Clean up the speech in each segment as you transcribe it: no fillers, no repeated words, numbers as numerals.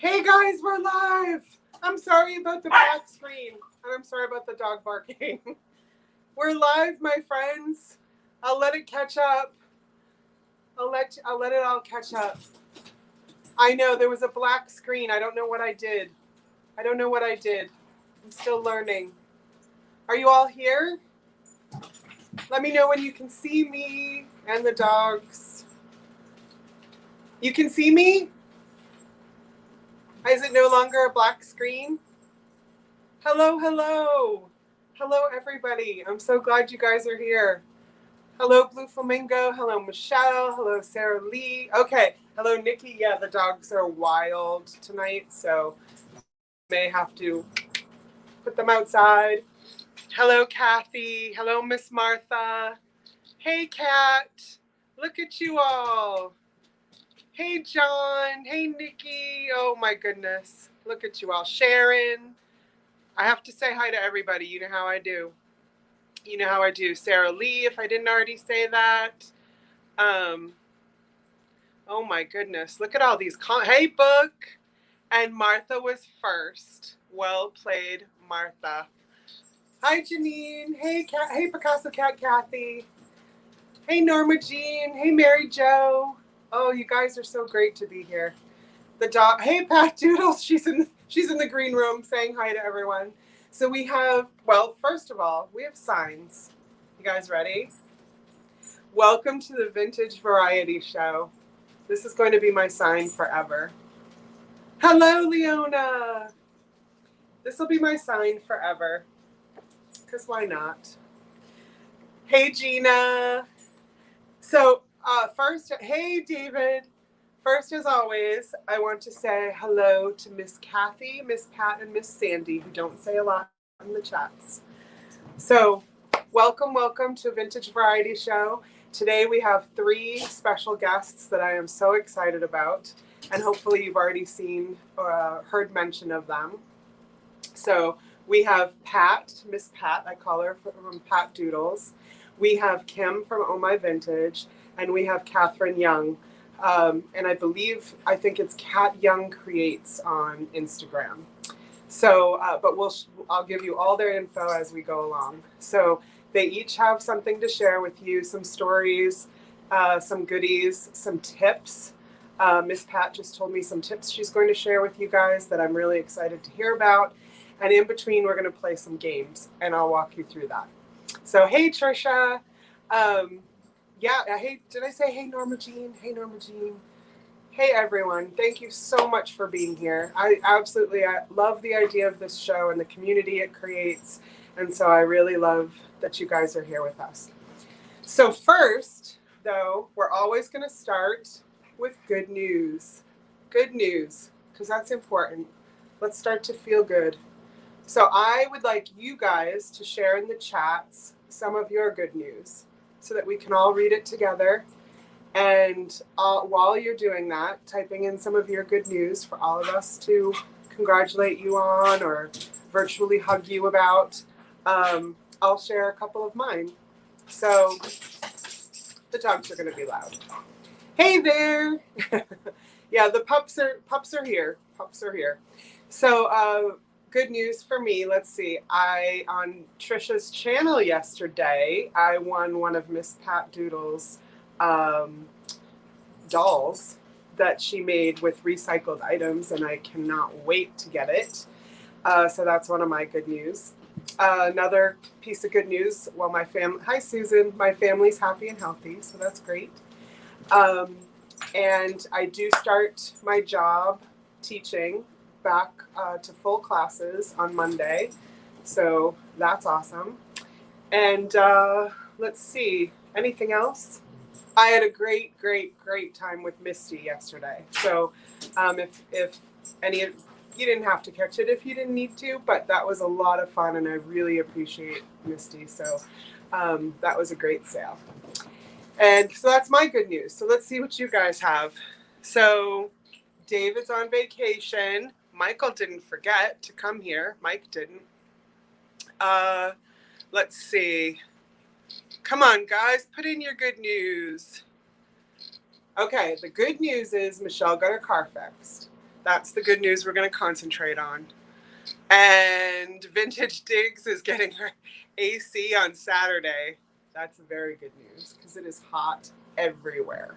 Hey guys, we're live. I'm sorry about the black screen. And I'm sorry about the dog barking. We're live, my friends. I'll let it catch up. I'll let it all catch up. I know there was a black screen. I don't know what I did. I'm still learning. Are you all here? Let me know when you can see me and the dogs. You can see me? Is it no longer a black screen? Hello, hello. Hello, everybody. I'm so glad you guys are here. Hello, Blue Flamingo. Hello, Michelle. Hello, Sarah Lee. Okay. Hello, Nikki. Yeah, the dogs are wild tonight, so may have to put them outside. Hello, Kathy. Hello, Miss Martha. Hey, Kat. Look at you all. Hey, John. Hey, Nikki. Oh, my goodness. Look at you all. Sharon. I have to say hi to everybody. You know how I do. Sarah Lee, if I didn't already say that. Oh, my goodness. Look at all these. Hey, Book. And Martha was first. Well played, Martha. Hi, Janine. Hey, hey, Picasso Cat Kathy. Hey, Norma Jean. Hey, Mary Jo. Oh, you guys are so great to be here. The dog. Hey, Patdoodles. She's in the green room saying hi to everyone. So we have, well, first of all, we have signs. You guys ready? Welcome to the Vintage Variety Show. This is going to be my sign forever. Hello, Leona. This will be my sign forever. Because why not? Hey, Gina. So, first, hey, David. First, as always, I want to say hello to Miss Kathy, Miss Pat, and Miss Sandy, who don't say a lot in the chats. So, welcome to Vintage Variety Show. Today we have 3 special guests that I am so excited about, and hopefully you've already seen or heard mention of them. So, we have Pat, Miss Pat, I call her from Patdoodles. We have Kim from Oh My Vintage, and we have Katherine Young. And I think it's Cat Young Creates on Instagram. So, but I'll give you all their info as we go along. So they each have something to share with you, some stories, some goodies, some tips. Miss Pat just told me some tips she's going to share with you guys that I'm really excited to hear about. And in between, we're going to play some games, and I'll walk you through that. So, hey, Trisha. Hey, did I say hey, Norma Jean? Hey, Norma Jean. Hey, everyone. Thank you so much for being here. I love the idea of this show and the community it creates. And so I really love that you guys are here with us. So first, though, we're always going to start with good news. Good news, because that's important. Let's start to feel good. So I would like you guys to share in the chats some of your good news so that we can all read it together. And while you're doing that, typing in some of your good news for all of us to congratulate you on or virtually hug you about, I'll share a couple of mine. So the dogs are going to be loud. Hey there. Yeah, the pups are here. So good news for me. Let's see. On Trisha's channel yesterday, I won one of Miss Patdoodles' dolls that she made with recycled items, and I cannot wait to get it. So that's one of my good news. Another piece of good news. Well, hi Susan. My family's happy and healthy, so that's great. And I do start my job teaching back to full classes on Monday. So that's awesome. And let's see, anything else? I had a great time with Misty yesterday. So if any of you didn't have to catch it if you didn't need to, but that was a lot of fun and I really appreciate Misty. So that was a great sale. And so that's my good news. So let's see what you guys have. So David's on vacation. Michael didn't forget to come here. Mike didn't. Let's see. Come on, guys. Put in your good news. Okay, the good news is Michelle got her car fixed. That's the good news we're going to concentrate on. And Vintage Digs is getting her AC on Saturday. That's very good news because it is hot everywhere.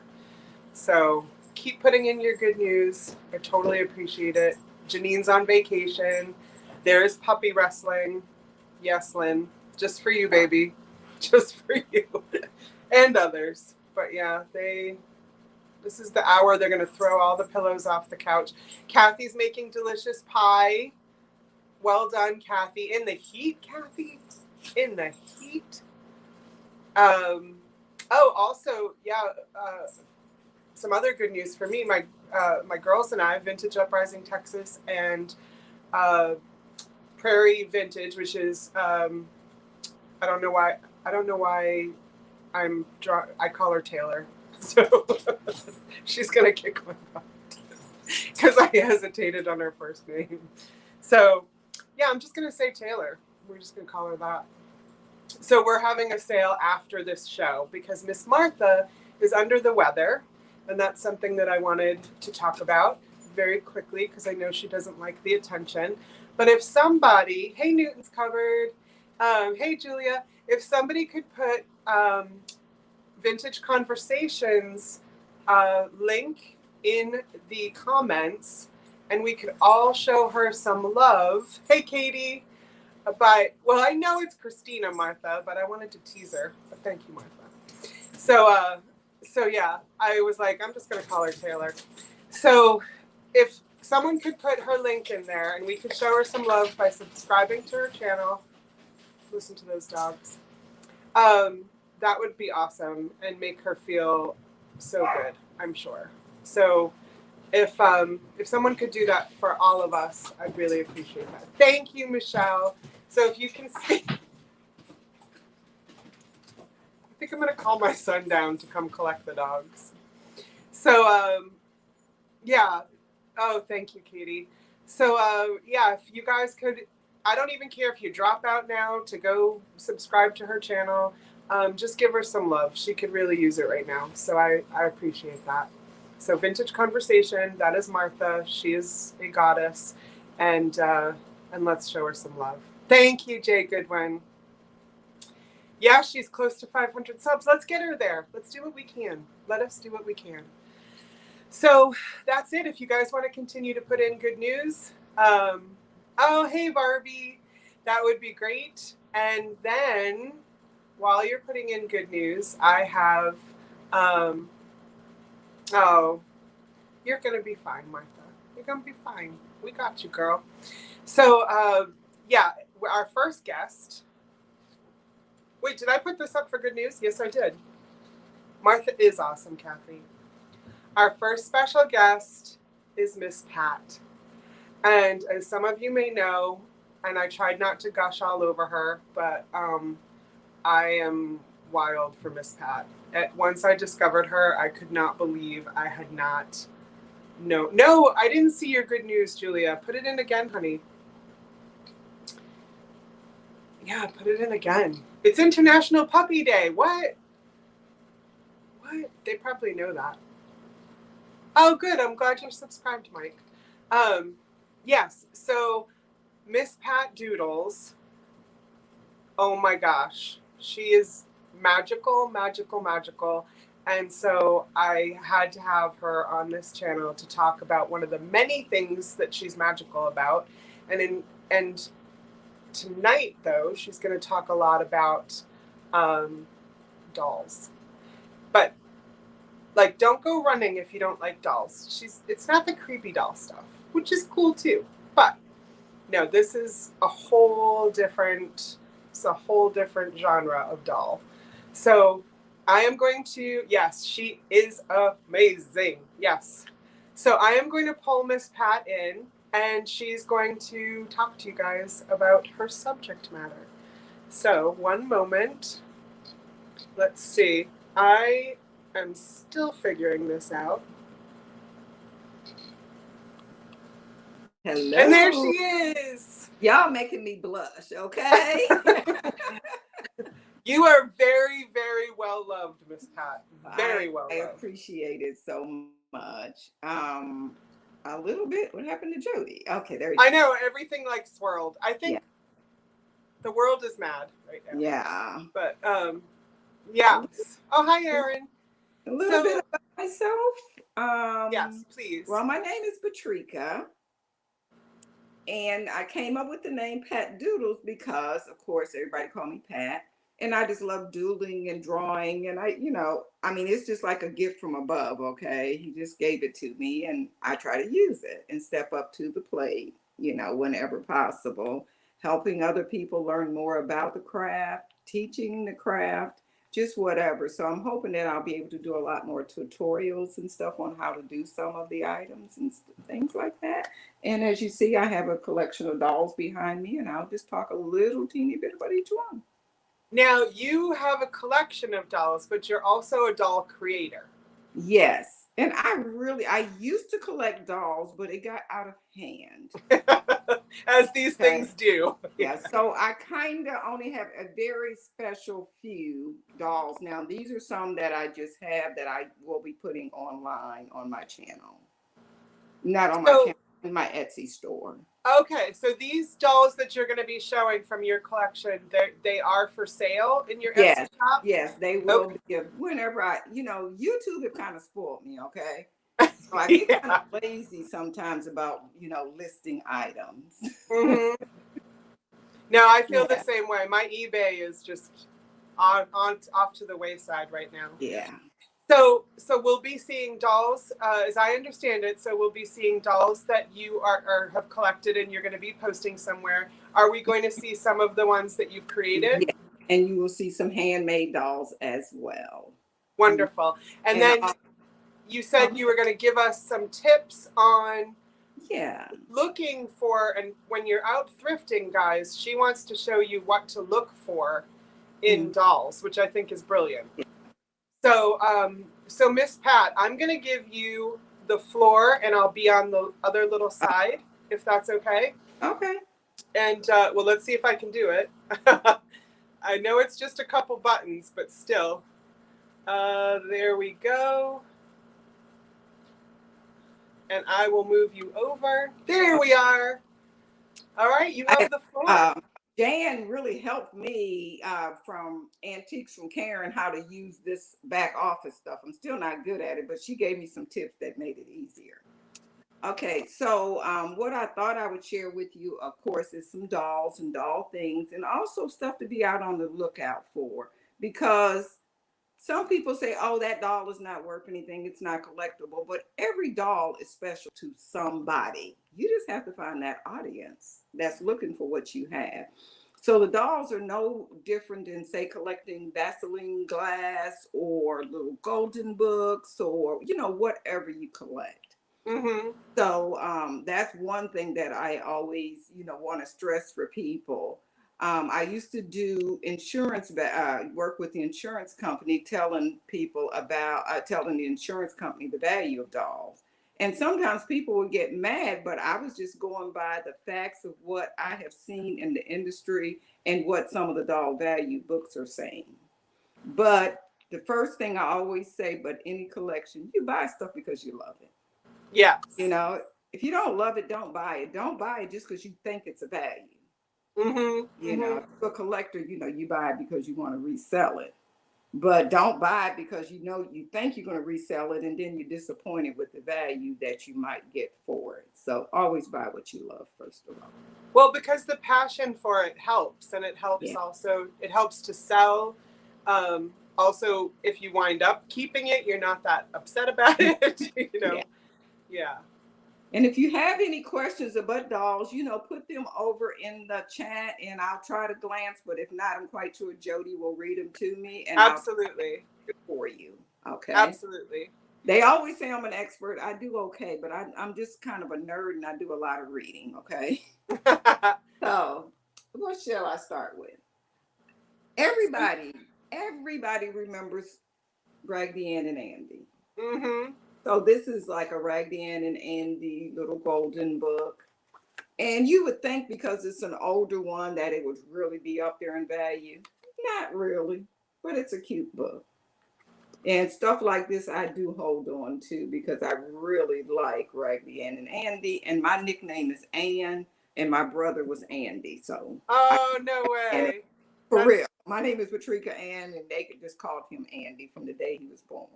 So keep putting in your good news. I totally appreciate it. Janine's on vacation. There's puppy wrestling. Yes, Lynn. Just for you, baby. Just for you. And others. But yeah, this is the hour they're going to throw all the pillows off the couch. Kathy's making delicious pie. Well done, Kathy. In the heat, Kathy. In the heat. Also, yeah, some other good news for me. My girls and I, Vintage Uprising Texas and Prairie Vintage, which is I don't know why I call her Taylor. So she's gonna kick my butt because I hesitated on her first name. So yeah, I'm just gonna say Taylor. We're just gonna call her that. So we're having a sale after this show because Miss Martha is under the weather, and that's something that I wanted to talk about very quickly because I know she doesn't like the attention. But if somebody, hey, Newton's covered, hey, Julia, if somebody could put Vintage Conversations link in the comments and we could all show her some love. Hey, Katie. But, well, I know it's Christina, Martha, but I wanted to tease her. But thank you, Martha. So yeah, I was like, I'm just going to call her Taylor. So if someone could put her link in there and we could show her some love by subscribing to her channel, listen to those dogs, that would be awesome and make her feel so good, I'm sure. So if someone could do that for all of us, I'd really appreciate that. Thank you, Michelle. So if you can see, I think I'm going to call my son down to come collect the dogs. So, yeah. Oh, thank you, Katie. So, yeah, if you guys could, I don't even care if you drop out now to go subscribe to her channel. Just give her some love. She could really use it right now. So I appreciate that. So Vintage Conversation, that is Martha. She is a goddess. And let's show her some love. Thank you, Jay Goodwin. Yeah, she's close to 500 subs. Let's get her there. Let's do what we can. Let us do what we can. So that's it. If you guys want to continue to put in good news. Oh, hey, Barbie. That would be great. And then while you're putting in good news, I have, oh, you're going to be fine, Martha. You're going to be fine. We got you, girl. So, yeah, our first guest. Wait, did I put this up for good news? Yes, I did. Martha is awesome, Kathy. Our first special guest is Miss Pat. And as some of you may know, and I tried not to gush all over her, but I am wild for Miss Pat. Once I discovered her, I could not believe I had not. No, I didn't see your good news, Julia. Put it in again, honey. Yeah, put it in again. It's International Puppy Day. What? They probably know that. Oh, good. I'm glad you're subscribed, Mike. Yes. So, Miss Patdoodles. Oh my gosh, she is magical, magical, magical. And so I had to have her on this channel to talk about one of the many things that she's magical about. And tonight, though, she's going to talk a lot about dolls. But like, don't go running if you don't like dolls. It's not the creepy doll stuff, which is cool too. But no, this is a whole different genre of doll. So I am going to, yes, she is amazing. Yes. So I am going to pull Miss Pat in, and she's going to talk to you guys about her subject matter. So one moment. Let's see. I am still figuring this out. Hello. And there she is. Y'all making me blush, okay? You are very, very well loved, Miss Pat. Very well loved. I appreciate it so much. A little bit. What happened to Jody? Okay, there you I go. know everything like swirled. I Yeah. think the world is mad right now. Yeah. But yeah. Oh, hi, Erin. A little bit So about myself. yes, please. Well, my name is Patrica, and I came up with the name Patdoodles because, of course, everybody call me Pat, and I just love doodling and drawing, and I mean, it's just like a gift from above. Okay, he just gave it to me, and I try to use it and step up to the plate, whenever possible, helping other people learn more about the craft, teaching the craft, just whatever. So I'm hoping that I'll be able to do a lot more tutorials and stuff on how to do some of the items and things like that. And as you see, I have a collection of dolls behind me, and I'll just talk a little teeny bit about each one. Now you have a collection of dolls, but you're also a doll creator. Yes. And I used to collect dolls, but it got out of hand. As these Okay. things do. Yeah. So I kind of only have a very special few dolls. Now, these are some that I just have that I will be putting online on my channel. Not on my So, channel, in my Etsy store. okay, so these dolls that you're going to be showing from your collection, they are for sale in your Etsy Yes, shop? yes, they will Okay. be whenever YouTube have kind of spoiled me, okay? So I get kind Yeah. of lazy sometimes about, listing items. Hmm. No, I feel the Yeah, same way. My eBay is just on off to the wayside right now. yeah. So we'll be seeing dolls, as I understand it. So we'll be seeing dolls that you are or have collected, and you're going to be posting somewhere. Are we going to see some of the ones that you've created? Yeah. And you will see some handmade dolls as well. Mm. Wonderful. And And then you said you were going to give us some tips on yeah. looking for, and when you're out thrifting, guys, she wants to show you what to look for in Mm. dolls, which I think is brilliant. So Miss Pat, I'm going to give you the floor, and I'll be on the other little side, if that's okay. Okay. And well, let's see if I can do it. I know it's just a couple buttons, but still. There we go. And I will move you over. There we are. All right, you have the floor. Jan really helped me from Antiques from Karen how to use this back office stuff. I'm still not good at it, but she gave me some tips that made it easier. Okay, so what I thought I would share with you, of course, is some dolls and doll things, and also stuff to be out on the lookout for, because some people say, oh, that doll is not worth anything, it's not collectible, but every doll is special to somebody. You just have to find that audience that's looking for what you have. So the dolls are no different than, say, collecting Vaseline glass or little golden books or, whatever you collect. Mm-hmm. So that's one thing that I always, want to stress for people. I used to do insurance, work with the insurance company, telling people about, telling the insurance company the value of dolls. And sometimes people would get mad, but I was just going by the facts of what I have seen in the industry and what some of the doll value books are saying. But the first thing I always say, but any collection, you buy stuff because you love it. Yes. If you don't love it, don't buy it. Don't buy it just because you think it's a value. Mm-hmm. If you're a collector, you buy it because you want to resell it. But don't buy it because you think you're going to resell it, and then you're disappointed with the value that you might get for it. So always buy what you love, first of all. Well, because the passion for it helps, and it helps also. It helps to sell. Also, if you wind up keeping it, you're not that upset about it. Yeah. And if you have any questions about dolls, put them over in the chat and I'll try to glance. But if not, I'm quite sure Jody will read them to me and Absolutely. I'll for you. Okay. Absolutely. They always say I'm an expert. I do okay, but I'm just kind of a nerd and I do a lot of reading. Okay. So what shall I start with? Everybody remembers Raggedy Ann and Andy. Mm-hmm. So this is like a Raggedy Ann and Andy little golden book. And you would think because it's an older one that it would really be up there in value. Not really, but it's a cute book. And stuff like this I do hold on to because I really like Raggedy Ann and Andy. And my nickname is Ann, and my brother was Andy. So Oh, no and way. for That's real, my name is Patricia Ann, and they just called him Andy from the day he was born.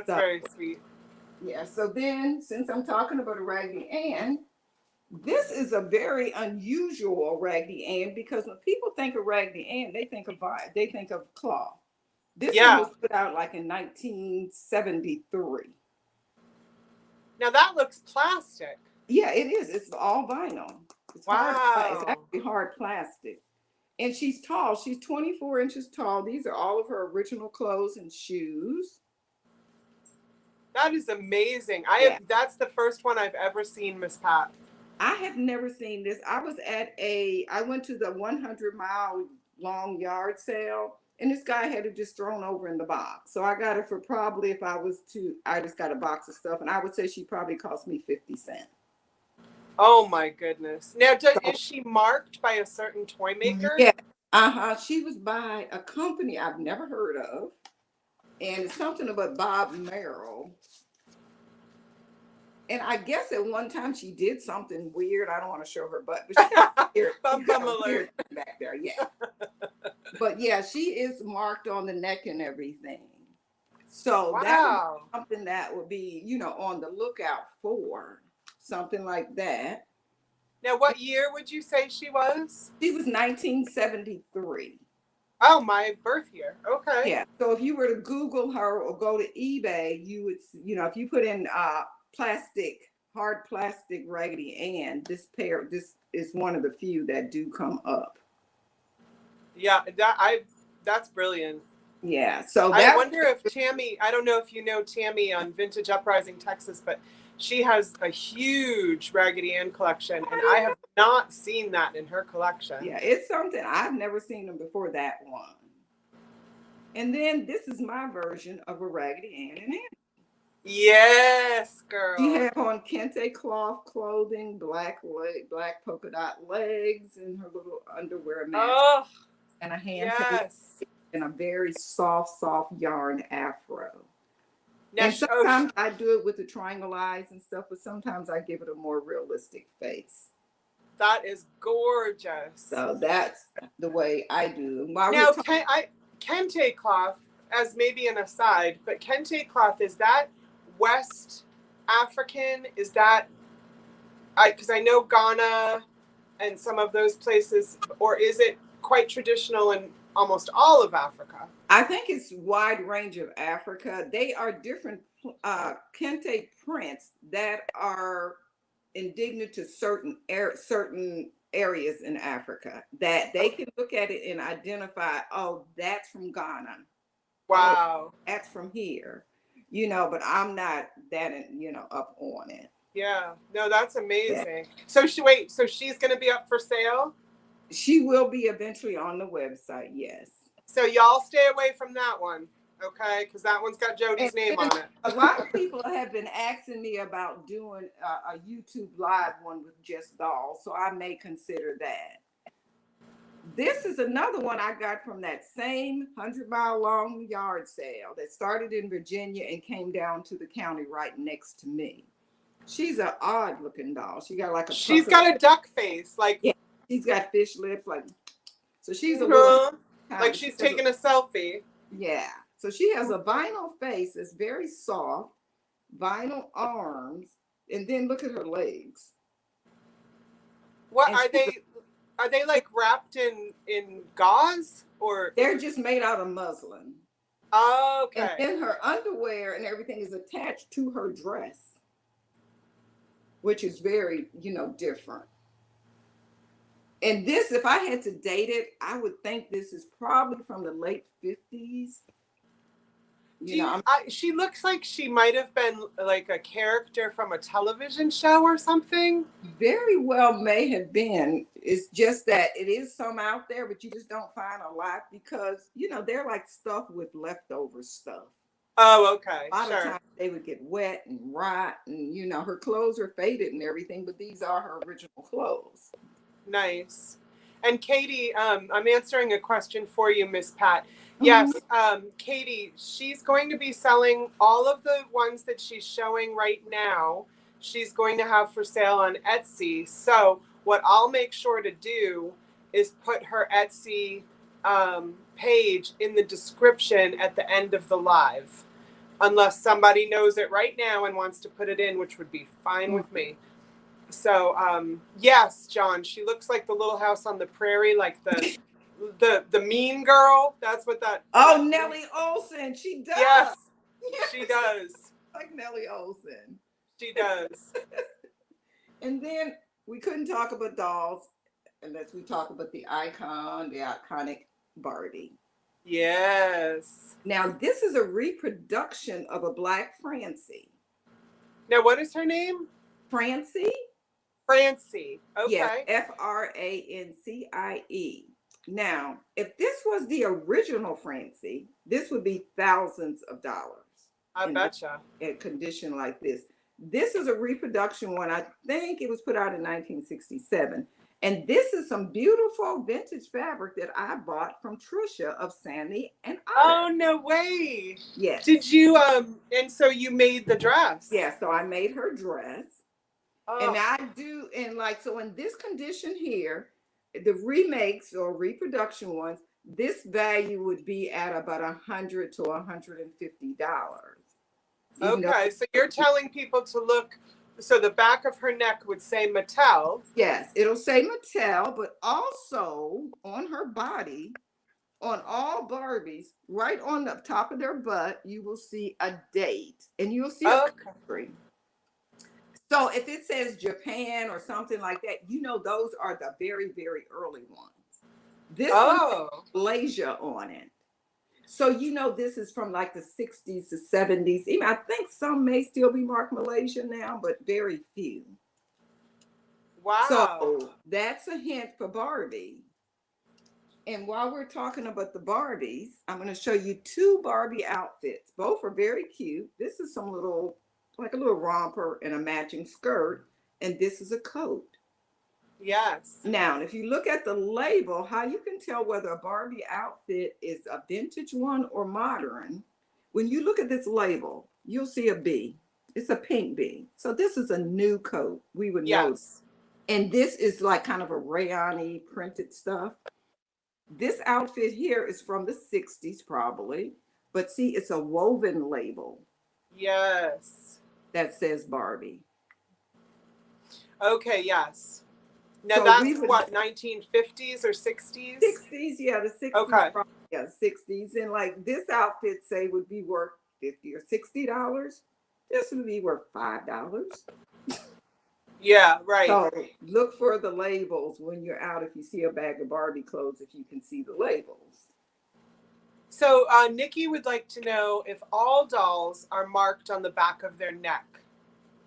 So very sweet. yeah. So then, since I'm talking about a Raggedy Ann, this is a very unusual Raggedy Ann because when people think of Raggedy Ann, they think of cloth. This one Yeah. was put out like in 1973. Now that looks plastic. Yeah, it is. It's all vinyl. It's hard. It's Wow. actually hard plastic. And she's tall. She's 24 inches tall. These are all of her original clothes and shoes. That is amazing. Yeah. That's the first one I've ever seen, Miss Pat. I have never seen this. I went to the 100-mile long yard sale, and this guy had it just thrown over in the box. So I got it for probably, I just got a box of stuff, and I would say she probably cost me 50 cents. Oh my goodness. Now, So, is she marked by a certain toy maker? yeah. She was by a company I've never heard of, and it's something about Bob Merrill. And I guess at one time she did something weird. I don't want to show her butt, but she got weird. Bum alert back there. Yeah. But yeah, she is marked on the neck and everything. So wow. That was something that would be, on the lookout for. Something like that. Now, what year would you say she was? She was 1973. Oh, my birth year. Okay. Yeah. So if you were to Google her or go to eBay, you would, if you put in hard plastic Raggedy Ann, this is one of the few that do come up. Yeah, that's brilliant. Yeah. So I wonder if Tammy, I don't know if you know Tammy on Vintage Uprising Texas, but she has a huge Raggedy Ann collection, and I have not seen that in her collection. Yeah, it's something I've never seen them before that one. And then this is my version of a Raggedy Ann and Andy. Yes, girl. She had on kente cloth clothing, black polka dot legs, and her little underwear match, and a hand and a very soft yarn afro. Now, and sometimes I do it with the triangle eyes and stuff, but sometimes I give it a more realistic face. That is gorgeous. So that's the way I do. Now, kente cloth, as maybe an aside, but kente cloth, is that West African? Is that, because I know Ghana and some of those places, or is it quite traditional in almost all of Africa? I think it's wide range of Africa. They are different kente prints that are indigenous to certain areas in Africa that they can look at it and identify, oh, that's from Ghana. Wow. Oh, that's from here. But I'm not that, up on it. Yeah. No, that's amazing. Yeah. So she's going to be up for sale? She will be eventually on the website, yes. So y'all stay away from that one, okay? Because that one's got Jody's name on it. A lot of people have been asking me about doing a YouTube live one with just dolls, so I may consider that. This is another one I got from that same 100-mile long yard sale that started in Virginia and came down to the county right next to me. She's an odd looking doll. She's got a duck face, like. Yeah, she's got fish lips, like. So she's a little. Like she's taking a selfie. Yeah. So she has a vinyl face that's very soft, vinyl arms, and then look at her legs. What are they? Are they like wrapped in gauze, or they're just made out of muslin? Oh, okay. And then her underwear and everything is attached to her dress, which is very, different. And this, if I had to date it, I would think this is probably from the late 50s. She looks like she might have been like a character from a television show or something. Very well may have been. It's just that it is some out there, but you just don't find a lot because, they're like stuff with leftover stuff. Oh, okay. A lot of times they would get wet and rot and, her clothes are faded and everything, but these are her original clothes. Nice. And Katie, I'm answering a question for you, Miss Pat. Yes, Katie, she's going to be selling all of the ones that she's showing right now. She's going to have for sale on Etsy. So what I'll make sure to do is put her Etsy page in the description at the end of the live. Unless somebody knows it right now and wants to put it in, which would be fine with me. So, yes, John, she looks like the Little House on the Prairie, like the mean girl. That's what that. Oh, Nellie Olson. She does. Yes, she does. Like Nellie Olson. She does. And then we couldn't talk about dolls unless we talk about the iconic Barbie. Yes. Now, this is a reproduction of a Black Francie. Now, what is her name? Francie? Francie. Okay. Yes, Francie. Now, if this was the original Francie, this would be thousands of dollars. I betcha. In a condition like this. This is a reproduction one. I think it was put out in 1967. And this is some beautiful vintage fabric that I bought from Trisha of Sandy and I. Oh, no way. Yes. Did you, and so you made the dress? Yeah, so I made her dress. Oh. And I do, and like, so in this condition here, the remakes or reproduction ones, this value would be at about $100 to $150. Okay, so you're telling people to look, so the back of her neck would say Mattel. Yes, it'll say Mattel, but also on her body, on all Barbies, right on the top of their butt, you will see a date and you'll see a country. So if it says Japan or something like that, you know those are the very, very early ones. This one has Malaysia on it. So you know this is from like the 60s to 70s. Even I think some may still be marked Malaysia now, but very few. Wow. So that's a hint for Barbie. And while we're talking about the Barbies, I'm going to show you two Barbie outfits. Both are very cute. This is some little, like a little romper and a matching skirt. And this is a coat. Yes. Now, if you look at the label, how you can tell whether a Barbie outfit is a vintage one or modern, when you look at this label, you'll see a B. It's a pink B. So this is a new coat. We would know. And this is like kind of a rayon-y printed stuff. This outfit here is from the 60s probably, but see, it's a woven label. Yes. That says Barbie. Okay, yes. Now So that's what, 1950s or 60s? 60s, yeah, the 60s. Okay. Probably, yeah, 60s. And like this outfit, say, would be worth $50 or $60. This would be worth $5. Yeah, right. So look for the labels when you're out. If you see a bag of Barbie clothes, if you can see the labels. So Nikki would like to know if all dolls are marked on the back of their neck.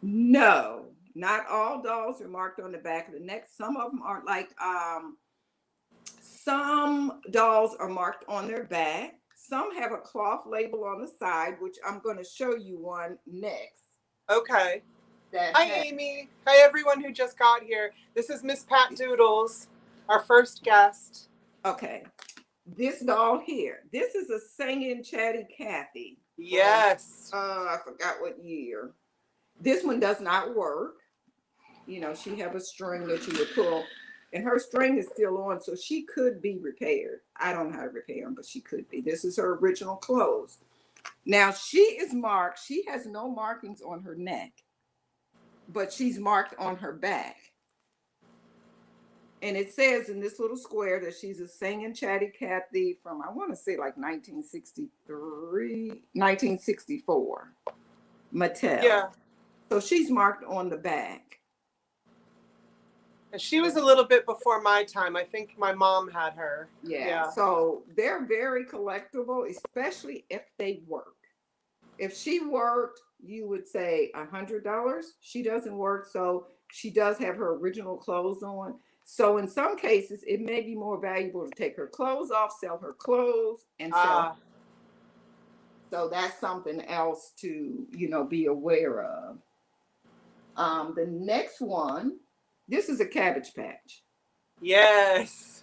No, not all dolls are marked on the back of the neck. Some of them aren't. Like some dolls are marked on their back. Some have a cloth label on the side, which I'm going to show you one next. Okay. Hi, Amy. Hi, everyone who just got here. This is Miss Patdoodles, our first guest. Okay. This doll here. This is a singing Chatty Kathy. Yes. I forgot what year. This one does not work. You know, she have a string that you would pull, and her string is still on, so she could be repaired. I don't know how to repair them, but she could be. This is her original clothes. Now, she is marked. She has no markings on her neck, but she's marked on her back. And it says in this little square that she's a singing Chatty Kathy from, I want to say like 1964. Mattel. Yeah. So she's marked on the back. And she was a little bit before my time. I think my mom had her. Yeah. So they're very collectible, especially if they work. If she worked, you would say $100. She doesn't work, so she does have her original clothes on. So in some cases, it may be more valuable to take her clothes off, sell her clothes, and sell. So that's something else to, you know, be aware of. The next one, this is a Cabbage Patch. Yes.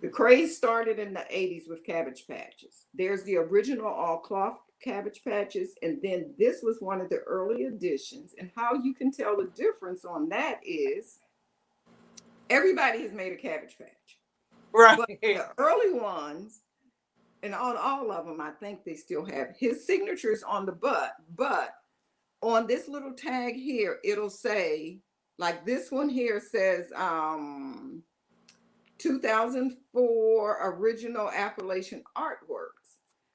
The craze started in the 80s with Cabbage Patches. There's the original all cloth Cabbage Patches, and then this was one of the early editions. And how you can tell the difference on that is everybody has made a Cabbage Patch. Right. But the early ones, and on all of them, I think they still have his signatures on the butt, but on this little tag here, it'll say, like this one here says 2004 original Appalachian artworks.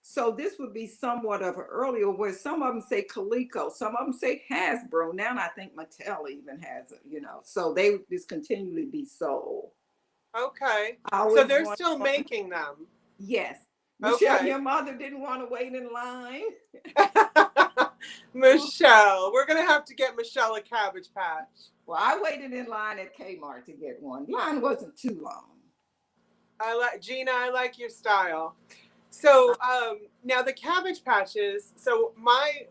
So this would be somewhat of an earlier, where some of them say Coleco, some of them say Hasbro. Now I think Mattel even has it, you know. So they would just continually be sold. Okay. I So always they're want- still making them. Yes. Michelle, Okay. your mother didn't want to wait in line. Michelle, we're gonna have to get Michelle a Cabbage Patch. Well, I waited in line at Kmart to get one. The line wasn't too long. Gina, I like your style. So now the Cabbage Patches. So my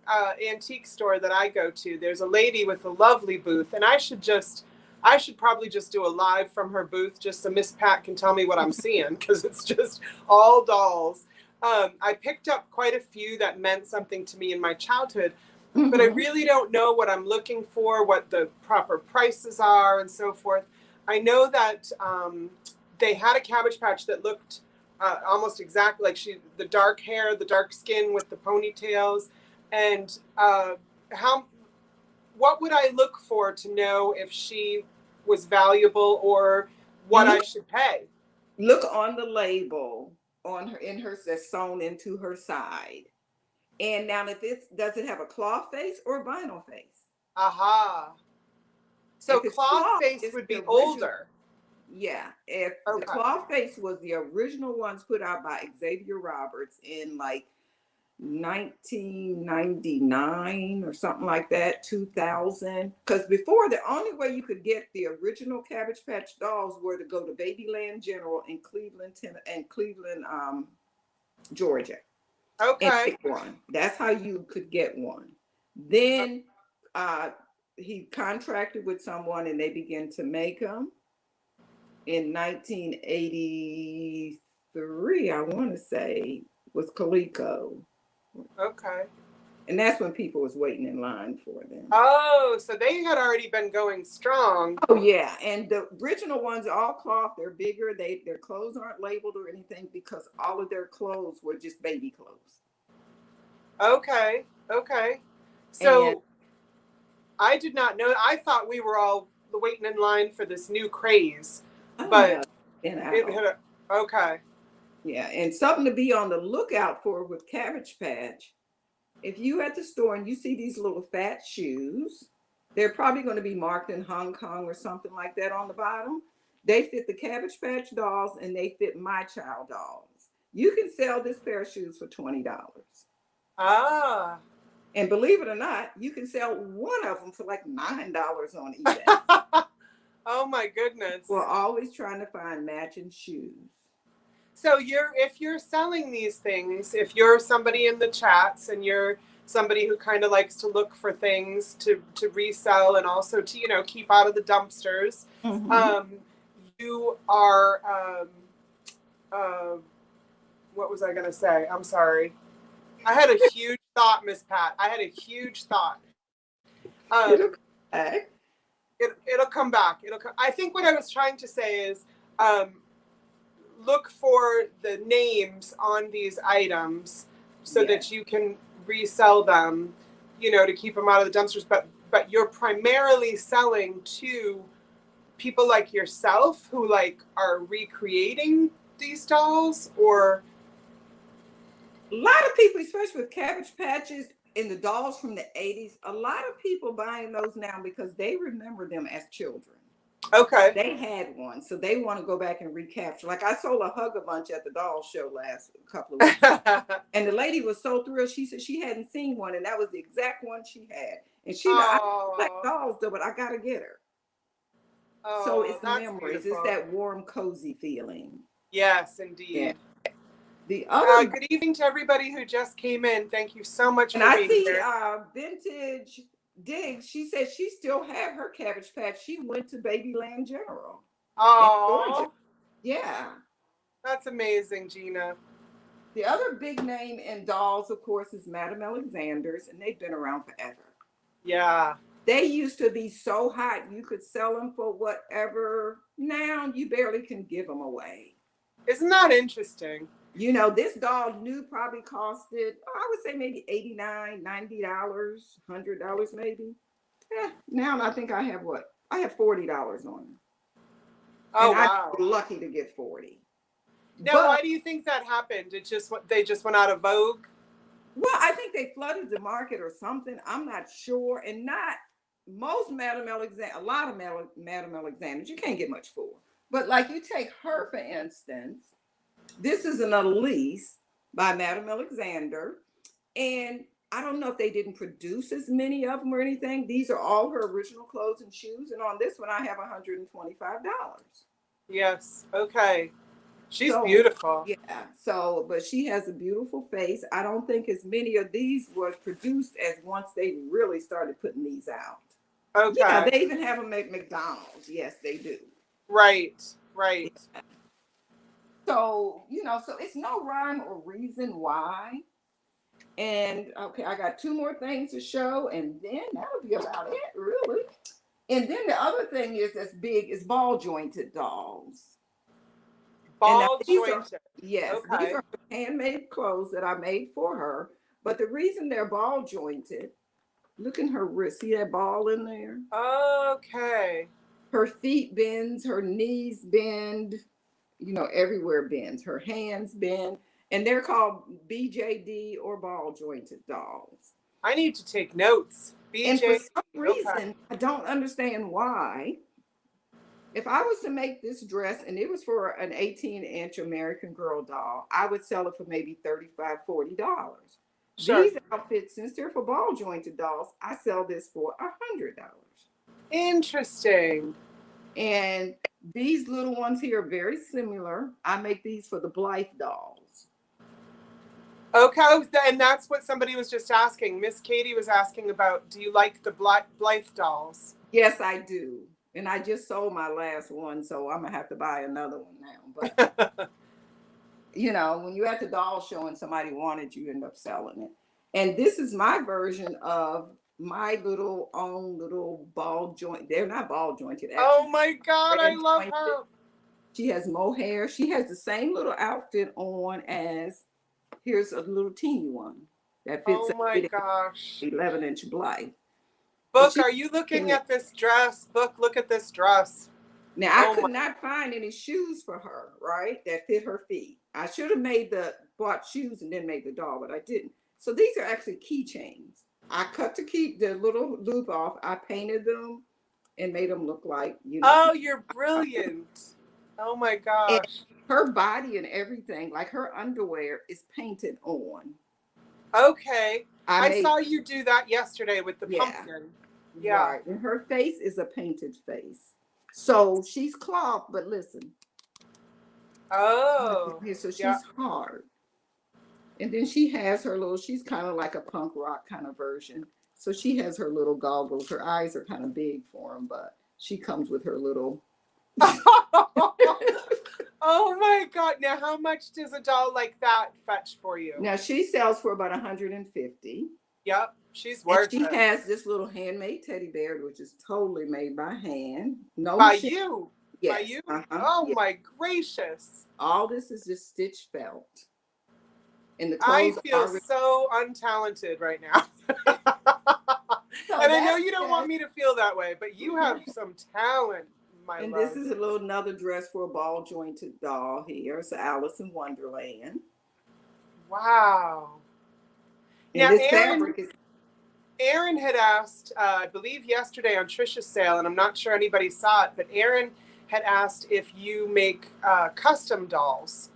antique store that I go to, there's a lady with a lovely booth, and I should probably just do a live from her booth, just so Miss Pat can tell me what I'm seeing, because it's just all dolls. I picked up quite a few that meant something to me in my childhood, but I really don't know what I'm looking for, what the proper prices are, and so forth. I know that they had a Cabbage Patch that looked almost exactly like the dark hair, the dark skin with the ponytails, and what would I look for to know if she was valuable or what I should pay? Look on the label on her, in her, that's sewn into her side. And now if does it have a cloth face or vinyl face? Aha. So cloth face would be older. Yeah. If the cloth face was the original ones put out by Xavier Roberts in like 1999 or something like that, 2000. Because before, the only way you could get the original Cabbage Patch dolls were to go to Babyland General in Cleveland, Georgia. Okay. And pick one. That's how you could get one. Then he contracted with someone and they began to make them in 1983, I want to say, was Coleco. Okay. And that's when people was waiting in line for them. Oh, so they had already been going strong. Oh yeah, and the original ones are all cloth. They're bigger. Their clothes aren't labeled or anything because all of their clothes were just baby clothes. Okay. So I did not know. I thought we were all waiting in line for this new craze, but okay. Yeah, and something to be on the lookout for with Cabbage Patch. If you at the store and you see these little fat shoes, they're probably going to be marked in Hong Kong or something like that on the bottom. They fit the Cabbage Patch dolls and they fit my child dolls. You can sell this pair of shoes for $20. Ah. And believe it or not, you can sell one of them for like $9 on eBay. Oh my goodness. We're always trying to find matching shoes. So if you're selling these things, if you're somebody in the chats and you're somebody who kind of likes to look for things to resell and also to, keep out of the dumpsters, you are, what was I going to say? I'm sorry. I had a huge thought, Miss Pat. I had a huge thought. It'll come back. I think what I was trying to say is, look for the names on these items so that you can resell them, to keep them out of the dumpsters. But you're primarily selling to people like yourself who are recreating these dolls, or a lot of people, especially with Cabbage Patches and the dolls from the 80s, a lot of people buying those now because they remember them as children. Okay. They had one, so they want to go back and recapture. Like I sold a Hug-a-Bunch at the doll show last couple of weeks, and the lady was so thrilled. She said she hadn't seen one, and that was the exact one she had. And she I like dolls though, but I gotta get her. So it's memories. Beautiful. It's that warm, cozy feeling. Yes, indeed. Yeah. The other good evening to everybody who just came in. Thank you so much for being here. And I see Vintage Diggs, she said she still had her Cabbage Patch. She went to Babyland General. Oh, yeah. That's amazing, Gina. The other big name in dolls, of course, is Madame Alexander's, and they've been around forever. Yeah. They used to be so hot, you could sell them for whatever. Now you barely can give them away. Isn't that interesting? You know, this doll new probably costed, I would say maybe $89, $90, $100 maybe. Now I think I have what? I have $40 on them. Oh, and wow. I'm lucky to get 40. Now, But, why do you think that happened? They just went out of vogue? well, I think they flooded the market or something. I'm not sure. And not most Madame Alexander, a lot of Madame Alexanders, you can't get much for. But like you take her, for instance, this is an Elise by Madame Alexander. And I don't know if they didn't produce as many of them or anything. These are all her original clothes and shoes. And on this one, I have $125. Yes. Okay. She's So, beautiful. yeah. So, but she has a beautiful face. I don't think as many of these was produced as once they really started putting these out. Okay. Yeah, they even have them at McDonald's. Yes, they do. Right. Right. Yeah. So, so it's no rhyme or reason why. And okay, I got two more things to show, and then that'll be about it, really. And then the other thing is that's big is ball jointed dolls. Ball jointed. Yes, okay. These are handmade clothes that I made for her. But the reason they're ball jointed, look in her wrist. See that ball in there? Okay. Her feet bends, her knees bend, everywhere bends. Her hands bend. And they're called BJD or ball jointed dolls. I need to take notes. BJD. And for some reason, I don't understand why. If I was to make this dress and it was for an 18-inch American Girl doll, I would sell it for maybe $35, $40. Sure. These outfits, since they're for ball jointed dolls, I sell this for $100. Interesting. And these little ones here are very similar. I make these for the Blythe dolls. Okay, and that's what somebody was just asking. Miss Katie was asking about, do you like the Blythe dolls? Yes, I do. And I just sold my last one, so I'm going to have to buy another one now. But, when you're at the doll show and somebody wanted you, end up selling it. And this is my version of my own little ball joint. They're not ball jointed. Actually. Oh, my God, I love her. She has mohair. She has the same little outfit on as, here's a little teeny one that fits. Oh, my gosh. 11-inch Blythe. Book, are you looking at this dress? Book, look at this dress. Now, I could not find any shoes for her, right, that fit her feet. I should have bought shoes and then made the doll, but I didn't. So these are actually keychains. I cut the little loop off. I painted them and made them look like, Oh, you're brilliant. Oh, my gosh. And her body and everything, like her underwear, is painted on. Okay. I saw you do that yesterday with the pumpkin. Yeah. Right. And her face is a painted face. So she's cloth, but listen. Oh. So she's hard. And then she has she's kind of like a punk rock kind of version. So she has her little goggles. Her eyes are kind of big for them, but she comes with her little. Oh my God. Now, how much does a doll like that fetch for you? Now, she sells for about $150. Yep. She's worth it. She has this little handmade teddy bear, which is totally made by hand. No by machine. You? Yes. By you? Uh-huh. Oh, yes. My gracious. All this is just stitch felt. And the I clothes feel so untalented right now. And I know you don't want me to feel that way, but you have some talent, my love. And this is another dress for a ball jointed doll here. It's Alice in Wonderland. Wow. And now, this fabric is. Aaron had asked, I believe yesterday on Trisha's sale, and I'm not sure anybody saw it, but Aaron had asked if you make custom dolls.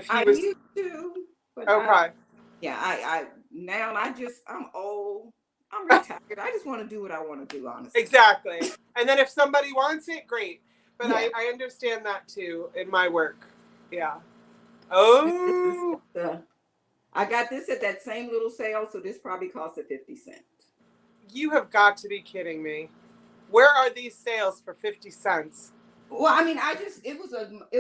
I used to. But okay. I'm old. I'm retired. I just want to do what I want to do, honestly. Exactly. And then if somebody wants it, great. But yeah. I understand that too in my work. Yeah. Oh. I got this at that same little sale, so this probably cost 50 cents. You have got to be kidding me. Where are these sales for 50 cents? Well, I mean, it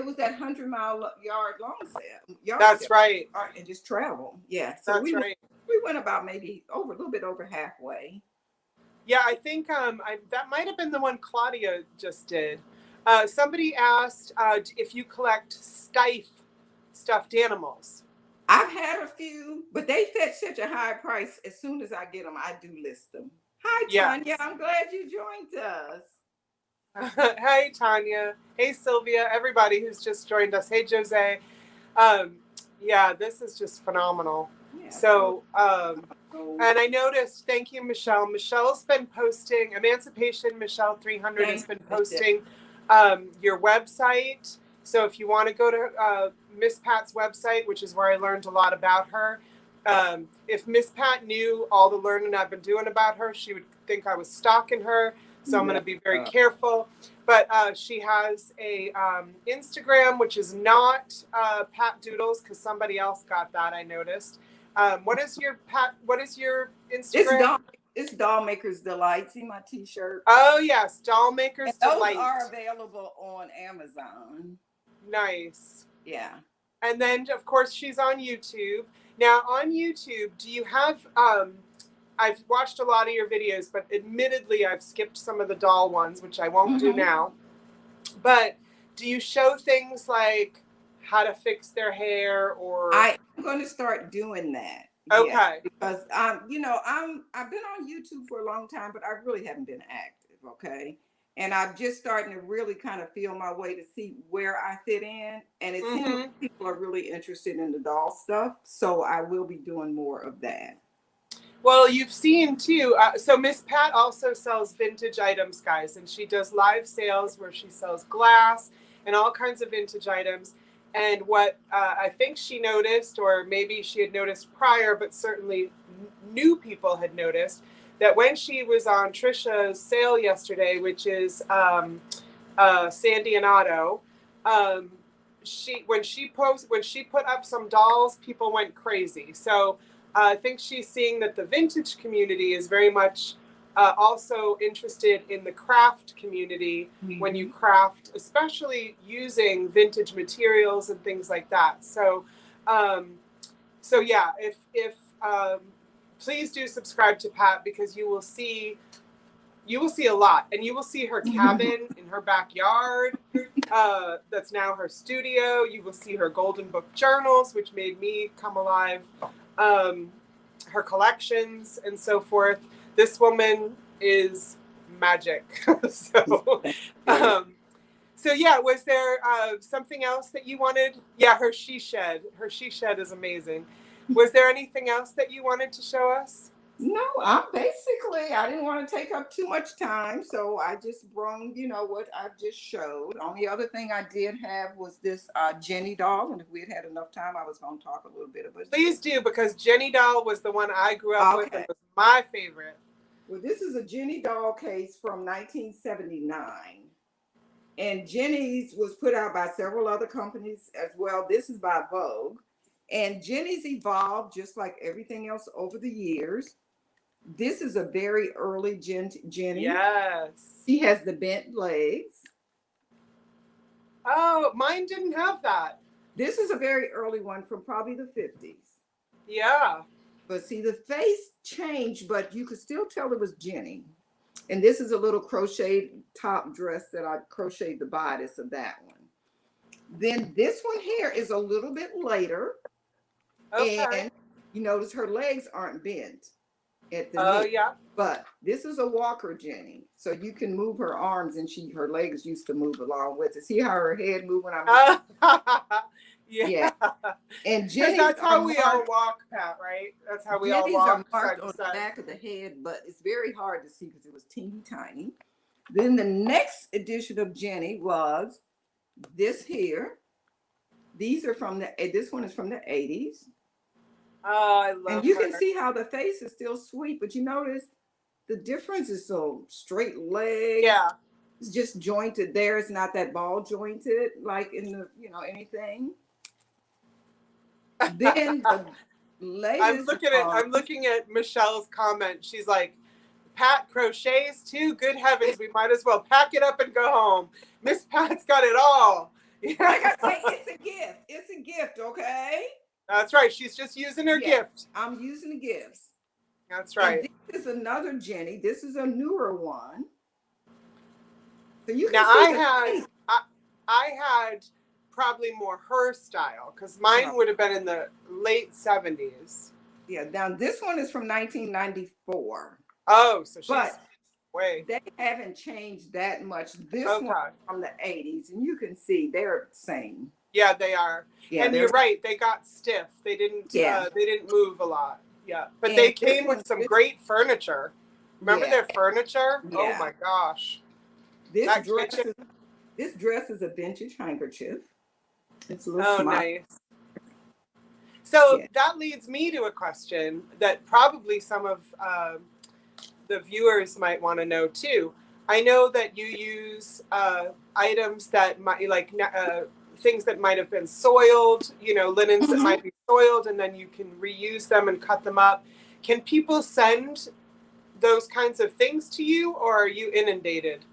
was that 100-mile yard long sale, That's right. and just travel. Yeah. So That's right. we went about maybe a little bit over halfway. Yeah, I think that might have been the one Claudia just did. Somebody asked if you collect stuffed animals. I've had a few, but they fetch such a high price. As soon as I get them, I do list them. Hi, Tanya. Yes. I'm glad you joined us. Hey, Tanya. Hey, Sylvia. Everybody who's just joined us. Hey, Jose. Yeah, this is just phenomenal. Yeah, so, and I noticed, thank you, Michelle. Michelle's been posting, Emancipation Michelle 300 has been posting your website. So if you want to go to Miss Pat's website, which is where I learned a lot about her, if Miss Pat knew all the learning I've been doing about her, she would think I was stalking her. So I'm going to be very careful. But she has a Instagram, which is not Patdoodles, because somebody else got that, I noticed. What is your Instagram? It's Doll Maker's Delight. See my t-shirt? Oh, yes. Doll Maker's Delight. Those are available on Amazon. Nice. Yeah. And then, of course, she's on YouTube. Now, on YouTube, do you have... I've watched a lot of your videos, but admittedly, I've skipped some of the doll ones, which I won't do now. But do you show things like how to fix their hair or? I'm going to start doing that. Okay. Yeah, because I've been on YouTube for a long time, but I really haven't been active. Okay. And I'm just starting to really kind of feel my way to see where I fit in. And it seems like people are really interested in the doll stuff. So I will be doing more of that. Well, you've seen too. So Miss Pat also sells vintage items, guys, and she does live sales where she sells glass and all kinds of vintage items. And what I think she noticed, or maybe she had noticed prior, but certainly new people had noticed, that when she was on Trisha's sale yesterday, which is Sandy and Otto, when she put up some dolls, people went crazy. So I think she's seeing that the vintage community is very much also interested in the craft community when you craft, especially using vintage materials and things like that. So, yeah, if please do subscribe to Pat, because you will see a lot, and you will see her cabin in her backyard. That's now her studio. You will see her Golden Book journals, which made me come alive. Her collections and so forth. This woman is magic. So yeah, was there something else that you wanted? Yeah, her she shed is amazing. Was there anything else that you wanted to show us? No, I didn't want to take up too much time, so I just brought, what I've just showed. Only other thing I did have was this Jenny doll, and if we had enough time, I was going to talk a little bit about it. Please do, because Jenny doll was the one I grew up with and was my favorite. Well, this is a Jenny doll case from 1979, and Jenny's was put out by several other companies as well. This is by Vogue, and Jenny's evolved just like everything else over the years. This is a very early Jenny. Yes. She has the bent legs. Oh, mine didn't have that. This is a very early one from probably the 50s. Yeah. But see, the face changed, but you could still tell it was Jenny. And this is a little crocheted top dress that I crocheted the bodice of that one. Then this one here is a little bit later. Okay. And you notice her legs aren't bent at the knee. Yeah. But this is a walker Jenny, so you can move her arms, and her legs used to move along with it. See how her head moved when I moved? Yeah. And Jenny, that's how we all walk, Pat, right? That's how we all walk. Are marked on the back of the head, but it's very hard to see because it was teeny tiny. Then the next edition of Jenny was this here. These are this one is from the 80s. Oh, I love And you can see how the face is still sweet, but you notice the difference is so straight legs. Yeah. It's just jointed there. It's not that ball jointed like in the, anything. Then the latest. I'm looking at Michelle's comment. She's like, Pat crochets too. Good heavens, we might as well pack it up and go home. Miss Pat's got it all. Yeah. Like I say, it's a gift. It's a gift, okay? That's right. She's just using her gift. I'm using the gifts. That's right. And this is another Jenny. This is a newer one. So you can now see I had probably more her style because mine would have been in the late 70s. Yeah, now this one is from 1994. Oh, so she's way. They haven't changed that much. This one from the 80s, and you can see they're the same. Yeah, they are. Yeah, and you're right. They got stiff. They didn't. They didn't move a lot. Yeah, but they came with some great furniture. Remember their furniture? Yeah. Oh my gosh. This dress is a vintage handkerchief. It's a little smart. Nice. So that leads me to a question that probably some of the viewers might want to know too. I know that you use items that might things that might have been soiled, linens that might be soiled, and then you can reuse them and cut them up. Can people send those kinds of things to you, or are you inundated?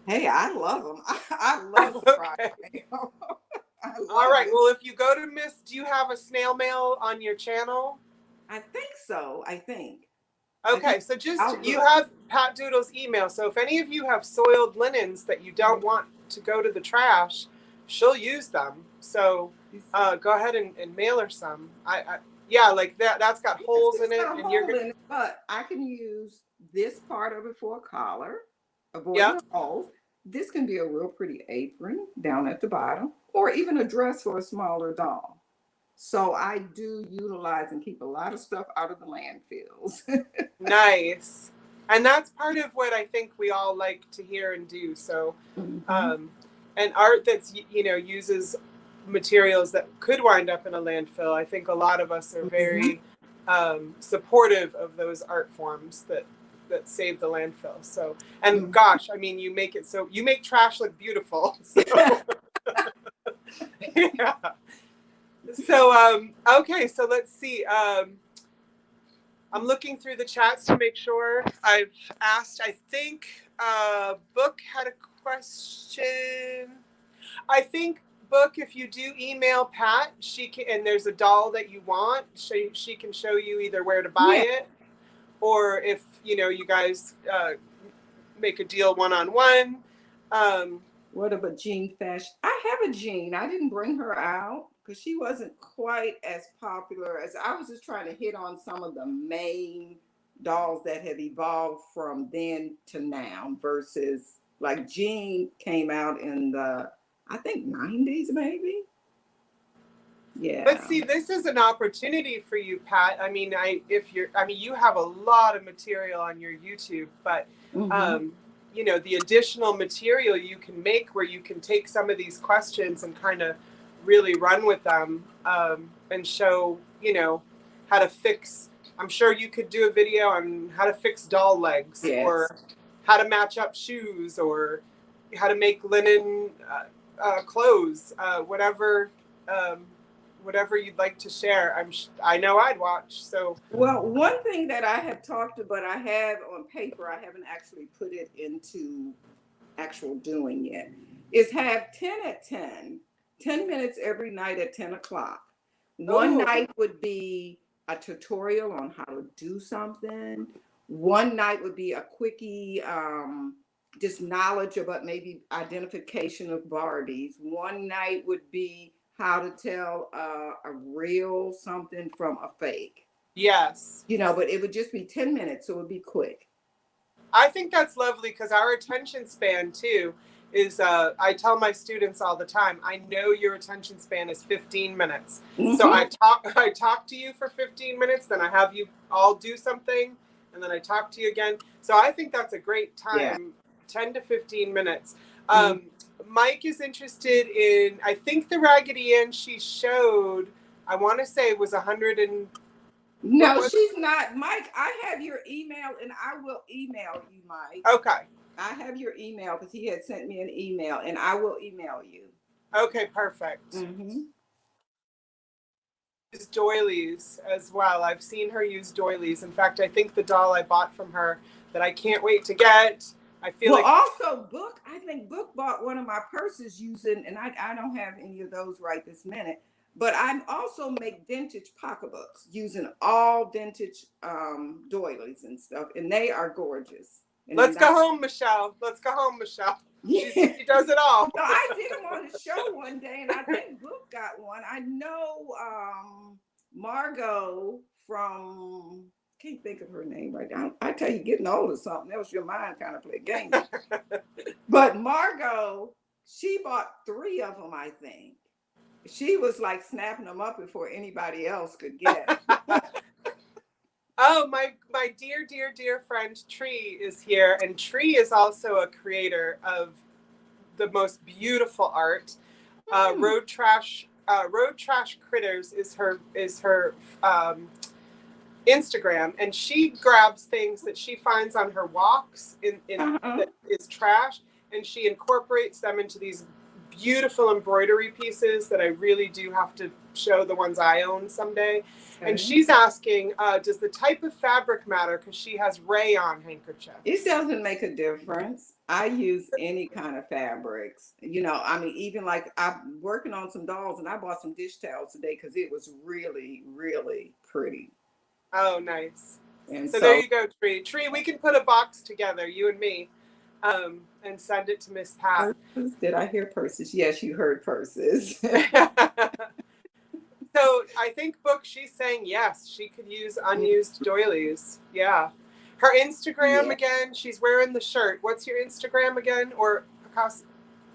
Hey, I love them. I love them. All right. Well, if you go to Miss, do you have a snail mail on your channel? I think so. Okay, so you have Patdoodles' email. So if any of you have soiled linens that you don't want to go to the trash, she'll use them. So go ahead and mail her some. Like that. That's got holes in it, and you're gonna. But I can use this part of it for a collar. Avoid the holes. This can be a real pretty apron down at the bottom, or even a dress for a smaller doll. So I do utilize and keep a lot of stuff out of the landfills. Nice. And that's part of what I think we all like to hear and do. So, and art that's, uses materials that could wind up in a landfill. I think a lot of us are very supportive of those art forms that save the landfill. So, and gosh, I mean, you make trash look beautiful. So. Yeah. So, okay, so let's see. I'm looking through the chats to make sure I've asked. I think Book had a question. I think Book, if you do email Pat, she can, and there's a doll that you want, she can show you either where to buy it, or if you guys make a deal one-on-one. What about Jean Fashion? I have a Jean. I didn't bring her out because she wasn't quite as popular as I was just trying to hit on some of the main dolls that have evolved from then to now versus like Jean came out in the, I think 90s maybe. Yeah. But see, this is an opportunity for you, Pat. I mean, you have a lot of material on your YouTube, but the additional material you can make where you can take some of these questions and kind of really run with them and show, how to fix. I'm sure you could do a video on how to fix doll legs or how to match up shoes or how to make linen clothes, whatever you'd like to share. I know I'd watch. So, well, one thing that I have talked about, I have on paper, I haven't actually put it into actual doing yet, is have 10 at 10 minutes every night at 10 o'clock. One night would be a tutorial on how to do something. One night would be a quickie, just knowledge about maybe identification of Barbies. One night would be how to tell a real something from a fake. Yes. But it would just be 10 minutes, so it would be quick. I think that's lovely because our attention span too is, I tell my students all the time, I know your attention span is 15 minutes. So I talk to you for 15 minutes, then I have you all do something, and then I talk to you again. So I think that's a great time, 10 to 15 minutes. Mike is interested in, I think the Raggedy Ann she showed, I want to say it was 100 and... No, she's not. Mike, I have your email and I will email you, Mike. Okay. I have your email because he had sent me an email and I will email you. Okay, perfect. doilies as well. I've seen her use doilies. In fact, I think the doll I bought from her that I can't wait to get, I feel well, like also Book, I think Book bought one of my purses using, and I don't have any of those right this minute, but I also make vintage pocketbooks using all vintage doilies and stuff, and they are gorgeous. And let's go home, Michelle. Let's go home, Michelle. Yeah. She does it all. No, I did them on the show one day, and I think Book got one. I know Margot from, can't think of her name right now. I tell you, getting old or something else, your mind kind of play games. But Margot, she bought 3 of them, I think. She was like snapping them up before anybody else could get it. Oh, my dear friend Tree is here, and Tree is also a creator of the most beautiful art. Road Trash Critters is her Instagram, and she grabs things that she finds on her walks in that is trash, and she incorporates them into these beautiful embroidery pieces that I really do have to show the ones I own someday. Okay. And she's asking, does the type of fabric matter? Because she has rayon handkerchiefs. It doesn't make a difference. I use any kind of fabrics. You know, I mean, even like I'm working on some dolls, and I bought some dish towels today because it was really, really pretty. Oh, nice. And so there you go, Tree. Tree, we can put a box together, you and me, and send it to Miss Pat. Purses? Did I hear purses? Yes, you heard purses. So I think Book, she's saying yes, she could use unused doilies. Yeah. Her Instagram again, she's wearing the shirt. What's your Instagram again? Or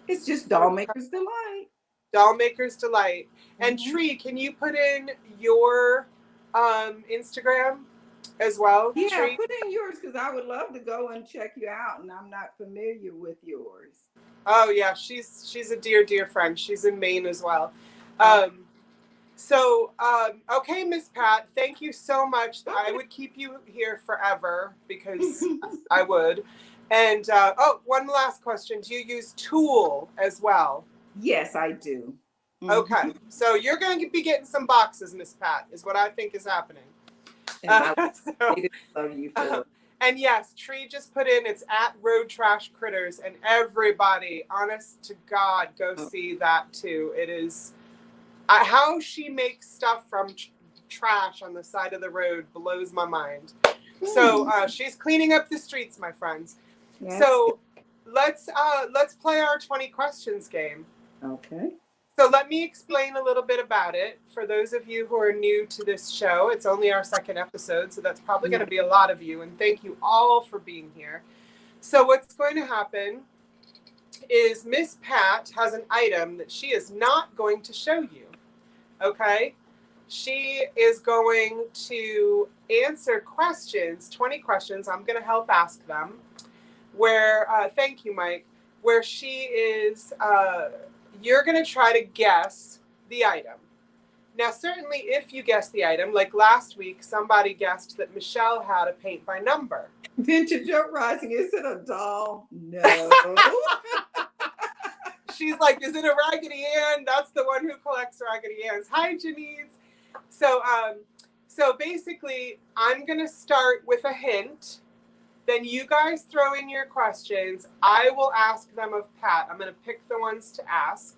it's just Doll Maker's Delight. Doll Maker's Delight. And Tree, can you put in your Instagram as well? Yeah, Tree? put in yours, because I would love to go and check you out, and I'm not familiar with yours. Oh yeah, she's a dear friend. She's in Maine as well. Okay, Miss Pat, thank you so much. Okay. I would keep you here forever because I would. And one last question: do you use tulle as well? Yes, I do. Okay, so you're going to be getting some boxes, Miss Pat, is what I think is happening. And I love you for it. And yes, Tree just put in, it's at Road Trash Critters, and everybody, honest to God, go see that too. It is how she makes stuff from trash on the side of the road blows my mind. So she's cleaning up the streets, my friends. Yes. So let's play our 20 questions game. Okay. So let me explain a little bit about it. For those of you who are new to this show, it's only our 2nd episode, so that's probably going to be a lot of you. And thank you all for being here. So what's going to happen is Miss Pat has an item that she is not going to show you. Okay? She is going to answer questions, 20 questions. I'm going to help ask them. Where, thank you, Mike, where she is... you're going to try to guess the item. Now, certainly if you guess the item, like last week, somebody guessed that Michelle had a paint by number. Vintage Uprising, is it a doll? No. She's like, is it a Raggedy Ann? That's the one who collects Raggedy Anns. Hi, Janice. So basically, I'm going to start with a hint. Then you guys throw in your questions. I will ask them of Pat. I'm going to pick the ones to ask.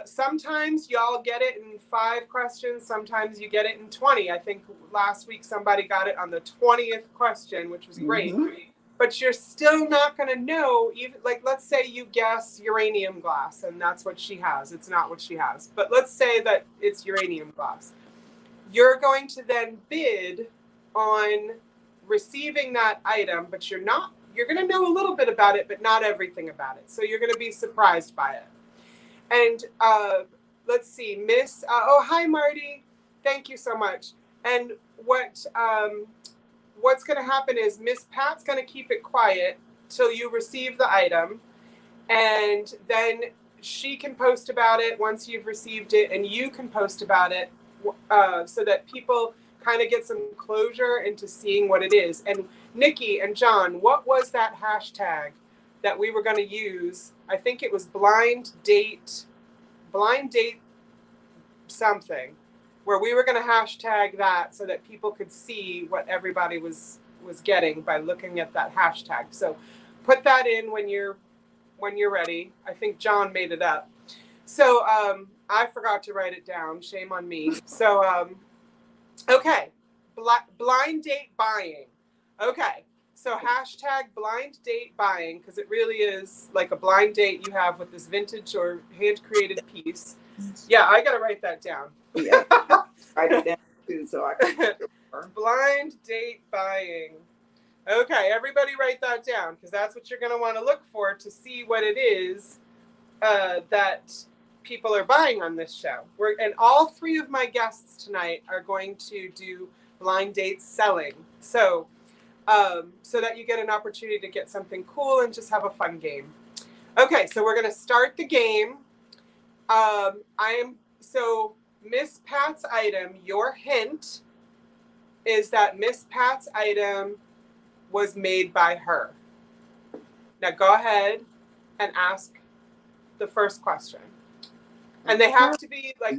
Sometimes y'all get it in 5 questions. Sometimes you get it in 20. I think last week somebody got it on the 20th question, which was great. But you're still not going to know, even like, let's say you guess uranium glass, and that's what she has. It's not what she has. But let's say that it's uranium glass. You're going to then bid on receiving that item, but you're going to know a little bit about it, but not everything about it. So you're going to be surprised by it. And let's see, Miss, hi, Marty. Thank you so much. And what's going to happen is Miss Pat's going to keep it quiet till you receive the item. And then she can post about it once you've received it, and you can post about it so that people kind of get some closure into seeing what it is. And Nikki and John, what was that hashtag that we were going to use? I think it was blind date something. where we were going to hashtag that so that people could see what everybody was getting by looking at that hashtag. So put that in when you're ready. I think John made it up. So I forgot to write it down. Shame on me. So okay, blind date buying. Okay, so hashtag blind date buying, because it really is like a blind date you have with this vintage or hand created piece. Yeah, I gotta write that down. Yeah, write it down too, so I can. Blind date buying. Okay, everybody write that down, because that's what you're going to want to look for to see what it is that people are buying on this show. And all three of my guests tonight are going to do blind date selling. So that you get an opportunity to get something cool and just have a fun game. Okay, so we're going to start the game. So Miss Pat's item, your hint is that Miss Pat's item was made by her. Now go ahead and ask the first question. And they have to be like,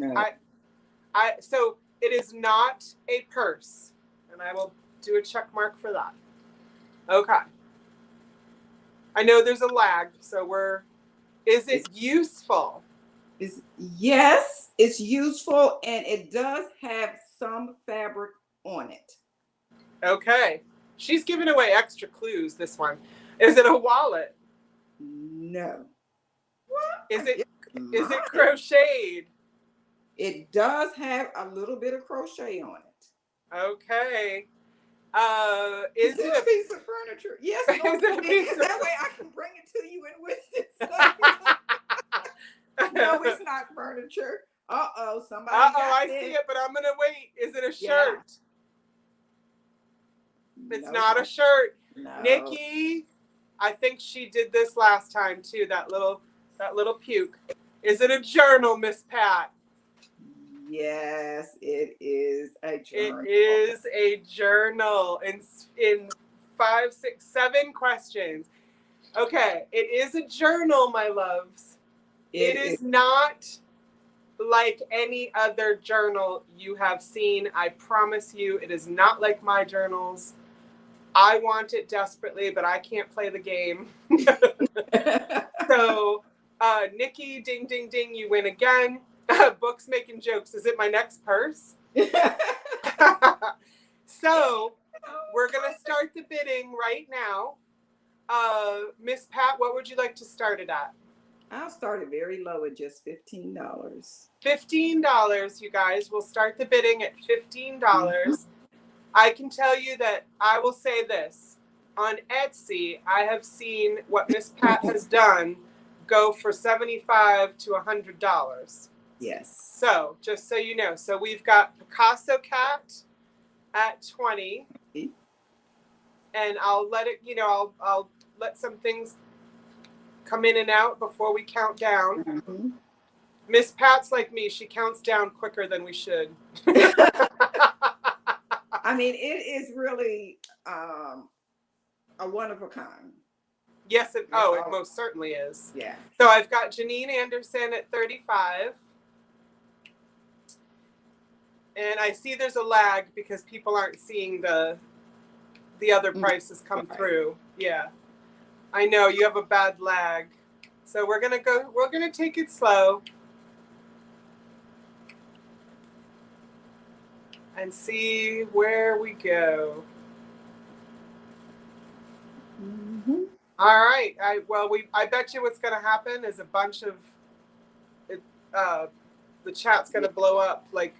so it is not a purse. And I will do a check mark for that. Okay. I know there's a lag, so is it useful? Yes, it's useful, and it does have some fabric on it. Okay. She's giving away extra clues, this one. Is it a wallet? No. What? Is it crocheted? It does have a little bit of crochet on it. Okay. Is it a piece of furniture? Yes, is it a piece of... that way I can bring it to you in Winston. No, it's not furniture. Somebody got I see it, but I'm gonna wait. Is it a shirt? It's not a shirt. No. Nikki, I think she did this last time too. That little puke. Is it a journal, Miss Pat? Yes, it is a journal. It is a journal in 5, 6, 7 questions. Okay, it is a journal, my loves. It is not like any other journal you have seen. I promise you, it is not like my journals. I want it desperately, but I can't play the game. So, Nikki, ding, ding, ding, you win again. Books making jokes. Is it my next purse? So, we're going to start the bidding right now. Miss Pat, what would you like to start it at? I'll start it very low at just $15. $15, you guys. We'll start the bidding at $15. Mm-hmm. I can tell you that I will say this. On Etsy, I have seen what Miss Pat has done go for $75 to $100. Yes. So, just so you know. So, we've got Picasso Cat at $20. And I'll let it, I'll let some things come in and out before we count down. Mm-hmm. Miss Pat's like me. She counts down quicker than we should. I mean, it is really a one of a kind. Yes, it most certainly is. Yeah. So I've got Janine Anderson at $35. And I see there's a lag because people aren't seeing the other prices come through. Yeah. I know you have a bad lag. So we're going to take it slow. And see where we go. Mm-hmm. All right. I bet you what's going to happen is a bunch of the chat's going to blow up. Like,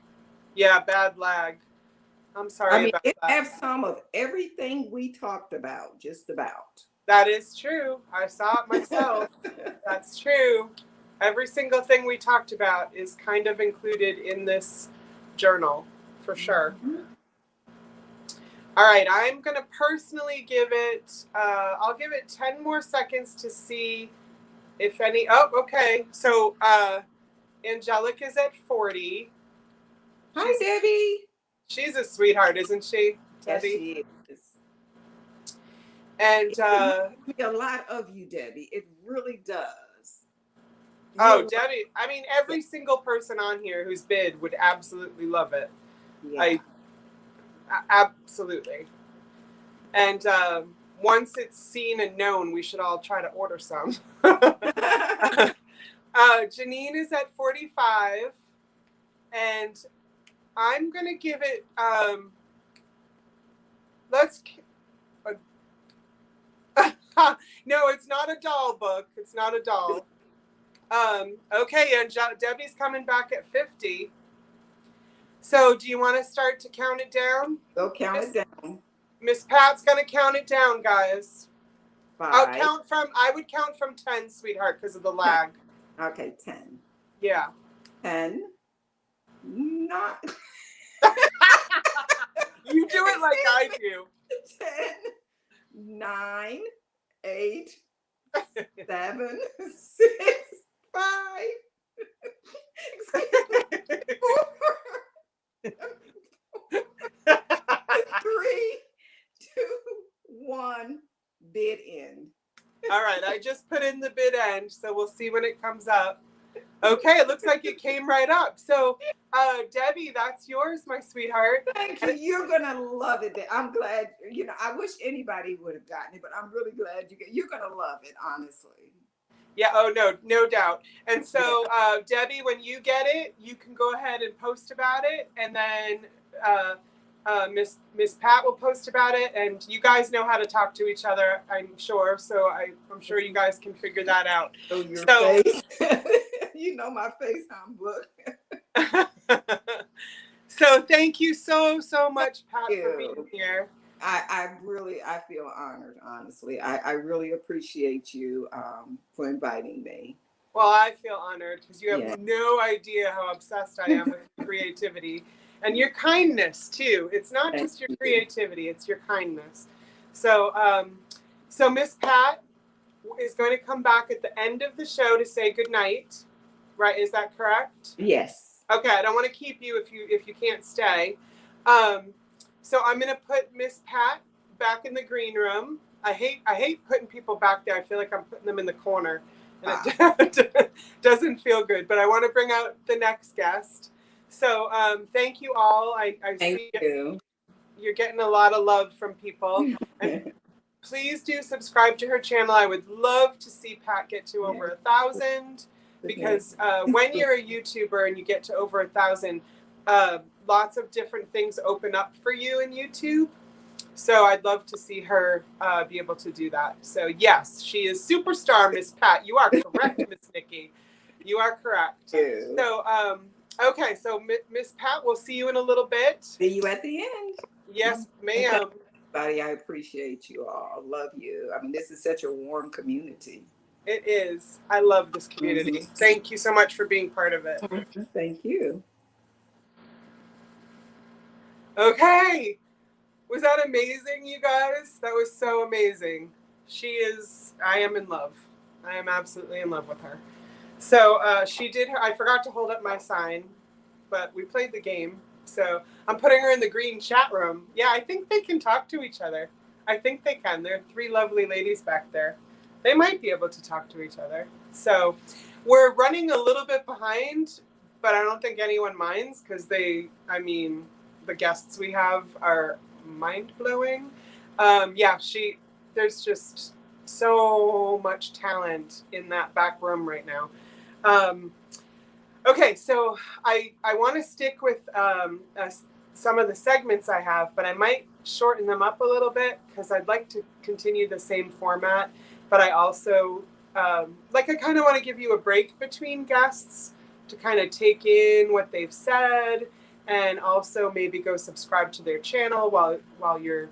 yeah, bad lag. I'm sorry about that. It has some of everything we talked about, just about. That is true. I saw it myself. That's true. Every single thing we talked about is kind of included in this journal. For sure. Mm-hmm. All right, I'm going to personally give it, I'll give it 10 more seconds to see if any, okay. So Angelica's at 40. Hi, Debbie. She's a sweetheart, isn't she, Debbie? Yes, she is. And a lot of you, Debbie. It really does. Oh, Debbie, I mean, every single person on here who's bid would absolutely love it. Yeah. Absolutely. And once it's seen and known, we should all try to order some. Janine is at 45, and I'm going to give it, no, it's not a doll book. It's not a doll. Okay, and Debbie's coming back at 50. So do you want to start to count it down? Go count it down. Miss Pat's going to count it down, guys. 5. I would count from 10, sweetheart, because of the lag. Okay, 10. Yeah. 10. Not. You do it like I do. 10, 9, 8, 7, 6, 5, 4, 3, 2, 1. Bid end. All right, I just put in the bid end, so we'll see when it comes up. Okay, it looks like it came right up. So, Debbie, that's yours, my sweetheart. Thank you. You're gonna love it. I'm glad. You know, I wish anybody would have gotten it, but I'm really glad you're gonna love it. Honestly. Yeah. Oh no doubt. And so, Debbie, when you get it, you can go ahead and post about it, and then Miss Pat will post about it, and you guys know how to talk to each other, I'm sure. So I'm sure you guys can figure that out. Oh, your face. You know my face, look. So thank you so much, Pat, for being here. I feel honored, honestly. I really appreciate you for inviting me. Well, I feel honored because you have no idea how obsessed I am with creativity and your kindness too. It's not just your creativity, it's your kindness. So, so Miss Pat is going to come back at the end of the show to say goodnight. Right? Is that correct? Yes. Okay. I don't want to keep you if you can't stay. So I'm going to put Miss Pat back in the green room. I hate putting people back there. I feel like I'm putting them in the corner, and it doesn't feel good. But I want to bring out the next guest. So thank you all. I see you're getting a lot of love from people. And please do subscribe to her channel. I would love to see Pat get to over 1,000. Because when you're a YouTuber and you get to over 1,000, lots of different things open up for you in YouTube. So I'd love to see her be able to do that. So yes, she is superstar, Miss Pat. You are correct, Miss Nikki. You are correct. So okay, so Miss Pat, we'll see you in a little bit. See you at the end. Yes, ma'am. Everybody, I appreciate you all. I love you. I mean, this is such a warm community. It is. I love this community. Thank you so much for being part of it. Thank you. Okay. Was that amazing, you guys? That was so amazing. I am in love. I am absolutely in love with her. So she did her, I forgot to hold up my sign, but we played the game. So I'm putting her in the green chat room. Yeah, I think they can talk to each other. I think they can. There are 3 lovely ladies back there. They might be able to talk to each other. So we're running a little bit behind, but I don't think anyone minds because the guests we have are mind-blowing. There's just so much talent in that back room right now. Okay, so I want to stick with some of the segments I have, but I might shorten them up a little bit because I'd like to continue the same format. But I also, I kind of want to give you a break between guests to kind of take in what they've said, and also maybe go subscribe to their channel while you're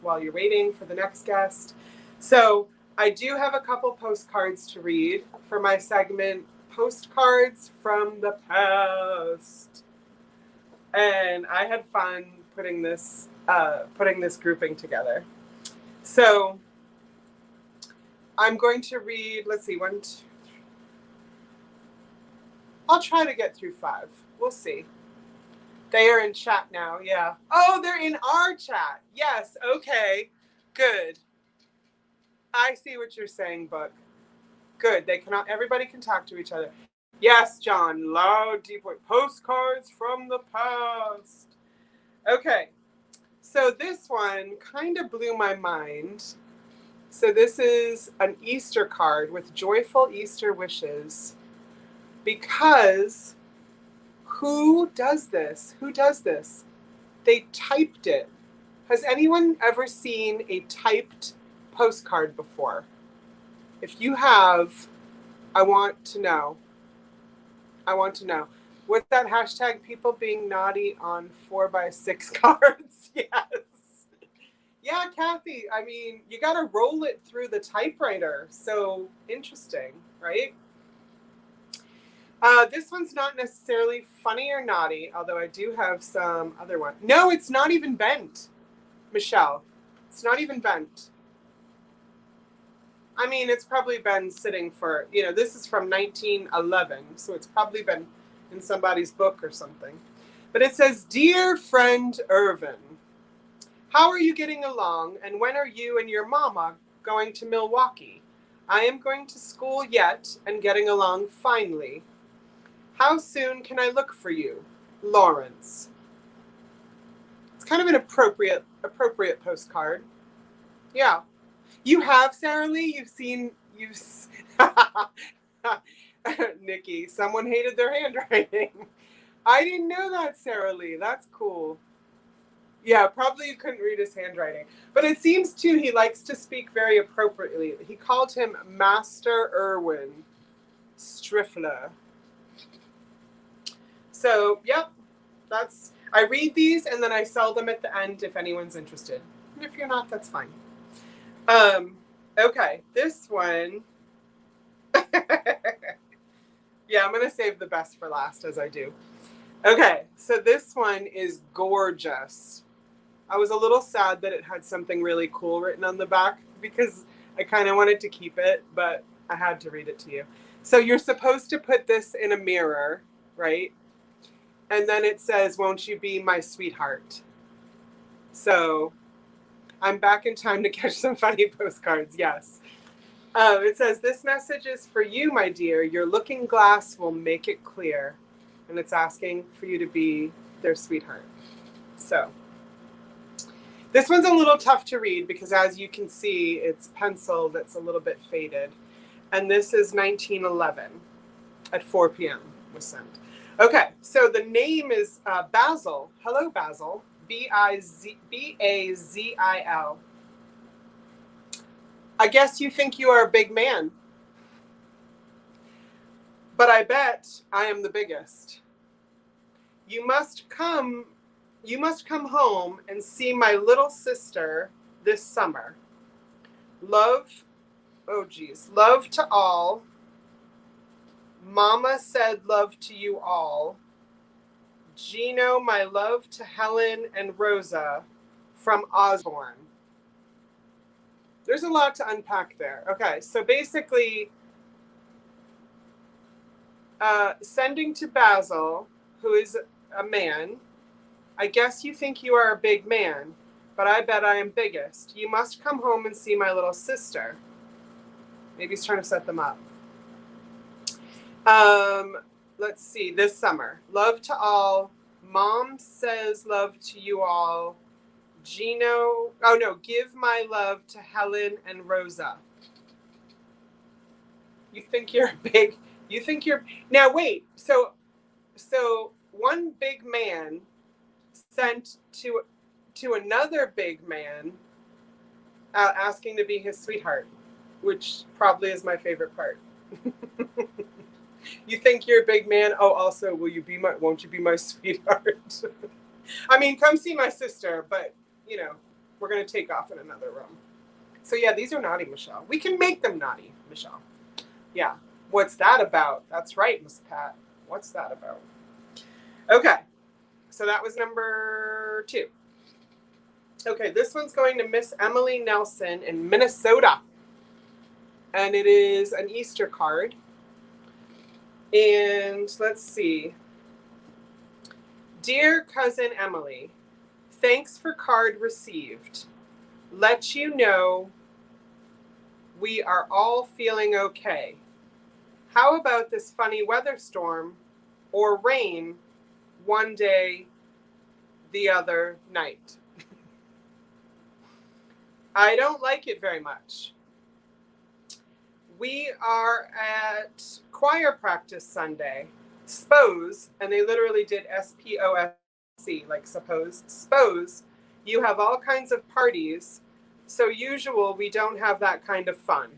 waiting for the next guest. So I do have a couple postcards to read for my segment, Postcards from the Past. And I had fun putting this grouping together. So I'm going to read, let's see, 1, 2, 3. I'll try to get through 5. We'll see. They are in chat now, yeah. Oh, they're in our chat. Yes, okay, good. I see what you're saying, Book. Good. They cannot. Everybody can talk to each other. Yes, John. Loud, deep voice. Postcards from the past. Okay. So this one kind of blew my mind. So this is an Easter card with joyful Easter wishes. Because who does this? Who does this? They typed it. Has anyone ever seen a typed postcard before? If you have, I want to know. I want to know. What's that hashtag? People being naughty on 4x6 cards? Yes. Yeah, Kathy. I mean, you got to roll it through the typewriter. So interesting, right? This one's not necessarily funny or naughty, although I do have some other one. No, it's not even bent, Michelle. It's not even bent. I mean, it's probably been sitting for, this is from 1911, so it's probably been in somebody's book or something. But it says, Dear friend Irvin, how are you getting along, and when are you and your mama going to Milwaukee? I am going to school yet and getting along finely. How soon can I look for you? Lawrence. It's kind of an appropriate postcard. Yeah. You have, Sarah Lee? Nikki, someone hated their handwriting. I didn't know that, Sarah Lee. That's cool. Yeah, probably you couldn't read his handwriting. But it seems, too, he likes to speak very appropriately. He called him Master Irwin Striffler. So, yep, I read these and then I sell them at the end if anyone's interested. And if you're not, that's fine. Okay, this one. Yeah, I'm going to save the best for last, as I do. Okay, so this one is gorgeous. I was a little sad that it had something really cool written on the back because I kind of wanted to keep it, but I had to read it to you. So you're supposed to put this in a mirror, right? And then it says, won't you be my sweetheart? So I'm back in time to catch some funny postcards, yes. It says, this message is for you, my dear. Your looking glass will make it clear. And it's asking for you to be their sweetheart. So this one's a little tough to read because, as you can see, it's pencil that's a little bit faded. And this is 1911 at 4 p.m. was sent. Okay, so the name is Basil. Hello, Basil. Bazil. I guess you think you are a big man. But I bet I am the biggest. You must come home and see my little sister this summer. Love to all. Mama said love to you all. Gino, my love to Helen and Rosa from Osborne. There's a lot to unpack there. Okay, so basically, sending to Basil, who is a man, I guess you think you are a big man, but I bet I am biggest. You must come home and see my little sister. Maybe he's trying to set them up. Let's see, this summer. Love to all. Mom says love to you all. Gino, give my love to Helen and Rosa. You think you're now wait, so one big man sent to another big man asking to be his sweetheart, which probably is my favorite part. You think you're a big man? Oh, also, won't you be my sweetheart? I mean, come see my sister, but, we're going to take off in another room. So, yeah, these are naughty, Michelle. We can make them naughty, Michelle. Yeah. What's that about? That's right, Miss Pat. What's that about? Okay. So that was number 2. Okay, this one's going to Miss Emily Nelson in Minnesota. And it is an Easter card. And let's see. Dear cousin Emily, thanks for card received. Let you know we are all feeling okay. How about this funny weather storm or rain one day the other night? I don't like it very much. We are at choir practice Sunday, SPOS, and they literally did SPOSC, like suppose. SPOS, you have all kinds of parties, so usual we don't have that kind of fun.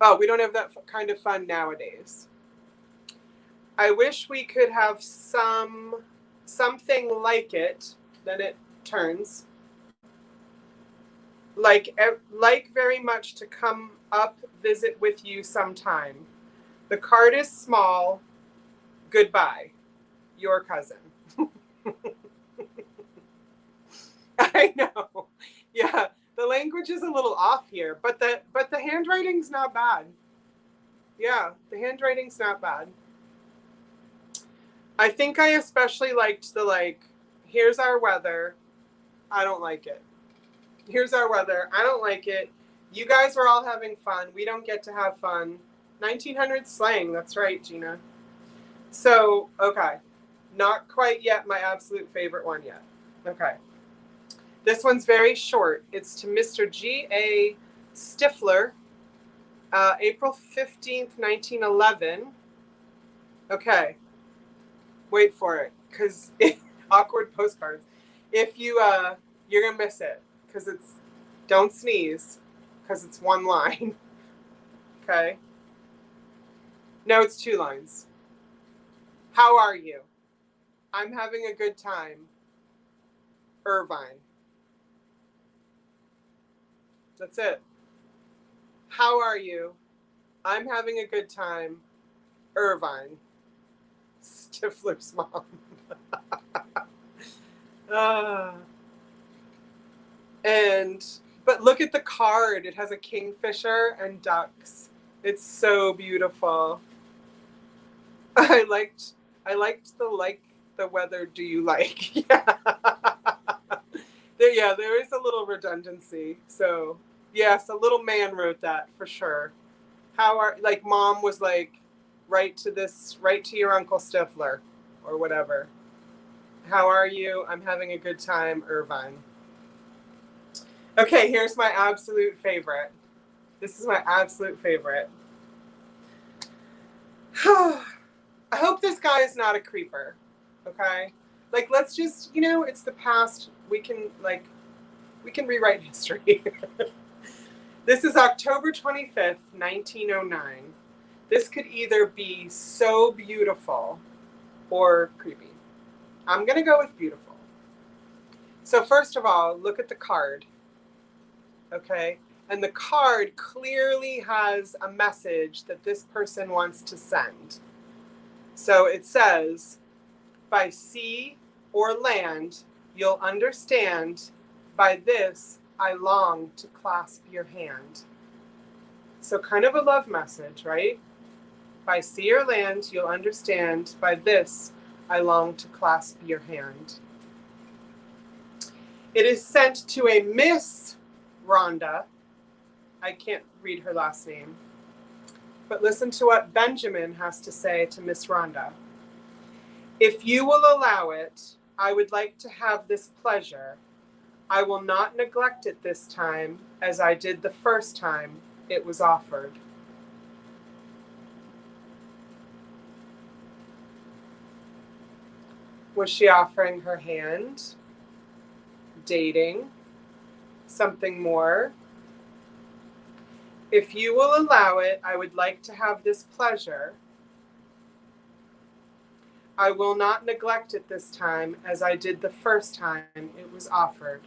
Oh, we don't have that kind of fun nowadays. I wish we could have something like it, then it turns. Like very much to come up visit with you sometime. The card is small. Goodbye. Your cousin. I know. Yeah, the language is a little off here, but the handwriting's not bad. Yeah, the handwriting's not bad. I think I especially liked the here's our weather. I don't like it. Here's our weather. I don't like it. You guys were all having fun. We don't get to have fun. 1900 slang. That's right, Gina. So, okay. Not quite yet my absolute favorite one yet. Okay. This one's very short. It's to Mr. G.A. Stifler, April 15th, 1911. Okay. Wait for it, because awkward postcards. If you're going to miss it, because it's, don't sneeze, because it's one line. Okay. No, it's 2 lines. How are you? I'm having a good time. Irvine. That's it. How are you? I'm having a good time. Irvine. Stifler's mom. But look at the card. It has a kingfisher and ducks. It's so beautiful. I liked the weather. Do you like? Yeah. There is a little redundancy. So yes, a little man wrote that for sure. Mom was like, write to your Uncle Stifler or whatever. How are you? I'm having a good time, Irvine. Okay, here's my absolute favorite. This is my absolute favorite. I hope this guy is not a creeper. Okay? Let's just, it's the past. We can rewrite history. This is October 25th, 1909. This could either be so beautiful or creepy. I'm going to go with beautiful. So first of all, look at the card. Okay? And the card clearly has a message that this person wants to send. So it says, by sea or land, you'll understand. By this, I long to clasp your hand. So kind of a love message, right? By sea or land, you'll understand. By this, I long to clasp your hand. It is sent to a Miss Rhonda. I can't read her last name. But listen to what Benjamin has to say to Miss Rhonda. If you will allow it, I would like to have this pleasure. I will not neglect it this time, as I did the first time it was offered. Was she offering her hand? Dating? Something more? If you will allow it, I would like to have this pleasure. I will not neglect it this time, as I did the first time it was offered.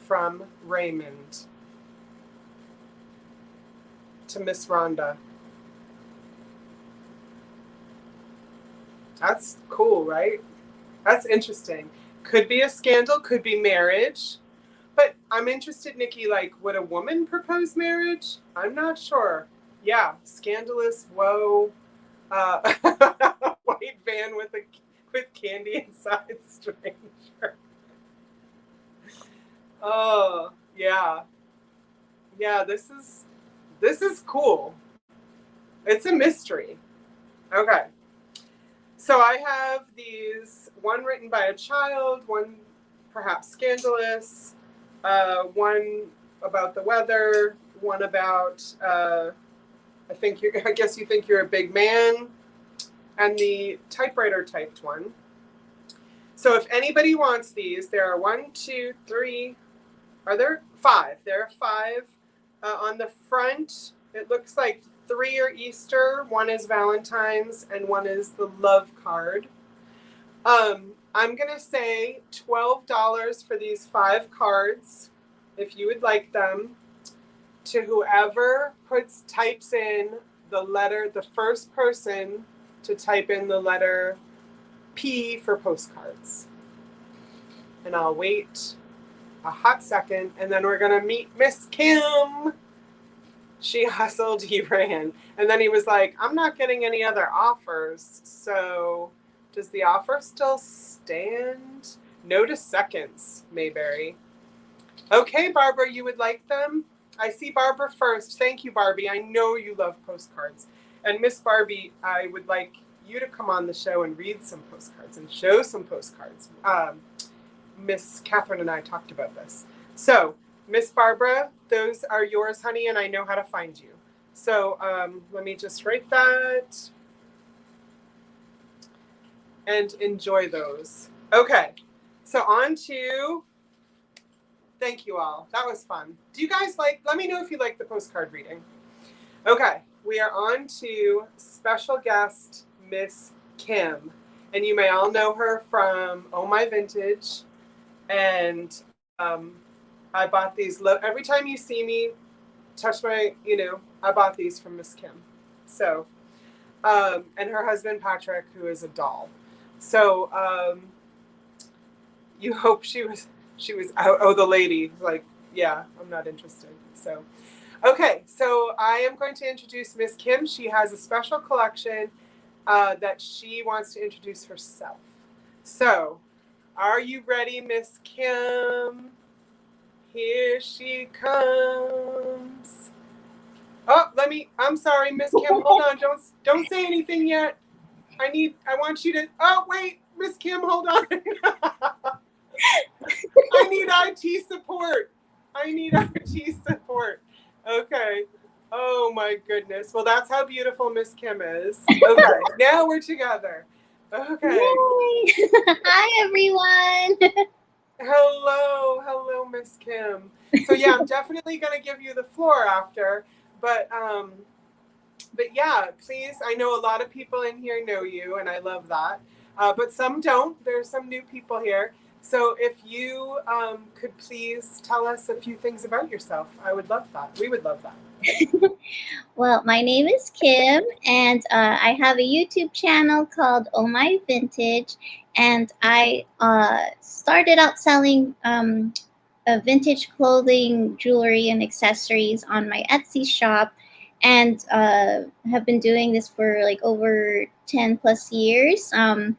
From Raymond. To Miss Rhonda. That's cool, right? That's interesting. Could be a scandal, could be marriage. But I'm interested, Nikki, would a woman propose marriage? I'm not sure. Yeah, scandalous, whoa. White van with candy inside, stranger. Oh, yeah. Yeah, this is cool. It's a mystery. Okay. So I have these, one written by a child, one perhaps scandalous, one about the weather, one about, I guess you think you're a big man, and the typewriter typed one. So if anybody wants these, there are 1, 2, 3, are there 5? There are 5 on the front. It looks like 3 are Easter, 1 is Valentine's, and 1 is the love card. I'm gonna say $12 for these 5 cards, if you would like them, to whoever types in the letter, the first person to type in the letter P for postcards. And I'll wait a hot second, and then we're gonna meet Miss Kim. She hustled, he ran. And then he was like, I'm not getting any other offers, so does the offer still stand? No to seconds, Mayberry. Okay, Barbara, you would like them? I see Barbara first. Thank you, Barbie. I know you love postcards. And Miss Barbie, I would like you to come on the show and read some postcards and show some postcards. Miss Katherine and I talked about this. So, Miss Barbara, those are yours, honey, and I know how to find you. So let me just write that and enjoy those. Okay, so on to, thank you all. That was fun. Do you guys let me know if you like the postcard reading. Okay, we are on to special guest, Miss Kim. And you may all know her from Oh My Vintage. And I bought these, every time you see me touch my, I bought these from Miss Kim. So, and her husband, Patrick, who is a doll. So, you hope she was out. Oh, the lady, like, yeah, I'm not interested. So, okay, so I am going to introduce Miss Kim. She has a special collection that she wants to introduce herself. So, are you ready, Miss Kim? Here she comes. Oh, I'm sorry, Miss Kim, hold on. Don't say anything yet. I want you to, oh, wait, Miss Kim, hold on. I need IT support. Okay. Oh my goodness. Well, that's how beautiful Miss Kim is. Okay, now we're together. Okay. Yay. Hi, everyone. Hello, Miss Kim. So yeah, I'm definitely gonna give you the floor after, but yeah, please. I know a lot of people in here know you, and I love that. But some don't. There's some new people here. So if you could please tell us a few things about yourself, I would love that. We would love that. Well, my name is Kim, and I have a YouTube channel called Oh My Vintage, and I started out selling vintage clothing, jewelry, and accessories on my Etsy shop, and have been doing this for like over 10 plus years. And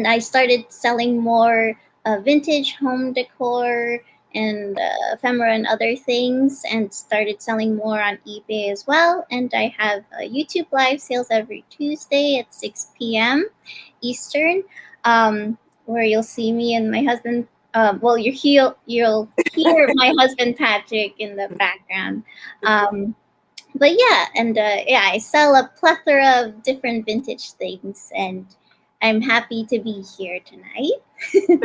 I started selling more vintage home decor and ephemera and other things, and started selling more on eBay as well. And I have YouTube live sales every Tuesday at 6 p.m. Eastern, where you'll see me and my husband. Well, you'll hear my husband Patrick in the background. But yeah, and yeah, I sell a plethora of different vintage things, and I'm happy to be here tonight.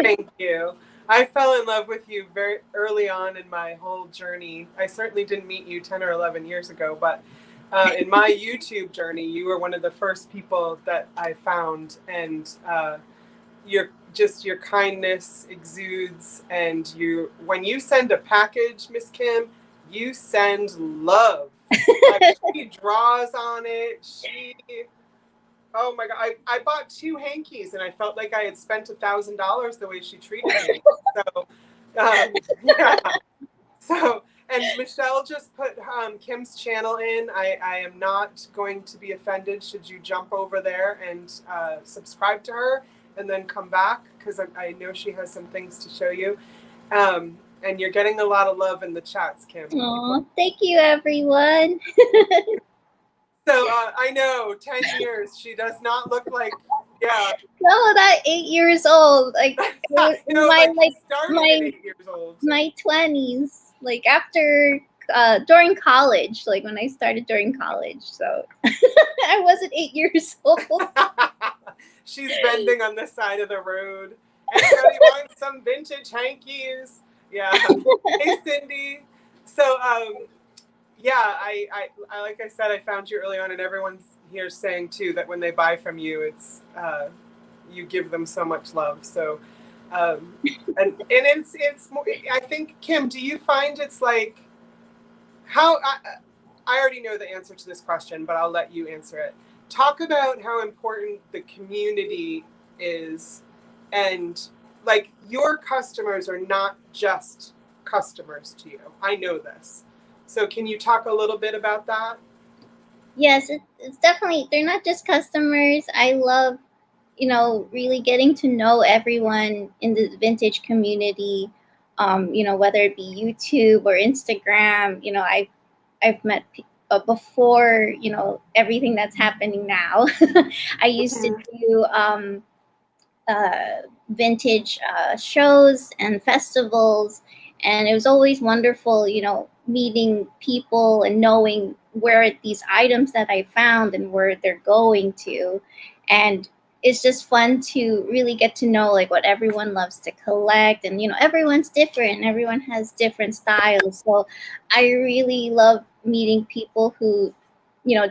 Thank you. I fell in love with you very early on in my whole journey. I certainly didn't meet you 10 or 11 years ago, but in my YouTube journey, you were one of the first people that I found, and your kindness exudes, and when you send a package, Miss Kim, you send love. Like, she draws on it. Oh my God, I bought 2 hankies, and I felt like I had spent $1,000 the way she treated me. So, yeah. So, and Michelle just put Kim's channel in. I am not going to be offended should you jump over there and subscribe to her and then come back, because I know she has some things to show you. And you're getting a lot of love in the chats, Kim. Oh, thank you, everyone. So I know 10 years. She does not look like, yeah. No, that 8 years old. Like it was No, my like you like started my at 8 years old. my 20s, like after during college, like when I started during college. So I wasn't 8 years old. She's bending on the side of the road. Anybody wants some vintage hankies? Yeah. Hey, Cindy. So, yeah, I like I said, I found you early on, and everyone's here saying too that when they buy from you, it's you give them so much love. So, and it's more, I think, Kim, do you find it's like how I already know the answer to this question, but I'll let you answer it. Talk about how important the community is, and like your customers are not just customers to you. I know this. So can you talk a little bit about that? Yes, it's definitely, they're not just customers. I love, really getting to know everyone in the vintage community. Whether it be YouTube or Instagram. I've met before, everything that's happening now. I used to do vintage shows and festivals, and it was always wonderful, meeting people and knowing where these items that I found and where they're going to. And it's just fun to really get to know like what everyone loves to collect, and everyone's different and everyone has different styles. So I really love meeting people who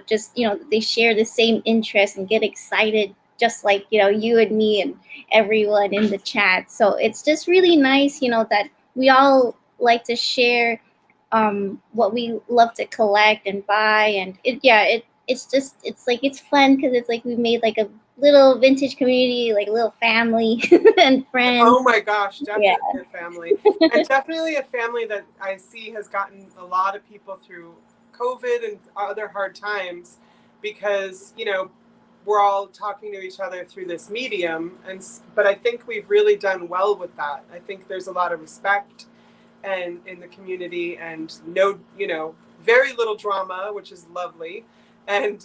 just they share the same interest and get excited just like you and me and everyone in the chat. So it's just really nice, that we all like to share what we love to collect and buy. And it's fun because it's like we made like a little vintage community, like a little family and friends. Oh my gosh, definitely a family. And definitely a family that I see has gotten a lot of people through COVID and other hard times, because we're all talking to each other through this medium, but I think we've really done well with that. I think there's a lot of respect and in the community, and no, very little drama, which is lovely, and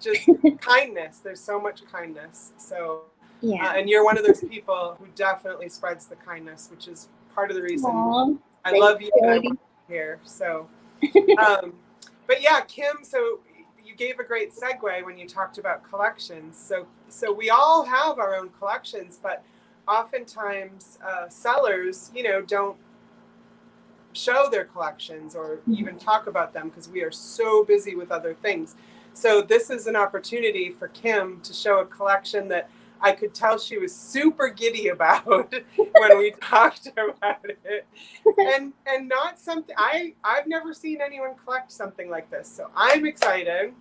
just kindness. There's so much kindness. So and you're one of those people who definitely spreads the kindness, which is part of the reason I love you and I want you here. So but yeah, Kim, so you gave a great segue when you talked about collections. So we all have our own collections, but oftentimes sellers, don't show their collections or even talk about them because we are so busy with other things. So this is an opportunity for Kim to show a collection that I could tell she was super giddy about when we talked about it, and not something I've never seen anyone collect something like this. So I'm excited.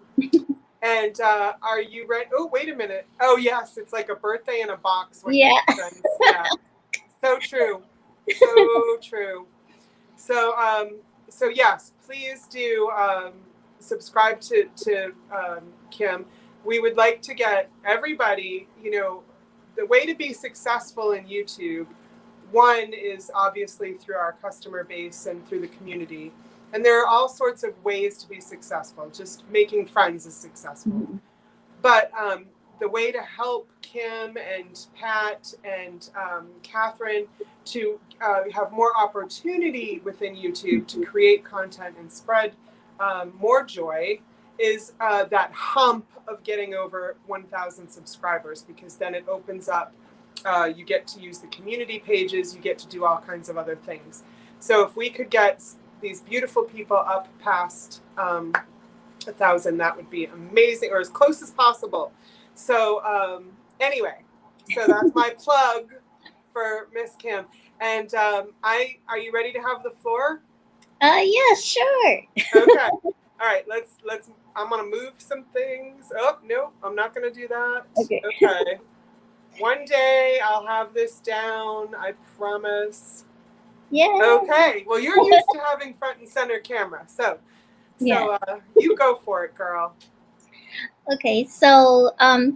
And are you ready? Oh, wait a minute. Oh yes, it's like a birthday in a box. Yeah. So true. So true. So yes, please do subscribe to Kim. We would like to get everybody, the way to be successful in YouTube, one is obviously through our customer base and through the community. And there are all sorts of ways to be successful. Just making friends is successful. Mm-hmm. But the way to help Kim and Pat and Katherine to have more opportunity within YouTube to create content and spread more joy is that hump of getting over 1,000 subscribers, because then it opens up, you get to use the community pages, you get to do all kinds of other things. So if we could get these beautiful people up past 1,000, that would be amazing, or as close as possible. So anyway, so that's my plug for Miss Kim. And are you ready to have the floor? Yeah, sure. Okay. All right, let's I'm gonna move some things. Oh no, I'm not gonna do that. Okay. One day I'll have this down, I promise. Yeah. Okay. Well, you're used to having front and center camera, so you go for it, girl. Okay, so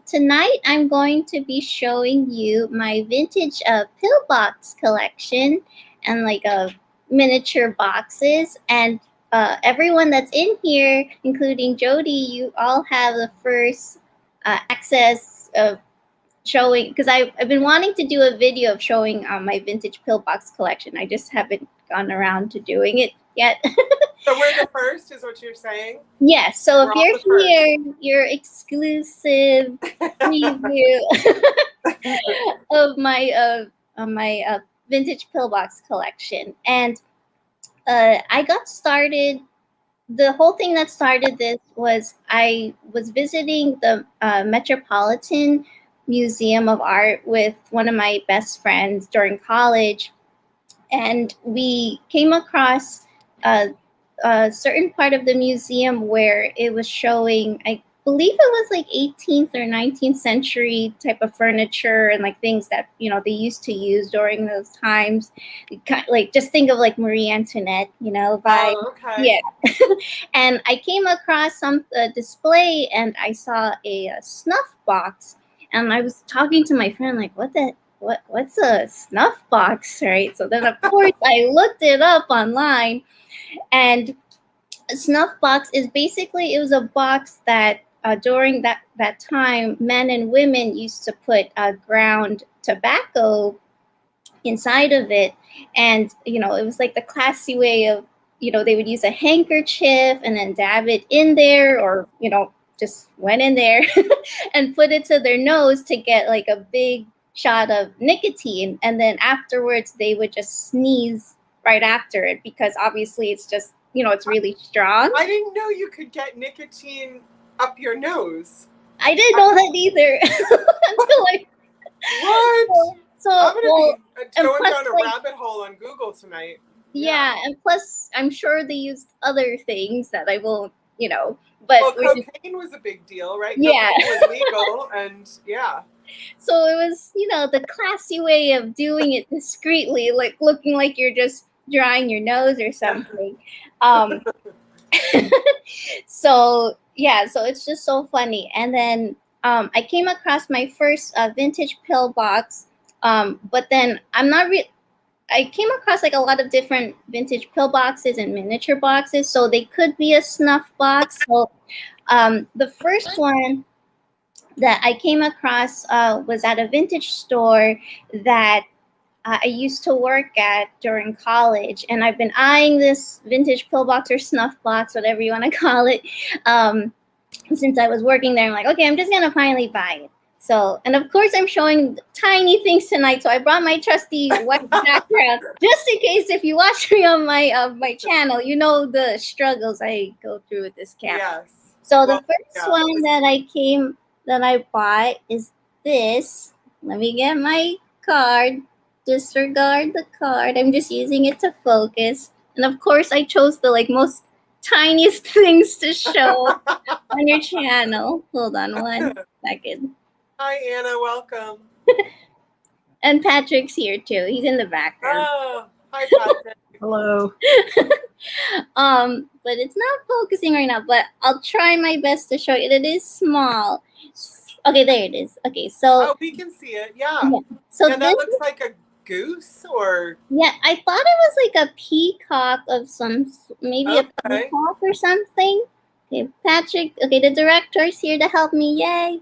tonight I'm going to be showing you my vintage Pillbox collection and like miniature boxes. And everyone that's in here, including Jody, you all have the first access of showing, because I've been wanting to do a video of showing my vintage pillbox collection. I just haven't gone around to doing it yet. So we're the first, is what you're saying? Yes. So We're if all you're the here, your exclusive preview of my vintage pillbox collection. And I got started. The whole thing that started this was I was visiting the Metropolitan Museum of Art with one of my best friends during college, and we came across a certain part of the museum where it was showing, I believe it was like 18th or 19th century type of furniture and like things that they used to use during those times. Like just think of like Marie Antoinette, by okay. yeah. And I came across some display, and I saw a snuff box, and I was talking to my friend like, what's a snuff box, right? So then of course I looked it up online, and a snuff box is basically, it was a box that during that time, men and women used to put ground tobacco inside of it. And it was like the classy way of, they would use a handkerchief and then dab it in there, or just went in there and put it to their nose to get like a big shot of nicotine, and then afterwards they would just sneeze right after it, because obviously it's just it's really strong. I didn't know you could get nicotine up your nose. I didn't know that either until what? So I'm gonna be going plus, down a rabbit hole on Google tonight. Yeah, and plus I'm sure they used other things that I won't, but well, cocaine was a big deal, right? Yeah. Cocaine was legal, and yeah. So it was, the classy way of doing it discreetly, like looking like you're just drying your nose or something. So yeah, so it's just so funny. And then I came across my first vintage pillbox, but then I came across like a lot of different vintage pillboxes and miniature boxes, so they could be a snuff box. So the first one that I came across was at a vintage store that I used to work at during college, and I've been eyeing this vintage pillbox or snuff box, whatever you want to call it, since I was working there. I'm like, okay, I'm just gonna finally buy it. So, and of course, I'm showing tiny things tonight. So I brought my trusty white background, just in case if you watch me on my channel, you know the struggles I go through with this camera. Yes. So the first one that I bought is this. Let me get my card. Disregard the card. I'm just using it to focus. And of course, I chose the most tiniest things to show on your channel. Hold on one second. Hi, Anna. Welcome. And Patrick's here too. He's in the background. Oh, hi, Patrick. Hello. But it's not focusing right now. But I'll try my best to show you. It is small. Okay, there it is. Okay, so. Oh, we can see it. Yeah. So that looks like a goose, or. Yeah, I thought it was like a peacock of maybe a peacock or something. Okay, Patrick. Okay, the director's here to help me. Yay!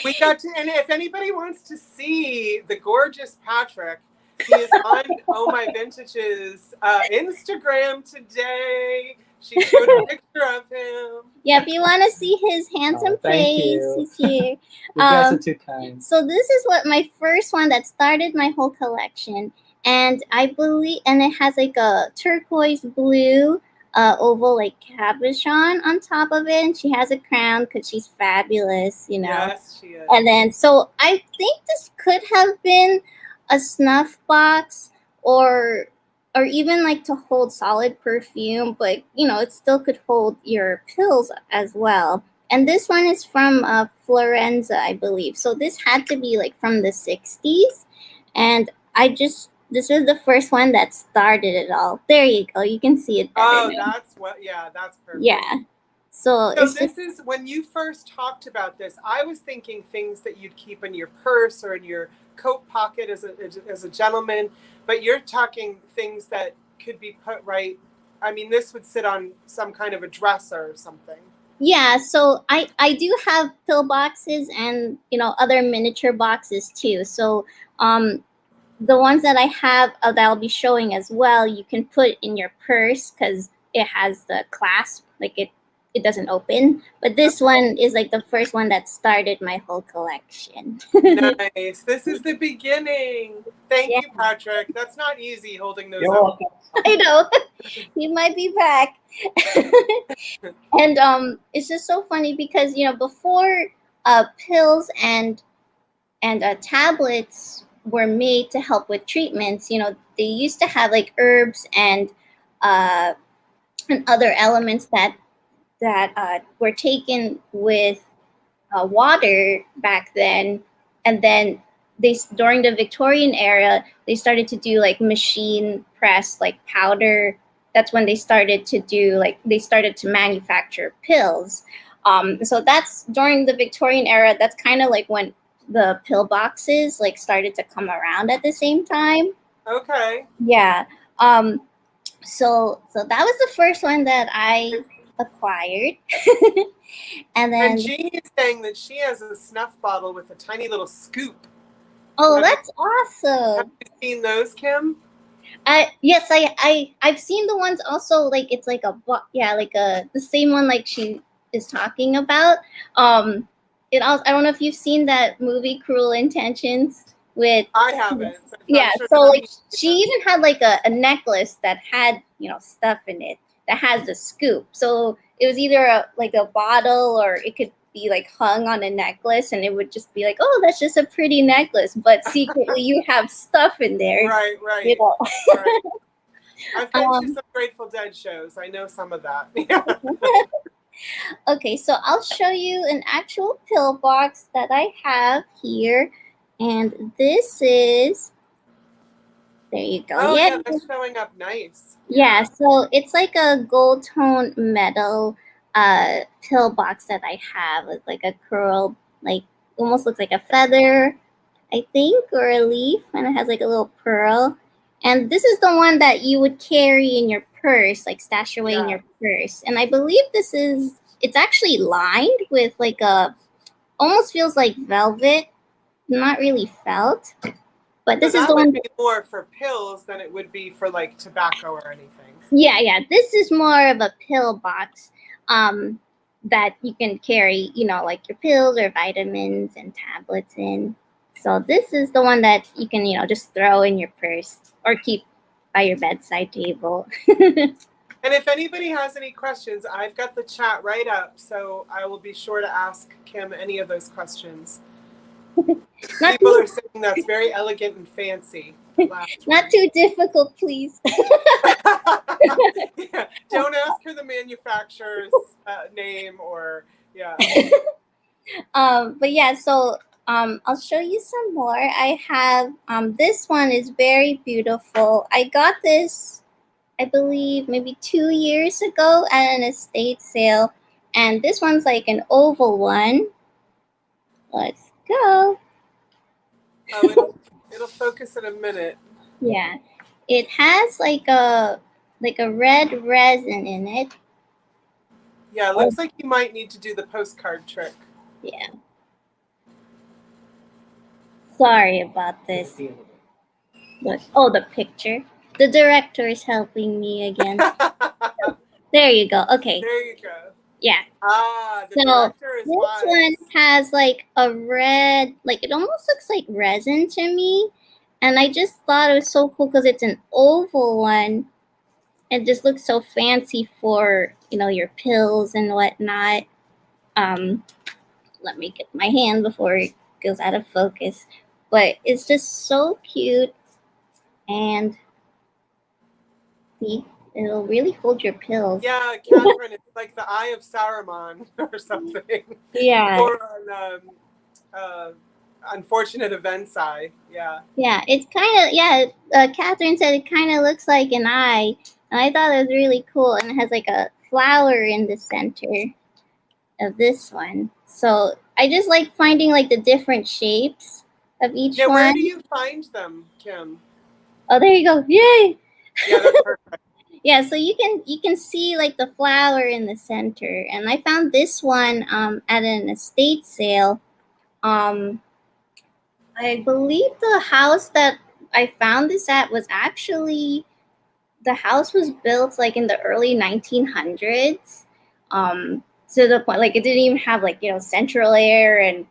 We got to, and if anybody wants to see the gorgeous Patrick, he is on Oh My Vintage's Instagram today. She showed a picture of him. Yeah, if you want to see his handsome face, he's here. You guys are too kind. So this is my first one that started my whole collection, and I believe, and it has like a turquoise blue oval like cabochon on top of it, and she has a crown because she's fabulous, Yes, she is. And then, so I think this could have been a snuff box, or even like to hold solid perfume, but it still could hold your pills as well. And this one is from Florenza, I believe. So this had to be like from the 60s, and this was the first one that started it all. There you go. You can see it better. Oh, now. that's perfect. Yeah. So this is when you first talked about this, I was thinking things that you'd keep in your purse or in your coat pocket as a gentleman, but you're talking things that could be put right I mean, this would sit on some kind of a dresser or something. Yeah, so I do have pill boxes and other miniature boxes too. So the ones that I have that I'll be showing as well, you can put in your purse because it has the clasp, like it doesn't open. But this one is like the first one that started my whole collection. Nice. This is the beginning. Thank Yeah. you, Patrick. That's not easy holding those You're up. welcome. I know. You might be back. And it's just so funny because before pills and tablets were made to help with treatments, they used to have like herbs and other elements that were taken with water back then, and then during the Victorian era they started to do like machine press like powder. That's when they started to manufacture pills. So that's during the Victorian era. That's kind of like when the pill boxes like started to come around at the same time. Okay. Yeah. So that was the first one that I acquired. And then And Jeannie is saying that she has a snuff bottle with a tiny little scoop. that's Have awesome. you seen those, Kim? Yes, I've seen the ones also, like it's like the same one like she is talking about. It also, I don't know if you've seen that movie Cruel Intentions with I haven't. But I'm yeah, sure so some like people she have. even had like a necklace that had stuff in it that has the scoop. So it was either like a bottle or it could be like hung on a necklace, and it would just be like, oh, that's just a pretty necklace, but secretly you have stuff in there. Right. You know. Right. I've been to Um, some Grateful Dead shows. I know some of that. Okay, so I'll show you an actual pill box that I have here, and this is. There you go. Oh, Yeah. yeah, that's showing up nice. Yeah, so it's like a gold tone metal pill box that I have with like a curl, like almost looks like a feather, I think, or a leaf, and it has like a little pearl. And this is the one that you would carry in your purse, like stash away in Yeah. your purse. And I believe it's actually lined with like almost feels like velvet, not really felt. But So this is that the one. would be more for pills than it would be for like tobacco or anything. Yeah. This is more of a pill box that you can carry, like your pills or vitamins and tablets in. So this is the one that you can, just throw in your purse or keep by your bedside table. And if anybody has any questions, I've got the chat right up, so I will be sure to ask Kim any of those questions. People are saying that's very elegant and fancy. Not too difficult, please. Yeah, don't ask her the manufacturer's name or yeah. But yeah, so I'll show you some more. I have this one is very beautiful. I got this, I believe, maybe 2 years ago at an estate sale, and this one's like an oval one. Let's go. Oh, it'll focus in a minute. Yeah, it has like a red resin in it. Yeah, it looks like you might need to do the postcard trick. Yeah. Sorry about this. Look, the picture. The director is helping me again. There you go. Okay. There you go. Yeah. The director is wise. This one has like a red, like it almost looks like resin to me. And I just thought it was so cool because it's an oval one. It just looks so fancy for, your pills and whatnot. Let me get my hand before it goes out of focus. But it's just so cute. And see, it'll really hold your pills. Yeah, Katherine, it's like the Eye of Saruman or something. Yeah. Or on Unfortunate Events Eye. Yeah. Yeah, it's kind of, Catherine said it kind of looks like an eye. And I thought it was really cool. And it has like a flower in the center of this one. So I just like finding like the different shapes of each Yeah, one. where do you find them, Kim? Oh, there you go. Yay! Yeah, that's perfect. Yeah, so you can see like the flower in the center, and I found this one at an estate sale. I believe the house that I found this at was actually, the house was built like in the early 1900s. To the point like it didn't even have like, you know, central air and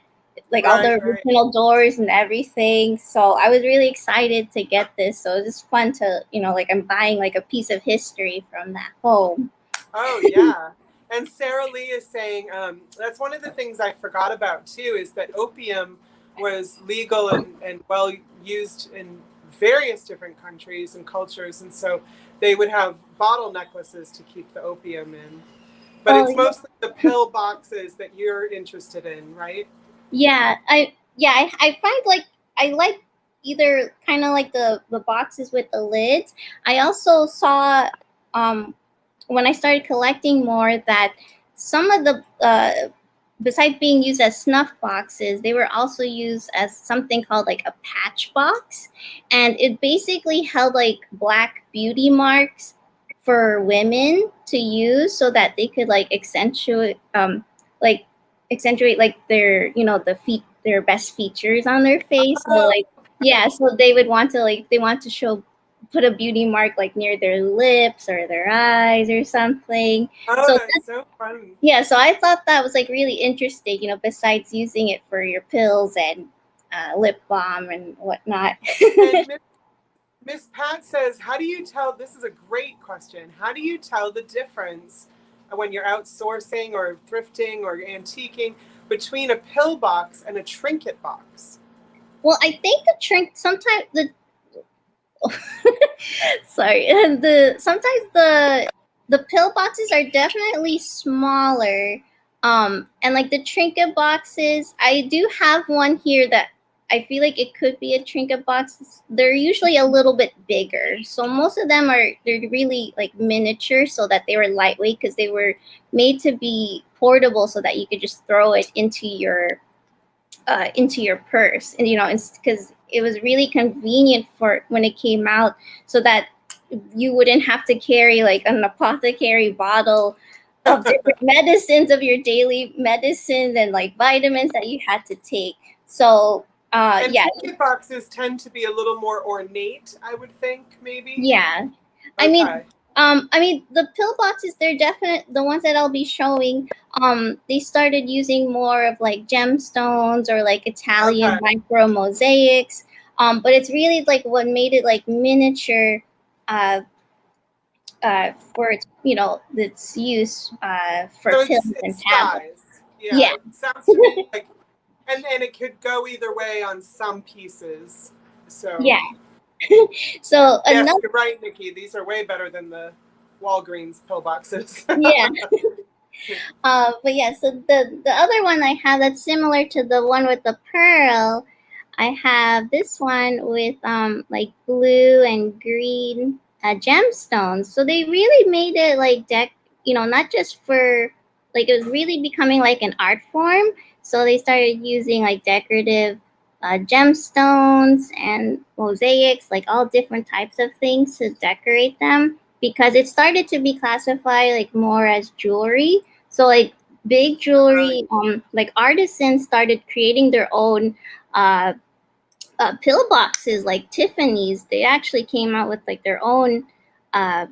like all the Right, right. original doors and everything. So I was really excited to get this. So it was just fun to, you know, like I'm buying like a piece of history from that home. Oh yeah. And Sarah Lee is saying that's one of the things I forgot about too, is that opium was legal and well used in various different countries and cultures, and so they would have bottle necklaces to keep the opium in. But Oh it's mostly the pill boxes that you're interested in, right? yeah, I find like I like either kind of like the boxes with the lids. I also saw when I started collecting more that some of the besides being used as snuff boxes, they were also used as something called like a patch box, and it basically held like black beauty marks for women to use so that they could like like accentuate like their, you know, their best features on their face. So Oh, like yeah, so they would want to like they want to show put a beauty mark like near their lips or their eyes or something. oh, So that's so fun. yeah, so I thought that was like really interesting, you know, besides using it for your pills and lip balm and whatnot. And Miss Pat says, how do you tell, this is a great question, how do you tell the difference when you're outsourcing or thrifting or antiquing between a pill box and a trinket box? Well, I think sometimes the sorry, sometimes the pill boxes are definitely smaller. And like the trinket boxes, I do have one here that I feel like it could be a trinket box. They're usually a little bit bigger. So most of them they're really like miniature so that they were lightweight because they were made to be portable so that you could just throw it into your purse, and you know, because it was really convenient for when it came out, so that you wouldn't have to carry like an apothecary bottle of different medicines of your daily medicines and like vitamins that you had to take. So And yeah, trinket boxes tend to be a little more ornate, I would think, maybe. yeah. Okay. I mean, the pillboxes, they're definite. The ones that I'll be showing, they started using more of like gemstones or like Italian Okay. micro mosaics. But it's really like what made it like miniature, for its, you know, its use for So pills and it's tablets. size. Yeah, Yeah, it sounds to me like, and it could go either way on some pieces. So yeah. So yes, another, you're right, Nikki. These are way better than the Walgreens pill boxes. yeah. But yeah, so the other one I have that's similar to the one with the pearl, I have this one with like blue and green gemstones. So they really made it like you know, not just for like it was really becoming like an art form. So they started using like decorative gemstones and mosaics, like all different types of things to decorate them because it started to be classified like more as jewelry. So like big jewelry, like artisans started creating their own uh, pill boxes, like Tiffany's. They actually came out with like their own uh,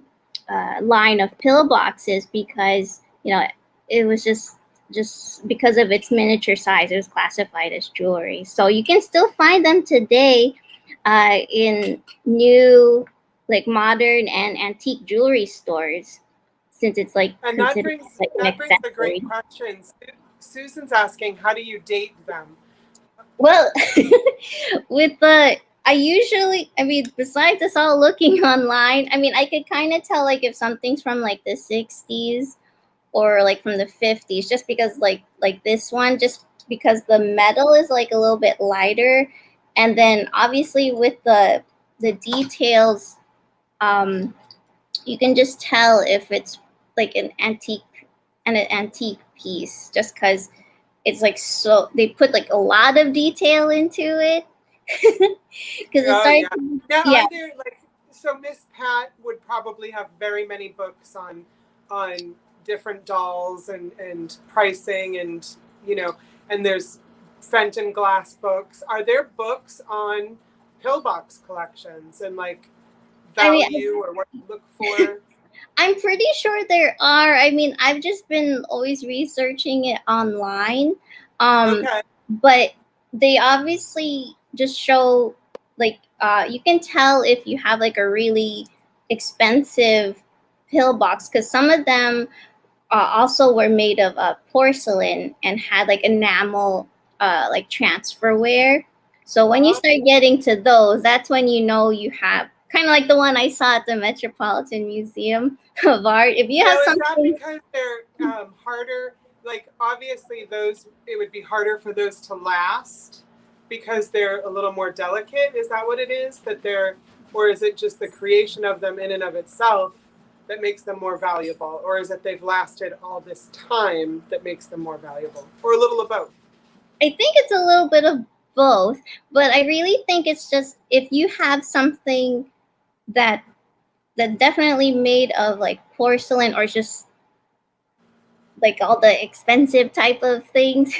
line of pill boxes because, you know, it was just because of its miniature size, it was classified as jewelry. So you can still find them today in new, like modern and antique jewelry stores, since it's like And considered like an that brings a great accessory. question. Susan's asking, how do you date them? Well, with the I mean, besides us all looking online, I mean, I could kind of tell like if something's from like the 60s or like from the 50s, just because like this one, just because the metal is like a little bit lighter, and then obviously with the details, you can just tell if it's like an antique piece, just because it's like, so they put like a lot of detail into it because it Oh started yeah. Now yeah. are there like so Miss Pat would probably have very many books on different dolls and pricing and and there's Fenton Glass books. Are there books on Pillbox collections and like value or what you look for? I'm pretty sure there are. I mean, I've just been always researching it online. Okay. But they obviously just show like you can tell if you have like a really expensive pillbox because some of them also were made of porcelain and had like enamel like transferware. So when you start getting to those, that's when you know you have kind of like the one I saw at the Metropolitan Museum of Art. If you have something, is that because they're harder? Like obviously those, it would be harder for those to last because they're a little more delicate. Is that what it is? That they're, or is it just the creation of them in and of itself that makes them more valuable? Or is it they've lasted all this time that makes them more valuable? Or a little of both? I think it's a little bit of both, but I really think it's just if you have something that definitely made of like porcelain or just like all the expensive type of things.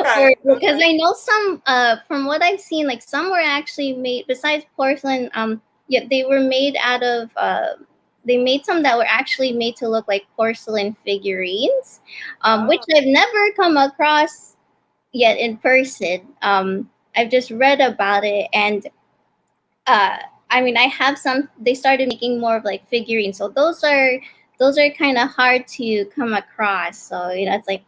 Okay, because I know some from what I've seen, like some were actually made besides porcelain, yeah, they were made out of they made some that were actually made to look like porcelain figurines, which I've never come across yet in person. I've just read about it, and I mean, I have some. They started making more of like figurines, so those are kind of hard to come across. So it's like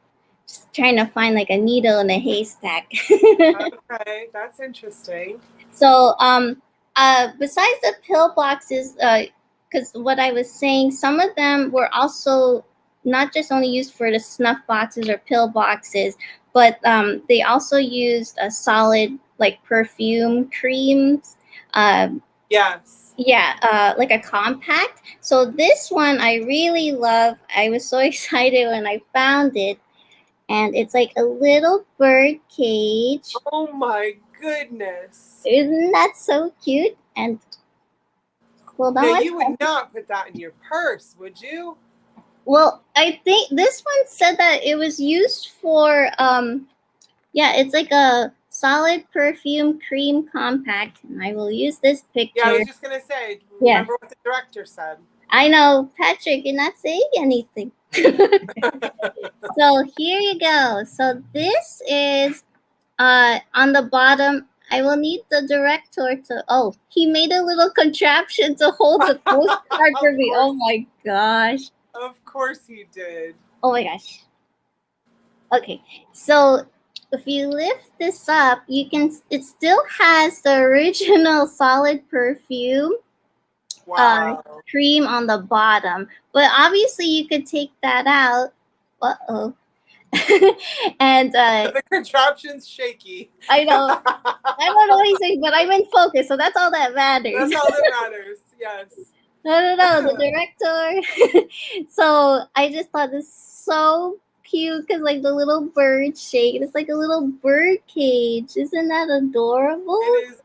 just trying to find like a needle in a haystack. Okay, that's interesting. So besides the pillboxes, because what I was saying, some of them were also not just only used for the snuff boxes or pill boxes, but they also used a solid like perfume creams. Yes. Yeah, like a compact. So this one I really love. I was so excited when I found it. And it's like a little bird cage. Oh my goodness. Isn't that so cute? And hold on. Now you would not put that in your purse, would you? Well, I think this one said that it was used for yeah, it's like a solid perfume cream compact, and I will use this picture. Yeah, I was just gonna say, remember what the director said. I know, Patrick, you're not saying anything. So here you go. So this is on the bottom. I will need the director to. Oh, he made a little contraption to hold the postcard for me. Oh my gosh. Of course he did. Oh my gosh. Okay, so if you lift this up, you can. It still has the original solid perfume cream on the bottom, but obviously you could take that out. Uh-oh. And the contraption's shaky. I know. I don't know anything, but I'm in focus, so that's all that matters. That's all that matters. Yes. No, the director. So I just thought this so cute because like the little bird shape. It's like a little bird cage. Isn't that adorable? It is.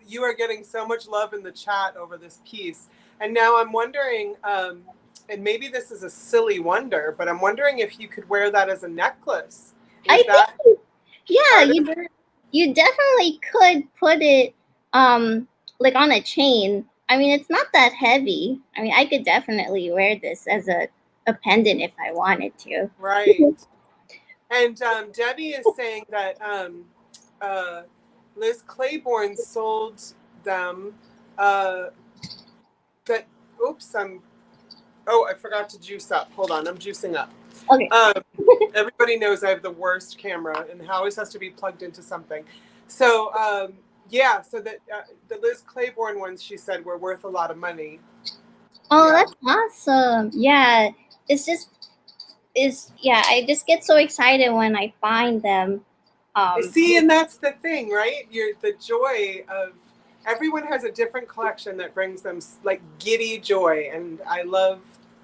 You are getting so much love in the chat over this piece, and now I'm wondering. And maybe this is a silly wonder, but I'm wondering if you could wear that as a necklace. Yeah, you definitely could put it like on a chain. I mean, it's not that heavy. I mean, I could definitely wear this as a pendant if I wanted to. Right. And Debbie is saying that Liz Claiborne sold them I forgot to juice up. Hold on, I'm juicing up. Okay. Everybody knows I have the worst camera, and it always has to be plugged into something. So, so that the Liz Claiborne ones, she said, were worth a lot of money. Oh, yeah. That's awesome. Yeah, I just get so excited when I find them. See, and that's the thing, right? The joy of everyone has a different collection that brings them like giddy joy, and I love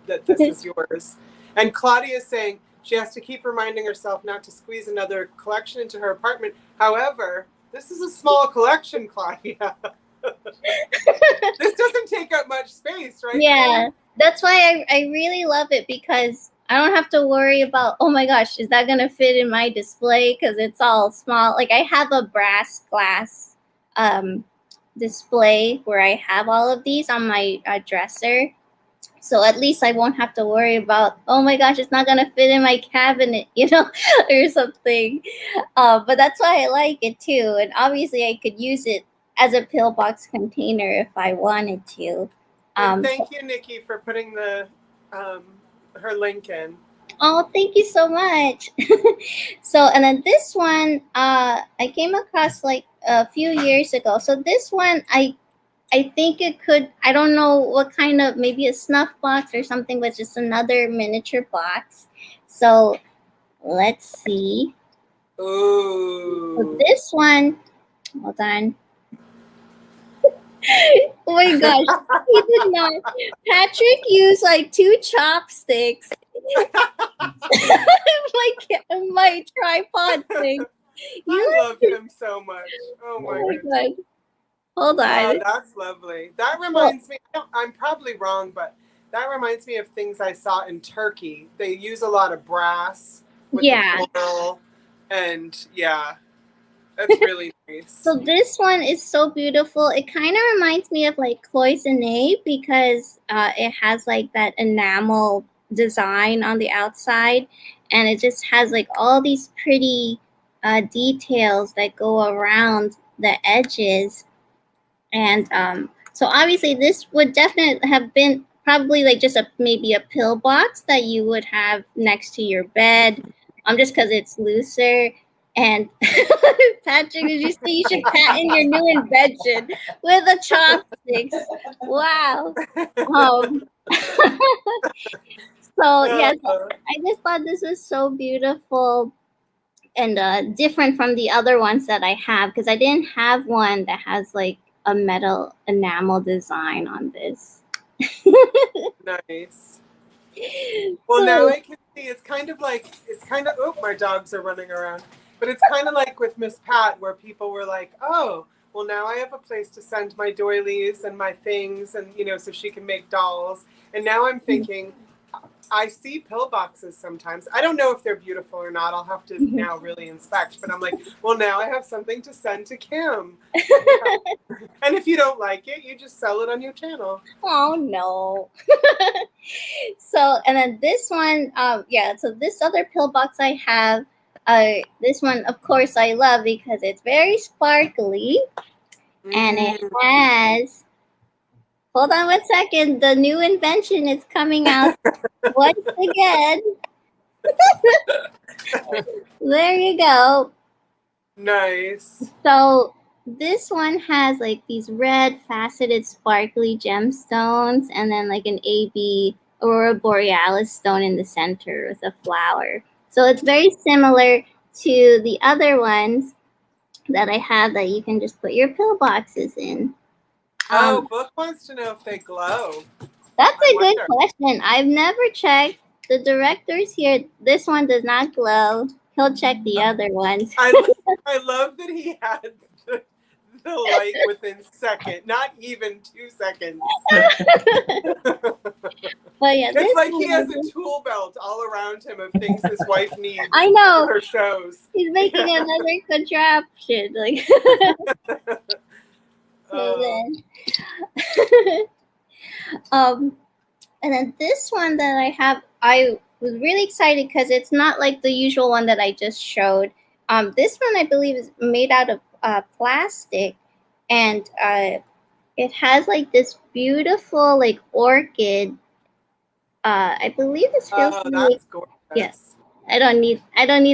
that this is yours. And Claudia is saying she has to keep reminding herself not to squeeze another collection into her apartment. However, this is a small collection, Claudia. This doesn't take up much space, right? Yeah, that's why I really love it, because I don't have to worry about, oh my gosh, is that going to fit in my display? Because it's all small. Like, I have a brass glass display where I have all of these on my dresser. So at least I won't have to worry about, oh my gosh, it's not going to fit in my cabinet, or something. But that's why I like it too. And obviously I could use it as a pillbox container if I wanted to. And thank you, Nikki, for putting the her link in. Oh, thank you so much. So, and then this one, I came across like a few years ago. So this one, I think it could, I don't know what kind of, maybe a snuff box or something, but just another miniature box. So let's see. Ooh. So this one, hold on. Oh my gosh, he did not. Patrick used like 2 chopsticks. my tripod thing. I love him so much. Oh my goodness. God. Hold on. Oh, that's lovely. That reminds me, I'm probably wrong, but that reminds me of things I saw in Turkey. They use a lot of brass with the floral, and that's really nice. So this one is so beautiful. It kind of reminds me of like cloisonne, because it has like that enamel design on the outside, and it just has like all these pretty details that go around the edges. And so obviously this would definitely have been probably like just maybe a pillbox that you would have next to your bed, just because it's looser. And Patrick, did you see? You should patent your new invention with the chopsticks. Wow. So yes, I just thought this was so beautiful and different from the other ones that I have, because I didn't have one that has like a metal enamel design on this. Nice. Well, now I can see it's kind of, oh, my dogs are running around. But it's kind of like with Miss Pat, where people were like, oh, well, now I have a place to send my doilies and my things, and, so she can make dolls. And now I'm thinking, I see pillboxes sometimes. I don't know if they're beautiful or not. I'll have to now really inspect. But I'm like, well, now I have something to send to Kim. And if you don't like it, you just sell it on your channel. Oh, no. So, and then this one, so this other pillbox I have, this one, of course, I love because it's very sparkly. And it has, hold on 1 second, the new invention is coming out once again. There you go. Nice. So this one has like these red faceted sparkly gemstones, and then like an AB Aurora Borealis stone in the center with a flower. So it's very similar to the other ones that I have that you can just put your pillboxes in. Book wants to know if they glow. That's a good question. I've never checked. The director's here. This one does not glow. He'll check the other ones. I love that he had the light within not even 2 seconds. But yeah, it's like he has a tool belt all around him of things his wife needs. I know. For her shows. He's making another contraption. Like. And then this one that I have, I was really excited because it's not like the usual one that I just showed. This one I believe is made out of plastic, and it has like this beautiful like orchid. I believe it's supposed to be. That's gorgeous. Yes. I don't need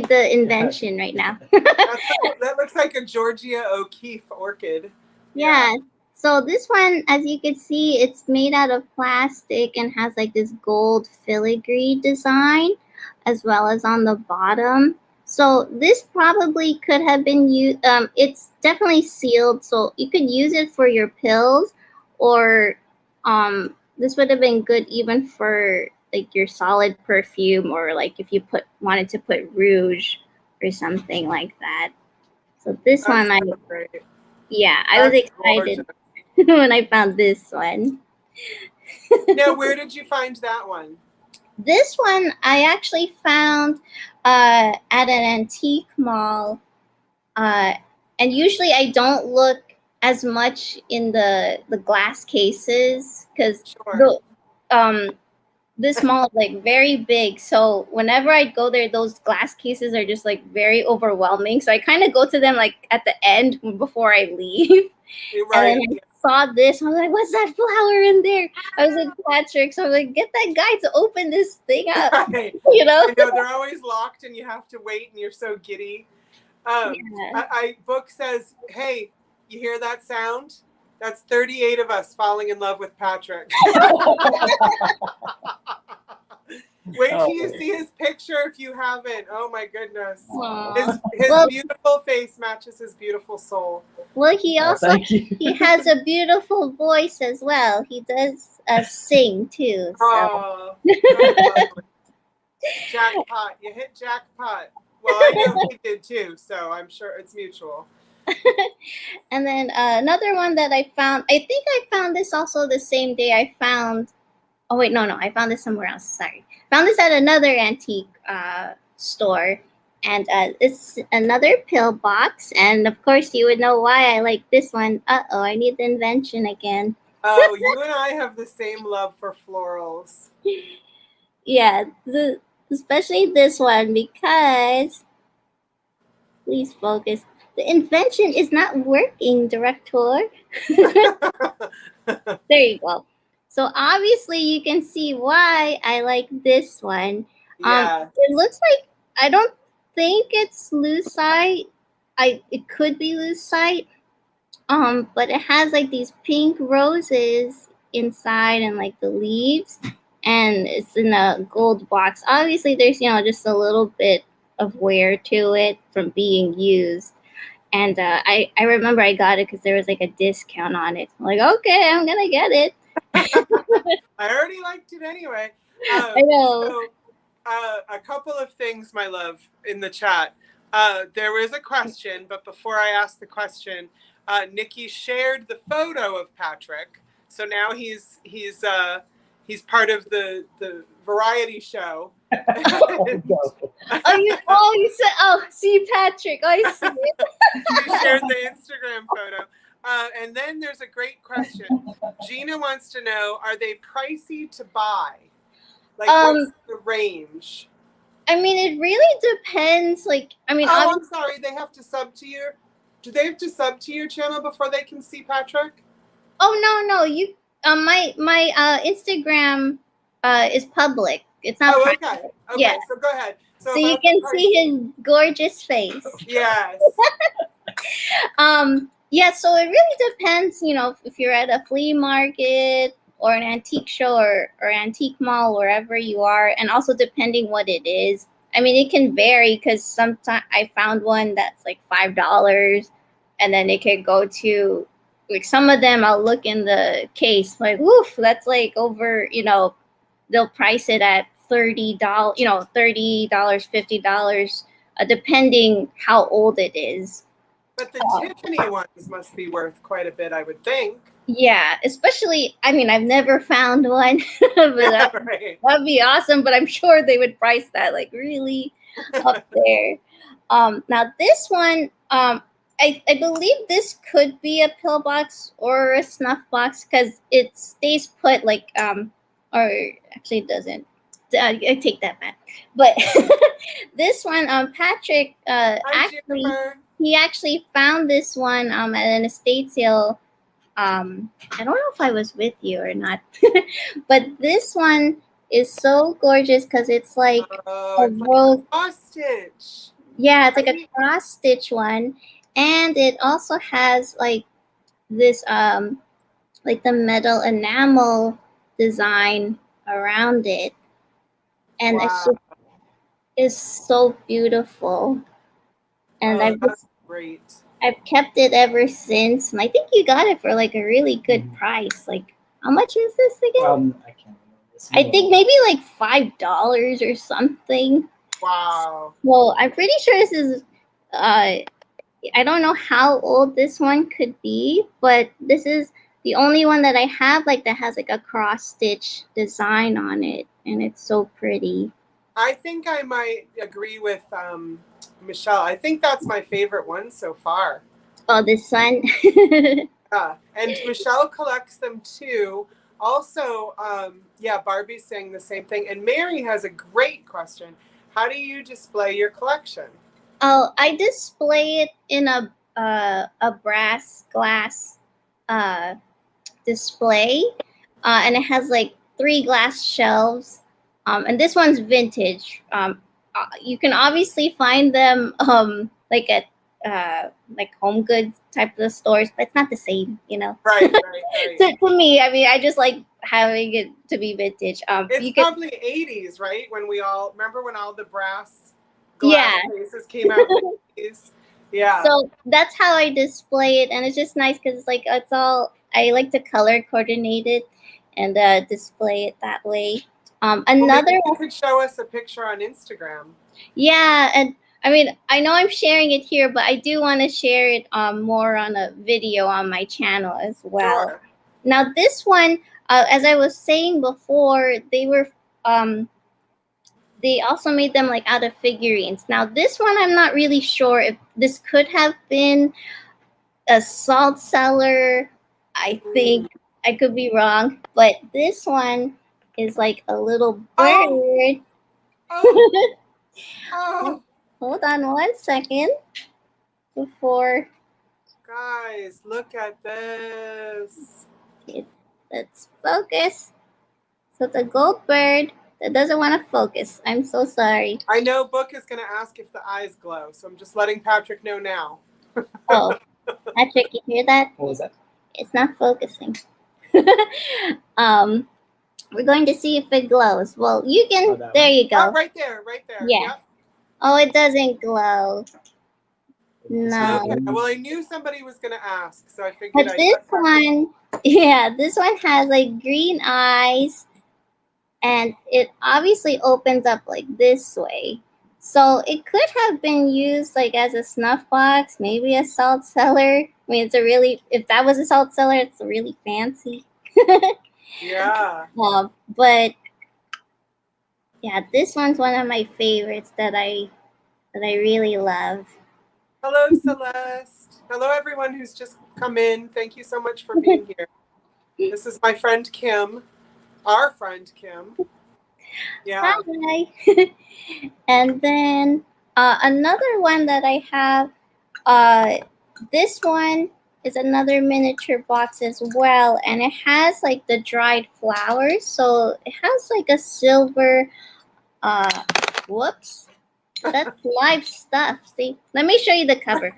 the invention right now. That looks like a Georgia O'Keeffe orchid. Yeah. So this one, as you can see, it's made out of plastic and has like this gold filigree design, as well as on the bottom. So this probably could have been used. It's definitely sealed, so you could use it for your pills, or this would have been good even for like your solid perfume, or like if you wanted to put rouge or something like that. So this one, I was excited. when I found this one. Now, where did you find that one? This one I actually found at an antique mall. And usually I don't look as much in the glass cases because Sure. this mall is like very big. So whenever I go there, those glass cases are just like very overwhelming. So I kind of go to them like at the end before I leave. You're And right. then I saw this. I was like, what's that flower in there? I was with Patrick. So I'm like, get that guy to open this thing up. Right. You know? I know they're always locked and you have to wait and you're so giddy. Book says, hey, you hear that sound? That's 38 of us falling in love with Patrick. Wait till you see his picture if you haven't. Oh my goodness. His beautiful face matches his beautiful soul. Well, he also he has a beautiful voice as well. He does sing too. So. Oh, jackpot. You hit jackpot. Well, I know he did too, so I'm sure it's mutual. And then another one that I found, I think I found this also the same day I found, oh wait, no, I found this somewhere else, sorry. Found this at another antique store, and it's another Pillbox, and of course you would know why I like this one. I need the invention again. Oh, you and I have the same love for florals. Yeah, especially this one because, please focus. The invention is not working, director. There you go. So obviously you can see why I like this one. Yeah. It looks like, I don't think it's lucite. It could be lucite. But it has like these pink roses inside and like the leaves, and it's in a gold box. Obviously there's just a little bit of wear to it from being used. And I remember I got it because there was like a discount on it. I'm like, okay, I'm gonna get it. I already liked it anyway. I know. So, a couple of things, my love, in the chat. There was a question, but before I ask the question, Nikki shared the photo of Patrick. So now he's part of the variety show. You said, see Patrick. I see it. She shared the Instagram photo. And then there's a great question. Gina wants to know, are they pricey to buy? Like, what's the range? I mean, it really depends. I'm sorry. They have to sub to your... Do they have to sub to your channel before they can see Patrick? Oh, no. You, my Instagram is public. It's not private. Okay. Yeah. So go ahead. So you can see his gorgeous face. Yes. Yeah, so it really depends, if you're at a flea market or an antique show or antique mall, wherever you are, and also depending what it is. I mean, it can vary because sometimes I found one that's like $5, and then it could go to, like, some of them I'll look in the case, like, woof, that's like over, they'll price it at $30, $30, $50, depending how old it is. But the Tiffany ones must be worth quite a bit, I would think. Yeah, especially, I mean, I've never found one, but that'd be awesome. But I'm sure they would price that like really up there. Now this one, I believe this could be a pillbox or a snuff box because it stays put, like, or actually it doesn't. I take that back. But this one, Patrick, he actually found this one at an estate sale. I don't know if I was with you or not, but this one is so gorgeous because it's like a cross stitch. Yeah, it's like a cross stitch one, and it also has like this like the metal enamel design around it, and it's so beautiful. And that's great. I've kept it ever since, and I think you got it for like a really good price. Like, how much is this again? I can't remember this. I think maybe like $5 or something. Wow. Well, I'm pretty sure this is. I don't know how old this one could be, but this is the only one that I have like that has like a cross stitch design on it, and it's so pretty. I think I might agree with Michelle. I think that's my favorite one so far. Oh, this one. Yeah, and Michelle collects them too. Also, yeah, Barbie's saying the same thing. And Mary has a great question. How do you display your collection? Oh, I display it in a brass glass display, and it has like 3 glass shelves. And this one's vintage. You can obviously find them like at like home goods type of stores, but it's not the same, you know. Right. To me, I mean, I just like having it to be vintage. It's You can, probably 80s, right? When we all remember when all the brass glass cases came out in the 80s. Yeah. So that's how I display it, and it's just nice because like it's all, I like to color coordinate it and display it that way. Well, Another maybe you could show us a picture on Instagram. Yeah, and I mean, I know I'm sharing it here, but I do want to share it more on a video on my channel as well. Sure. Now, this one, as I was saying before, they also made them like out of figurines. Now, this one, I'm not really sure if this could have been a salt cellar. I think I could be wrong, but this one is like a little bird. Oh. Hold on 1 second before. Guys, look at this. Let's focus. So the gold bird that doesn't want to focus. I'm so sorry. I know Book is going to ask if the eyes glow, so I'm just letting Patrick know now. Oh, Patrick, you hear that? What was that? It's not focusing. We're going to see if it glows. Well, you can. There you go. Oh, right there. Yeah. Yep. Oh, it doesn't glow. No. Okay. Well, I knew somebody was going to ask, so I figured But this one, yeah, this one has like green eyes, and it obviously opens up like this way. So it could have been used like as a snuff box, maybe a salt cellar. I mean, if that was a salt cellar, it's really fancy. Yeah. But yeah, this one's one of my favorites that I really love. Hello, Celeste. Hello, everyone who's just come in. Thank you so much for being here. This is my friend Kim, our friend Kim. Yeah. Hi. And then another one that I have, this one is another miniature box as well, and it has like the dried flowers. So it has like a silver, whoops. That's live stuff. See, let me show you the cover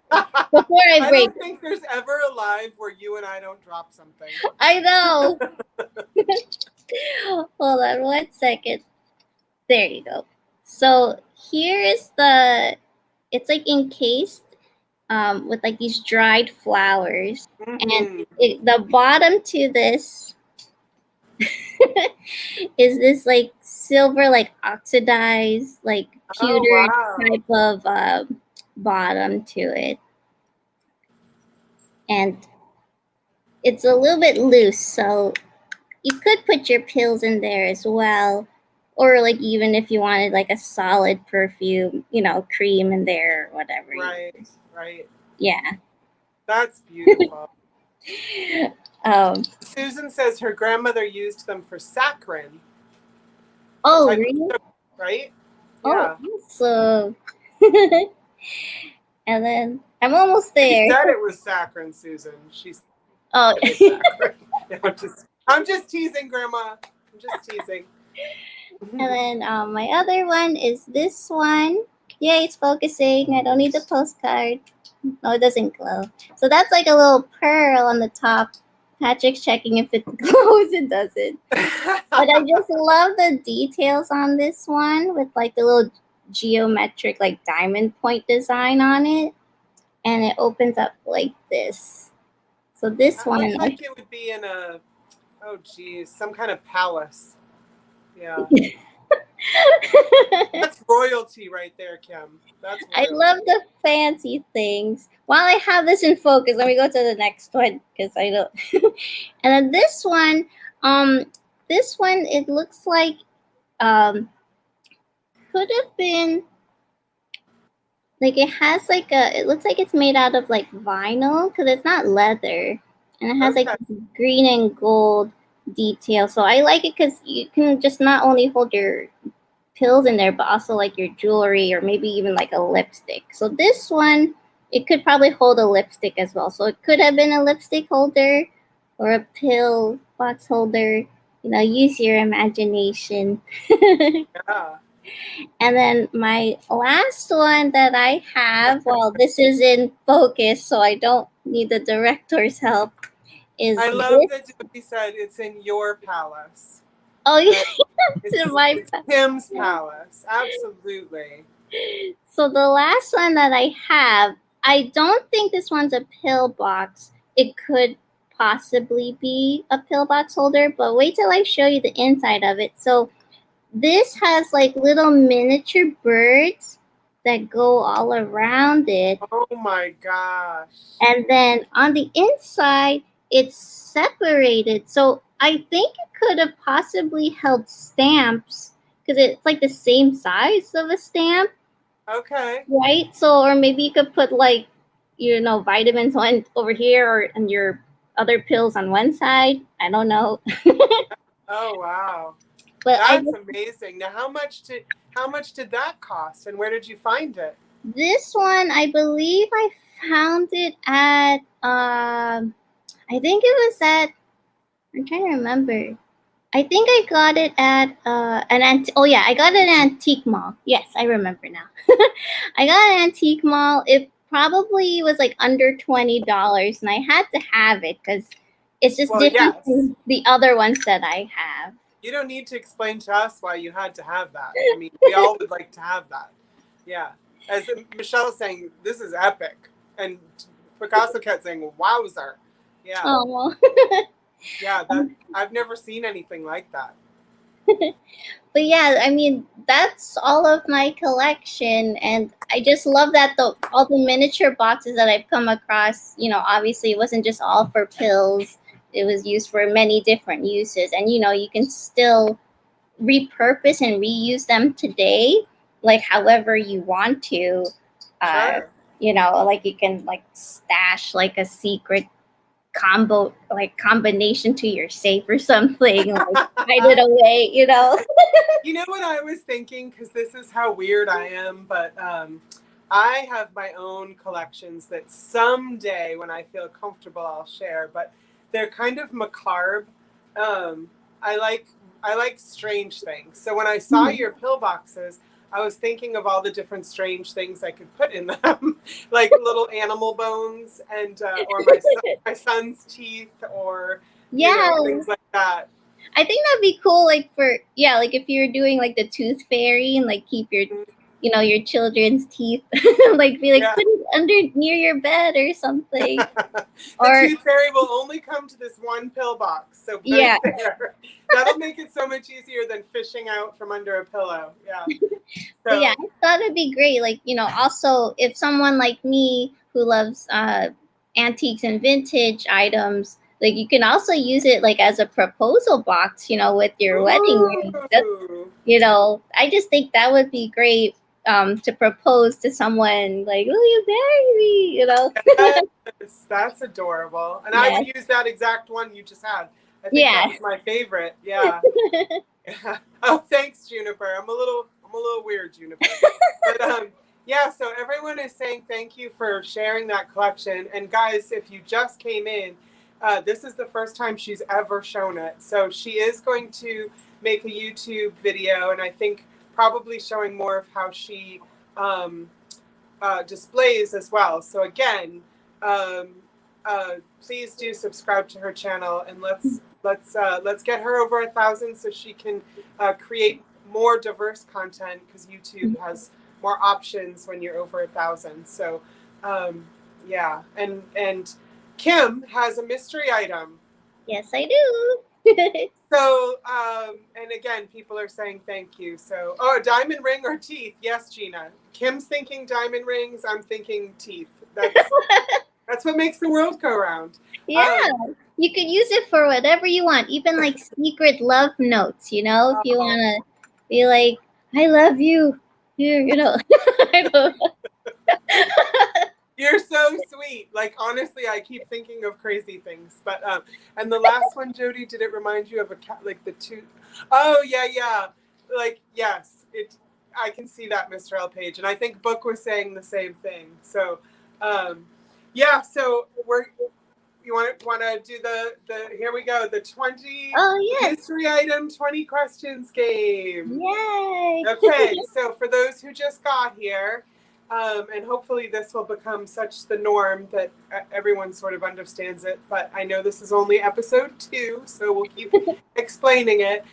before I break. I don't think there's ever a live where you and I don't drop something. I know. Hold on 1 second. There you go. So here is it's like encased with like these dried flowers. And the bottom to this is this like silver, like oxidized, like pewter type of bottom to it. And it's a little bit loose, so you could put your pills in there as well. Or like even if you wanted like a solid perfume, cream in there or whatever. Right. Yeah. That's beautiful. Susan says her grandmother used them for saccharin. Oh, really? Right? Oh, awesome. And then I'm almost there. She said it was saccharin, Susan. Oh. I'm just teasing, Grandma. I'm just teasing. And then my other one is this one. Yeah, it's focusing. I don't need the postcard. No, it doesn't glow. So that's like a little pearl on the top. Patrick's checking if it glows. It doesn't. But I just love the details on this one with like the little geometric like diamond point design on it. And it opens up like this. So this one. Looks like it would be in some kind of palace. Yeah. That's royalty right there, Kim. That's I royalty. love the fancy things. While I have this in focus, let me go to the next one because I don't. And then this one it looks like could have been like it has like it looks like it's made out of like vinyl because it's not leather, and it has like Okay. this green and gold detail. So I like it because you can just not only hold your pills in there, but also like your jewelry or maybe even like a lipstick. So this one, it could probably hold a lipstick as well. So it could have been a lipstick holder or a pill box holder. You know, use your imagination. Yeah. And then my last one that I have, well, this is in focus, so I don't need the director's help, is I love this. that Jody said it's in your palace. Oh, yeah, It's, it's my. it's Kim's palace. Absolutely. So the last one that I have, I don't think this one's a pillbox. It could possibly be a pillbox holder, but wait till I show you the inside of it. So this has like little miniature birds that go all around it. Oh my gosh. And then on the inside, it's separated. So I think it could have possibly held stamps because it's like the same size of a stamp. Okay. Right? So, or maybe you could put like, you know, vitamins on over here or and your other pills on one side. I don't know. Oh wow. But That's amazing. Now how much did that cost and where did you find it? this one, I believe I found it at, I think it was at, I'm trying to remember. I think I got it at I got it at an antique mall. Yes, I remember now. I got an antique mall. It probably was like under $20, and I had to have it because it's just different from the other ones that I have. You don't need to explain to us why you had to have that. I mean, we all would like to have that. Yeah. As Michelle was saying, this is epic. And Picasso kept saying, wowzer. Yeah. Oh. Yeah, I've never seen anything like that. But yeah, I mean, that's all of my collection, and I just love that all the miniature boxes that I've come across, you know, obviously it wasn't just all for pills. It was used for many different uses, and you know, you can still repurpose and reuse them today, like however you want to. Sure. You know, like you can like stash like a secret combination to your safe or something, like hide it away, you know. You know what I was thinking, because this is how weird I am, but I have my own collections that someday when I feel comfortable I'll share, but they're kind of macabre. I like strange things. So when I saw your pillboxes, I was thinking of all the different strange things I could put in them, like little animal bones and or my son's teeth, or you know, things like that. I think that'd be cool, like like if you're doing like the tooth fairy and like keep your, you know, your children's teeth, like be like put it under near your bed or something. The tooth fairy will only come to this one pillbox, so yeah, that'll make it so much easier than fishing out from under a pillow. Yeah. So, yeah, I thought it'd be great. Like, you know, also if someone like me who loves antiques and vintage items, like you can also use it like as a proposal box, you know, with your wedding ring. You know, I just think that would be great to propose to someone, like, will you marry me? You know. Yes, that's adorable. And I would use that exact one you just had. I think that was my favorite. Yeah. Oh, thanks, Juniper. I'm a little weird, Juniper. But yeah, so everyone is saying thank you for sharing that collection. And guys, if you just came in, this is the first time she's ever shown it. So she is going to make a YouTube video, and I think probably showing more of how she displays as well. So again, please do subscribe to her channel, and let's get her over 1,000 so she can create more diverse content, because YouTube has more options when you're over 1,000. So yeah, and Kim has a mystery item. Yes, I do. So, and again, people are saying thank you. So, oh, diamond ring or teeth? Yes, Gina. Kim's thinking diamond rings. I'm thinking teeth. That's what makes the world go round. Yeah. You could use it for whatever you want, even like secret love notes, you know, if you want to be like, I love you. Here, you know. I don't know. You're so sweet. Like, honestly, I keep thinking of crazy things. But, and the last one, Jody, did it remind you of a cat, like the two? Oh, yeah. Like, yes, I can see that, Mr. L. Page. And I think Book was saying the same thing. So, yeah, so you want to do the here we go, the 20 mystery item 20 questions game. Yay. Okay, so for those who just got here, and hopefully this will become such the norm that everyone sort of understands it, but I know this is only episode 2, so we'll keep explaining it.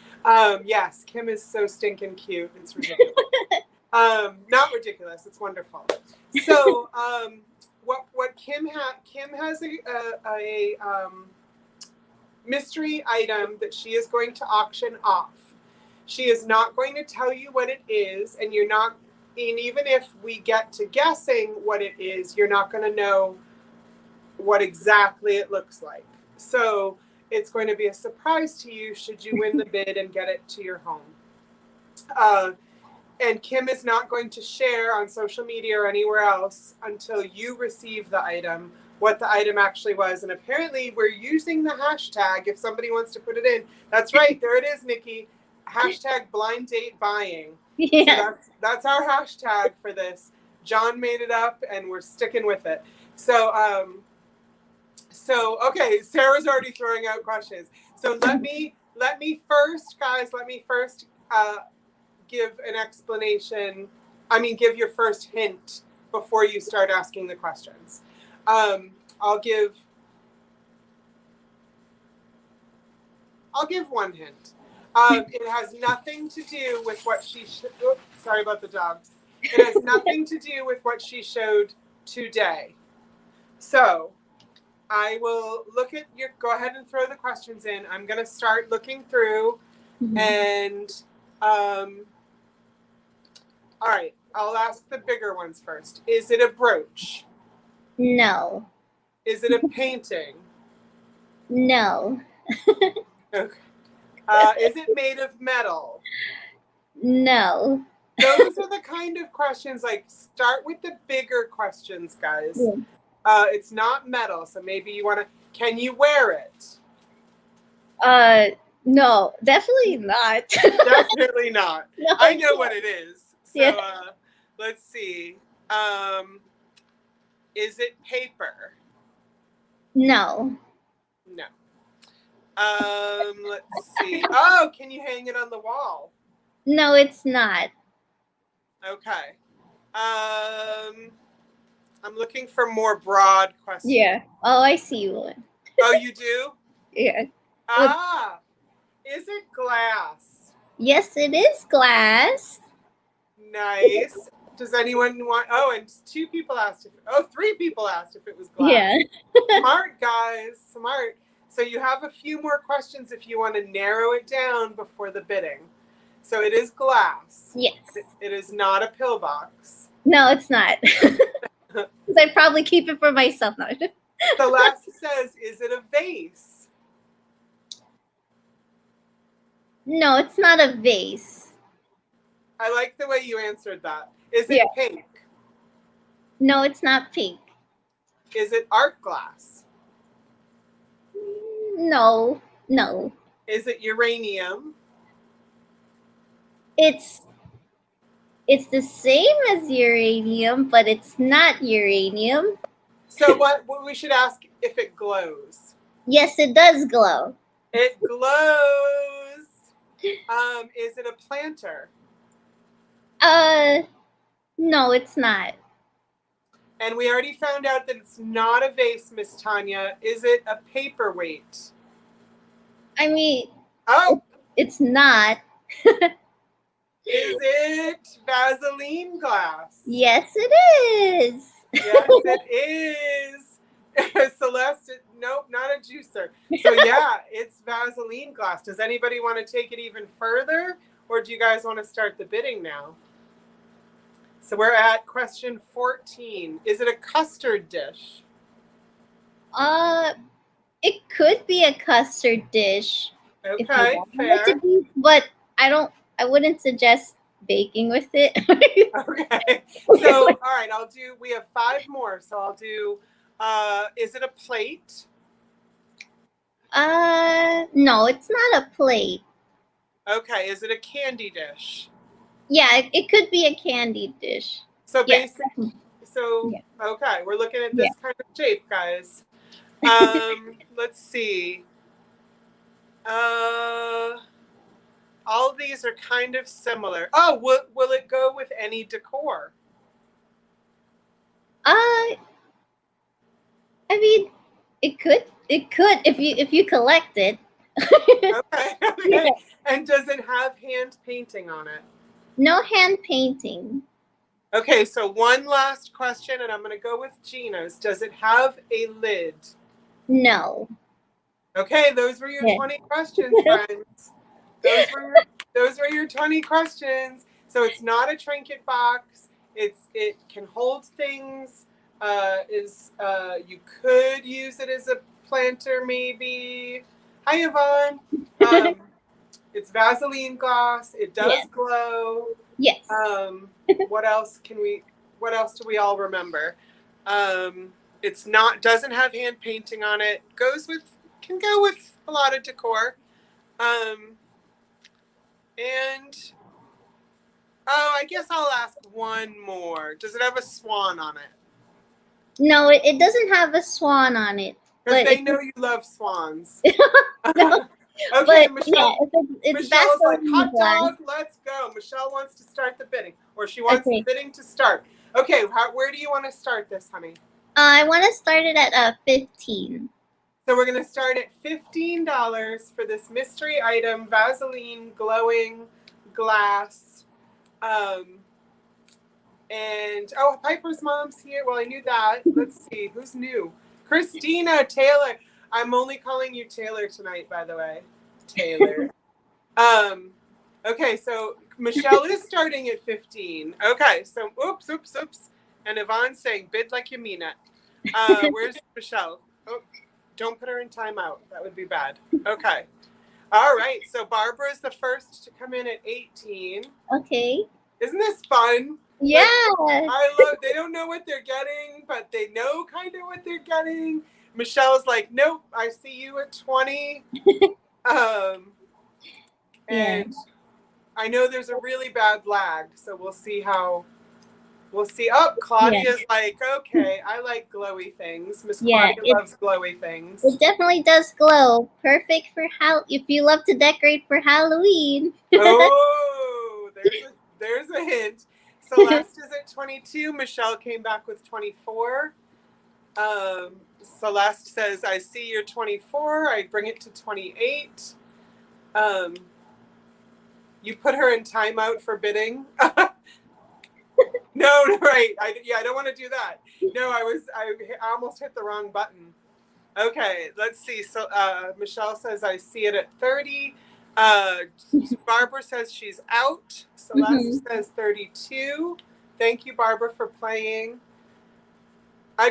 Yes, Kim is so stinking cute. It's ridiculous. Not ridiculous. It's wonderful. So, what Kim has a mystery item that she is going to auction off. She is not going to tell you what it is, and you're not. And even if we get to guessing what it is, you're not going to know what exactly it looks like. So it's going to be a surprise to you should you win the bid and get it to your home. And Kim is not going to share on social media or anywhere else until you receive the item, what the item actually was. And apparently we're using the hashtag, if somebody wants to put it in. That's right. There it is, Nikki. Hashtag blind date buying. Yeah. So that's our hashtag for this. John made it up, and we're sticking with it. So, okay, Sarah's already throwing out questions. So let me first, guys. Let me first give an explanation. I mean, give your first hint before you start asking the questions. I'll give one hint. It has nothing to do with what she sorry about the dogs. It has nothing to do with what she showed today. So I will look at go ahead and throw the questions in. I'm going to start looking through and, all right, I'll ask the bigger ones first. Is it a brooch? No. Is it a painting? No. Okay. Is it made of metal? No. Those are the kind of questions, like, start with the bigger questions, guys. Yeah. It's not metal, so maybe you want to, can you wear it? No, definitely not. Definitely not. No, I know what it is. So, yeah. Let's see. Is it paper? No. No. Let's see. Oh, can you hang it on the wall? No, it's not. Okay. I'm looking for more broad questions. Yeah. Oh, I see one. Oh, you do? Yeah. Ah, is it glass? Yes, it is glass. Nice. Does anyone want? Oh, and 3 people asked if it was glass. Yeah. Smart, guys. Smart. So you have a few more questions if you want to narrow it down before the bidding. So it is glass. Yes. It is not a pillbox. No, it's not. Because I'd probably keep it for myself now. The last says, is it a vase? No, it's not a vase. I like the way you answered that. Is it pink? No, it's not pink. Is it art glass? No. Is it uranium? It's the same as uranium, but it's not uranium. So what we should ask if it glows. Yes, it does glow. It glows. Is it a planter? No, it's not. And we already found out that it's not a vase, Miss Tanya. Is it a paperweight? I mean, Oh, it's not. is it Vaseline glass? Yes, it is. Yes, it is. Celeste, nope, not a juicer. So yeah, it's Vaseline glass. Does anybody want to take it even further, or do you guys want to start the bidding now? So we're at question 14. Is it a custard dish? It could be a custard dish if you Okay, want fair. it to be, but I wouldn't suggest baking with it. Okay. So, all right, we have 5 more. So I'll do, is it a plate? No, it's not a plate. Okay. Is it a candy dish? Yeah, it could be a candy dish. So Yes. basically, so, Yeah. okay, we're looking at this kind of shape, guys. Let's see. All these are kind of similar. Oh, will it go with any decor? I mean, it could if you collect it. Okay. Yeah. And does it have hand painting on it? No hand painting. Okay, so one last question, and I'm going to go with Gina's. Does it have a lid? No. Okay, those were your 20 questions, friends. Those were your 20 questions. So it's not a trinket box. It can hold things. You could use it as a planter, maybe. Hi, Yvonne. It's Vaseline gloss. It does glow. Yes. What else do we all remember? Doesn't have hand painting on it. Can go with a lot of decor. I guess I'll ask one more. Does it have a swan on it? No, it doesn't have a swan on it. Because they know you love swans. No, okay, but Michelle. it's Michelle's like, Vaseline hot glass. dog, let's go. Michelle wants to start the bidding, or she wants the bidding to start. Okay, where do you want to start this, honey? I want to start it at 15. So we're going to start at $15 for this mystery item, Vaseline glowing glass. Piper's mom's here. Well, I knew that. Let's see. Who's new? Christina Taylor. I'm only calling you Taylor tonight, by the way. Taylor. Okay, so Michelle is starting at 15. Okay, so oops. And Yvonne's saying, bid like you mean it. Where's Michelle? Oh, don't put her in timeout. That would be bad. Okay. All right, so Barbara's the first to come in at 18. Okay. Isn't this fun? Yeah. They don't know what they're getting, but they know kind of what they're getting. Michelle's like, nope, I see you at 20. And I know there's a really bad lag, so we'll see. Oh, Claudia's like, okay, I like glowy things. Miss Claudia loves glowy things. It definitely does glow. Perfect for if you love to decorate for Halloween. Oh, there's a hint. Celeste is at 22. Michelle came back with 24. Celeste says, I see you're 24. I bring it to 28. You put her in timeout for bidding. No, right. I don't want to do that. No, I almost hit the wrong button. Okay, let's see. So Michelle says, I see it at 30. Barbara says she's out. Celeste says 32. Thank you, Barbara, for playing. I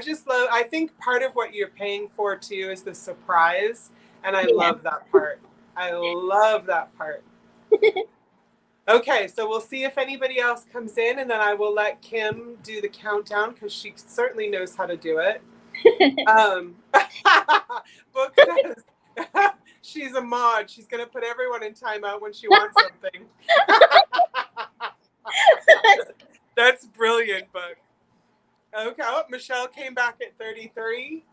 think part of what you're paying for too is the surprise. And I love that part. I love that part. Okay, so we'll see if anybody else comes in, and then I will let Kim do the countdown because she certainly knows how to do it. Book says she's a mod. She's going to put everyone in timeout when she wants something. That's brilliant, Book. Okay, Michelle came back at 33.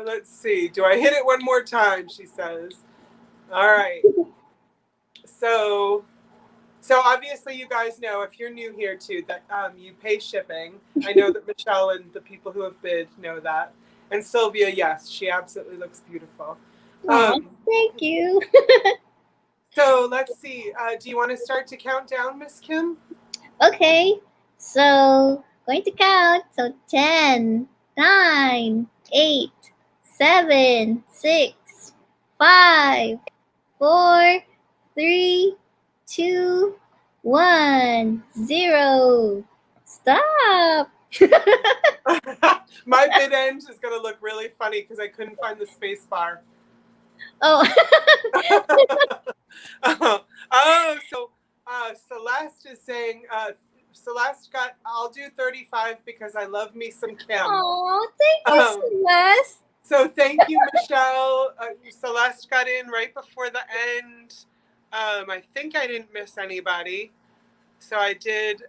Let's see. Do I hit it one more time? She says. All right. So obviously you guys know, if you're new here too, that you pay shipping. I know that Michelle and the people who have bid know that. And Sylvia, yes, she absolutely looks beautiful. Thank you. So let's see. Do you want to start to count down, Miss Kim? Okay. So going to count. So 10, 9, 8, 7, 6, 5, 4, 3, 2, 1, 0. Stop. My bid end is going to look really funny because I couldn't find the space bar. Oh. So Celeste is saying, Celeste got, I'll do 35 because I love me some Kim. Oh, thank you, Celeste. So thank you, Michelle. Celeste got in right before the end. I think I didn't miss anybody. So I did.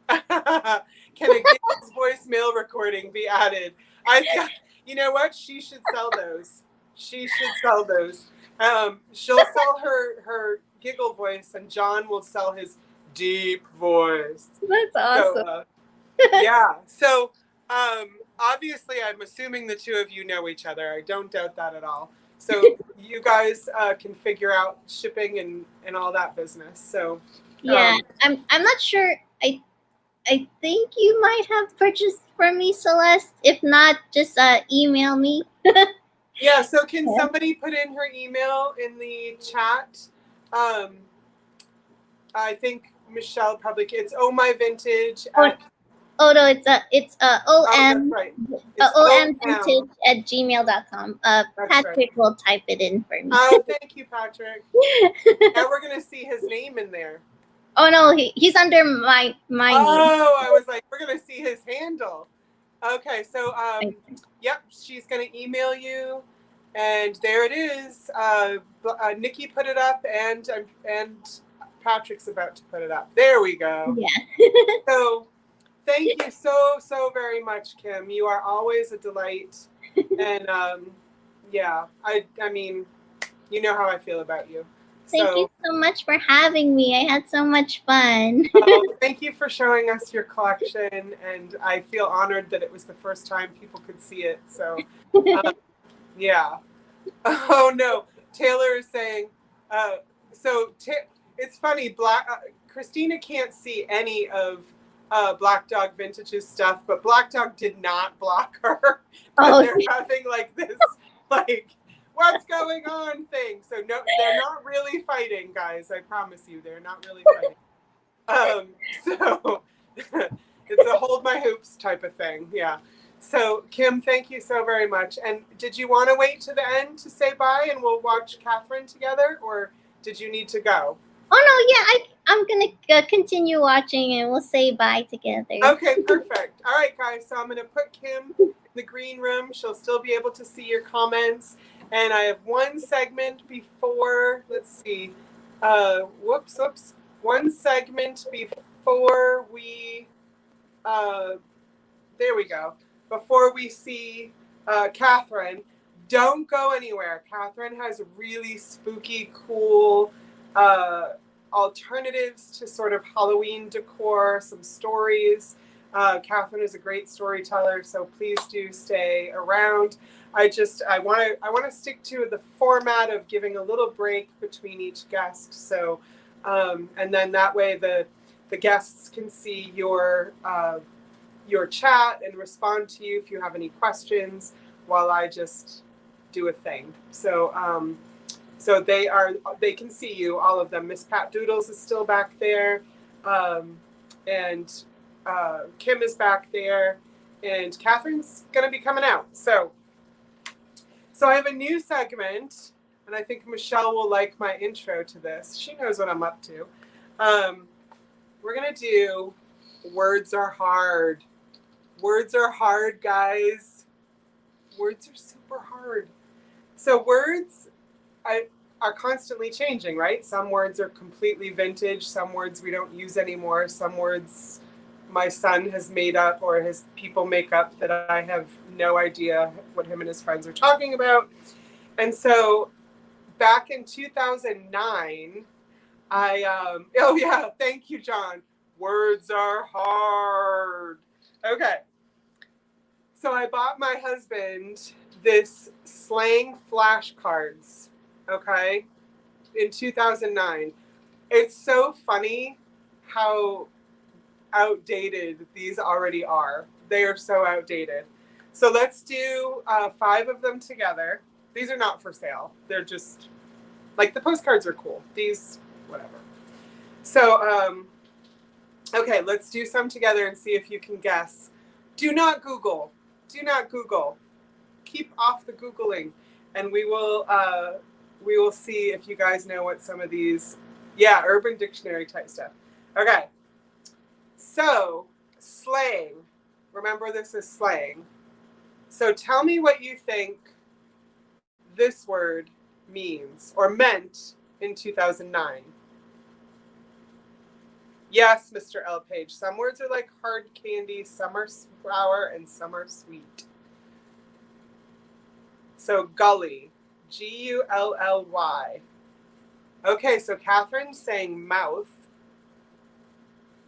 Can a Giggles voicemail recording be added? You know what? She should sell those. She should sell those. She'll sell her giggle voice, and John will sell his deep voice. That's awesome. So, yeah. So obviously, I'm assuming the two of you know each other. I don't doubt that at all. So you guys can figure out shipping and all that business. So yeah, I'm not sure. I think you might have purchased from me, Celeste. If not, just email me. Yeah, so can somebody put in her email in the chat? I think Michelle probably can. It's omyvintage at... Oh no, it's OM. Oh, that's right. It's omvintage@gmail.com. Patrick right. will type it in for me. Oh, thank you, Patrick. Now we're gonna see his name in there. Oh no, he's under my name. Oh, I was like, we're gonna see his handle. Okay, so yep, she's gonna email you, and there it is. Nikki put it up, and Patrick's about to put it up. There we go. Yeah. So thank you so very much, Kim. You are always a delight, and yeah, I mean, you know how I feel about you. Thank you so much for having me. I had so much fun. Thank you for showing us your collection, and I feel honored that it was the first time people could see it. So, yeah. Oh no, Taylor is saying. It's funny. Christina can't see any of Black Dog Vintage's stuff, but Black Dog did not block her. But they're having like this, like, what's going on thing. So no, they're not really fighting, guys. I promise you, they're not really fighting. So it's a hold my hoops type of thing. Yeah. So Kim, thank you so very much. And did you want to wait to the end to say bye and we'll watch Katherine together, or did you need to go? Oh no, yeah, I'm gonna continue watching and we'll say bye together. Okay, perfect. All right, guys. So I'm gonna put Kim in the green room. She'll still be able to see your comments. And I have one segment before. Let's see. Whoops. One segment before we. There we go. Before we see Katherine, don't go anywhere. Katherine has really spooky, cool alternatives to sort of Halloween decor, some stories. Katherine is a great storyteller, so please do stay around. I want to stick to the format of giving a little break between each guest. So, and then that way the guests can see your chat and respond to you if you have any questions while I just do a thing. So, so they can see you, all of them. Miss Patdoodles is still back there, and Kim is back there, and Katherine's gonna be coming out. So I have a new segment, and I think Michelle will like my intro to this. She knows what I'm up to. We're gonna do Words Are Hard. Words are hard, guys. Words are super hard. So words are constantly changing, right? Some words are completely vintage. Some words we don't use anymore. Some words my son has made up or his people make up that I have no idea what him and his friends are talking about. And so back in 2009, oh yeah, thank you, John. Words are hard. Okay. So I bought my husband this slang flashcards, okay, in 2009. It's so funny how outdated these already are. They are so outdated. So let's do 5 of them together. These are not for sale. They're just, like, the postcards are cool. These, whatever. So, okay, let's do some together and see if you can guess. Do not Google. Do not Google. Keep off the Googling. And we will see if you guys know what some of these, yeah, Urban Dictionary type stuff. Okay. So, slang. Remember, this is slang. So tell me what you think this word means or meant in 2009. Yes, Mr. L. Page. Some words are like hard candy, some are sour, and some are sweet. So gully, Gully. Okay, so Catherine's saying mouth.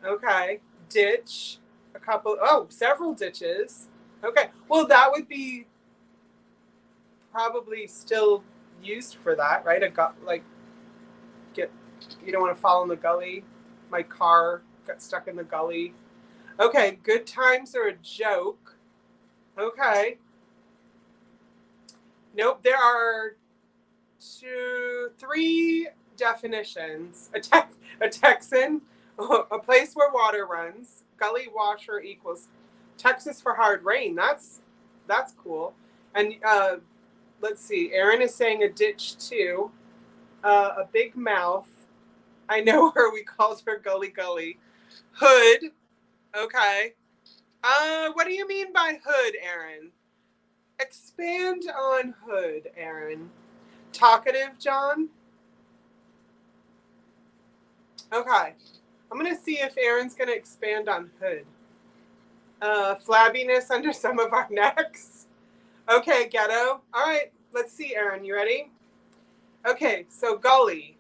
Okay, ditch, several ditches. Okay, well, that would be probably still used for that, right? You don't want to fall in the gully. My car got stuck in the gully. Okay, good times are a joke. Okay. Nope, there are 3 definitions. A Texan, a place where water runs. Gully washer equals Texas for hard rain. That's cool. And let's see. Aaron is saying a ditch too. A big mouth. I know her. We called her Gully. Hood. Okay. What do you mean by hood, Aaron? Expand on hood, Aaron. Talkative, John? Okay. I'm going to see if Aaron's going to expand on hood. Flabbiness under some of our necks. Okay, ghetto. All right, let's see, Aaron. You ready? Okay, so gully,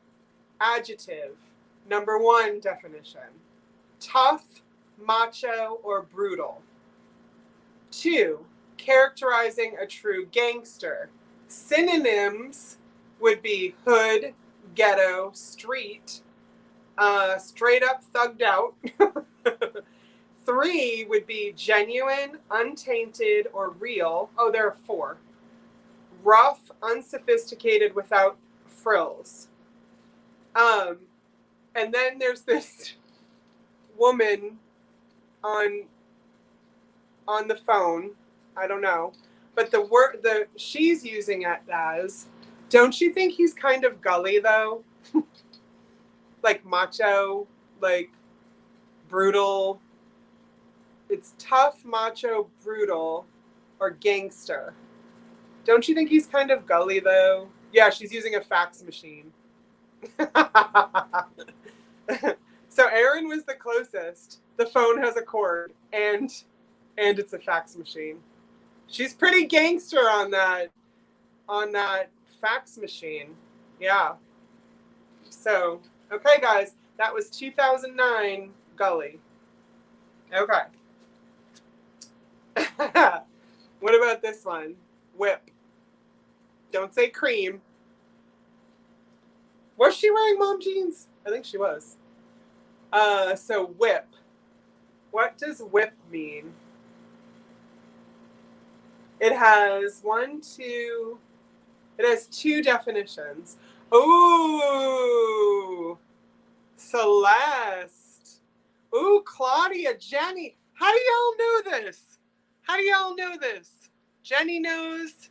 adjective, number 1 definition. Tough, macho, or brutal. 2, characterizing a true gangster. Synonyms would be hood, ghetto, street, straight up thugged out. 3 would be genuine, untainted, or real. Oh, there are 4. Rough, unsophisticated, without frills. And then there's this woman on the phone. I don't know. But the word she's using it as, don't you think he's kind of gully though? Like macho, like brutal. It's tough, macho, brutal, or gangster. Don't you think he's kind of gully though? Yeah, she's using a fax machine. So Aaron was the closest. The phone has a cord and it's a fax machine. She's pretty gangster on that fax machine. Yeah. So, okay guys, that was 2009 Gully. Okay. What about this one? Whip. Don't say cream. Was she wearing mom jeans? I think she was. So whip. What does whip mean? It has 2 definitions. Ooh, Celeste. Ooh, Claudia, Jenny. How do y'all know this? Jenny knows.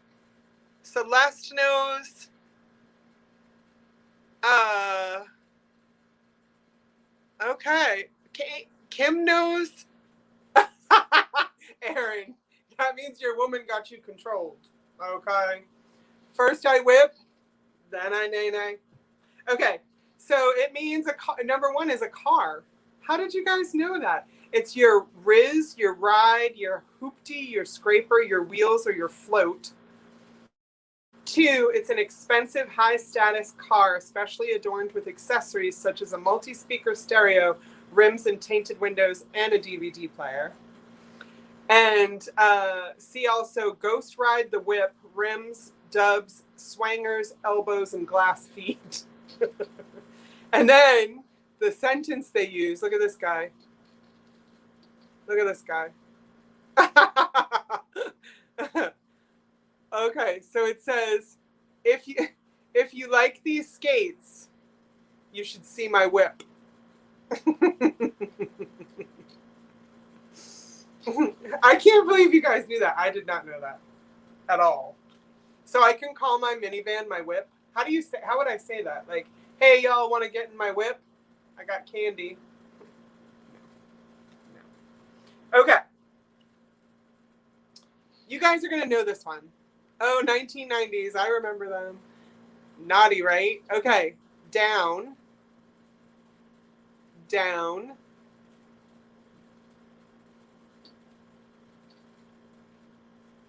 Celeste knows. Okay. Kim knows. Aaron, that means your woman got you controlled. Okay. First I whip, then I nay. Okay. So it means number 1 is a car. How did you guys know that? It's your riz, your ride, your hoopty, your scraper, your wheels, or your float. 2, it's an expensive, high-status car, especially adorned with accessories such as a multi-speaker stereo, rims and tinted windows, and a DVD player. And see also Ghost Ride the Whip, rims, dubs, swangers, elbows, and glass feet. And then the sentence they use, look at this guy. Okay, so it says, if you like these skates, you should see my whip. I can't believe you guys knew that. I did not know that at all. So I can call my minivan my whip. How would I say that? Like, hey, y'all want to get in my whip? I got candy. No. Okay. You guys are going to know this one. Oh, 1990s. I remember them. Naughty, right? Okay. Down. Down.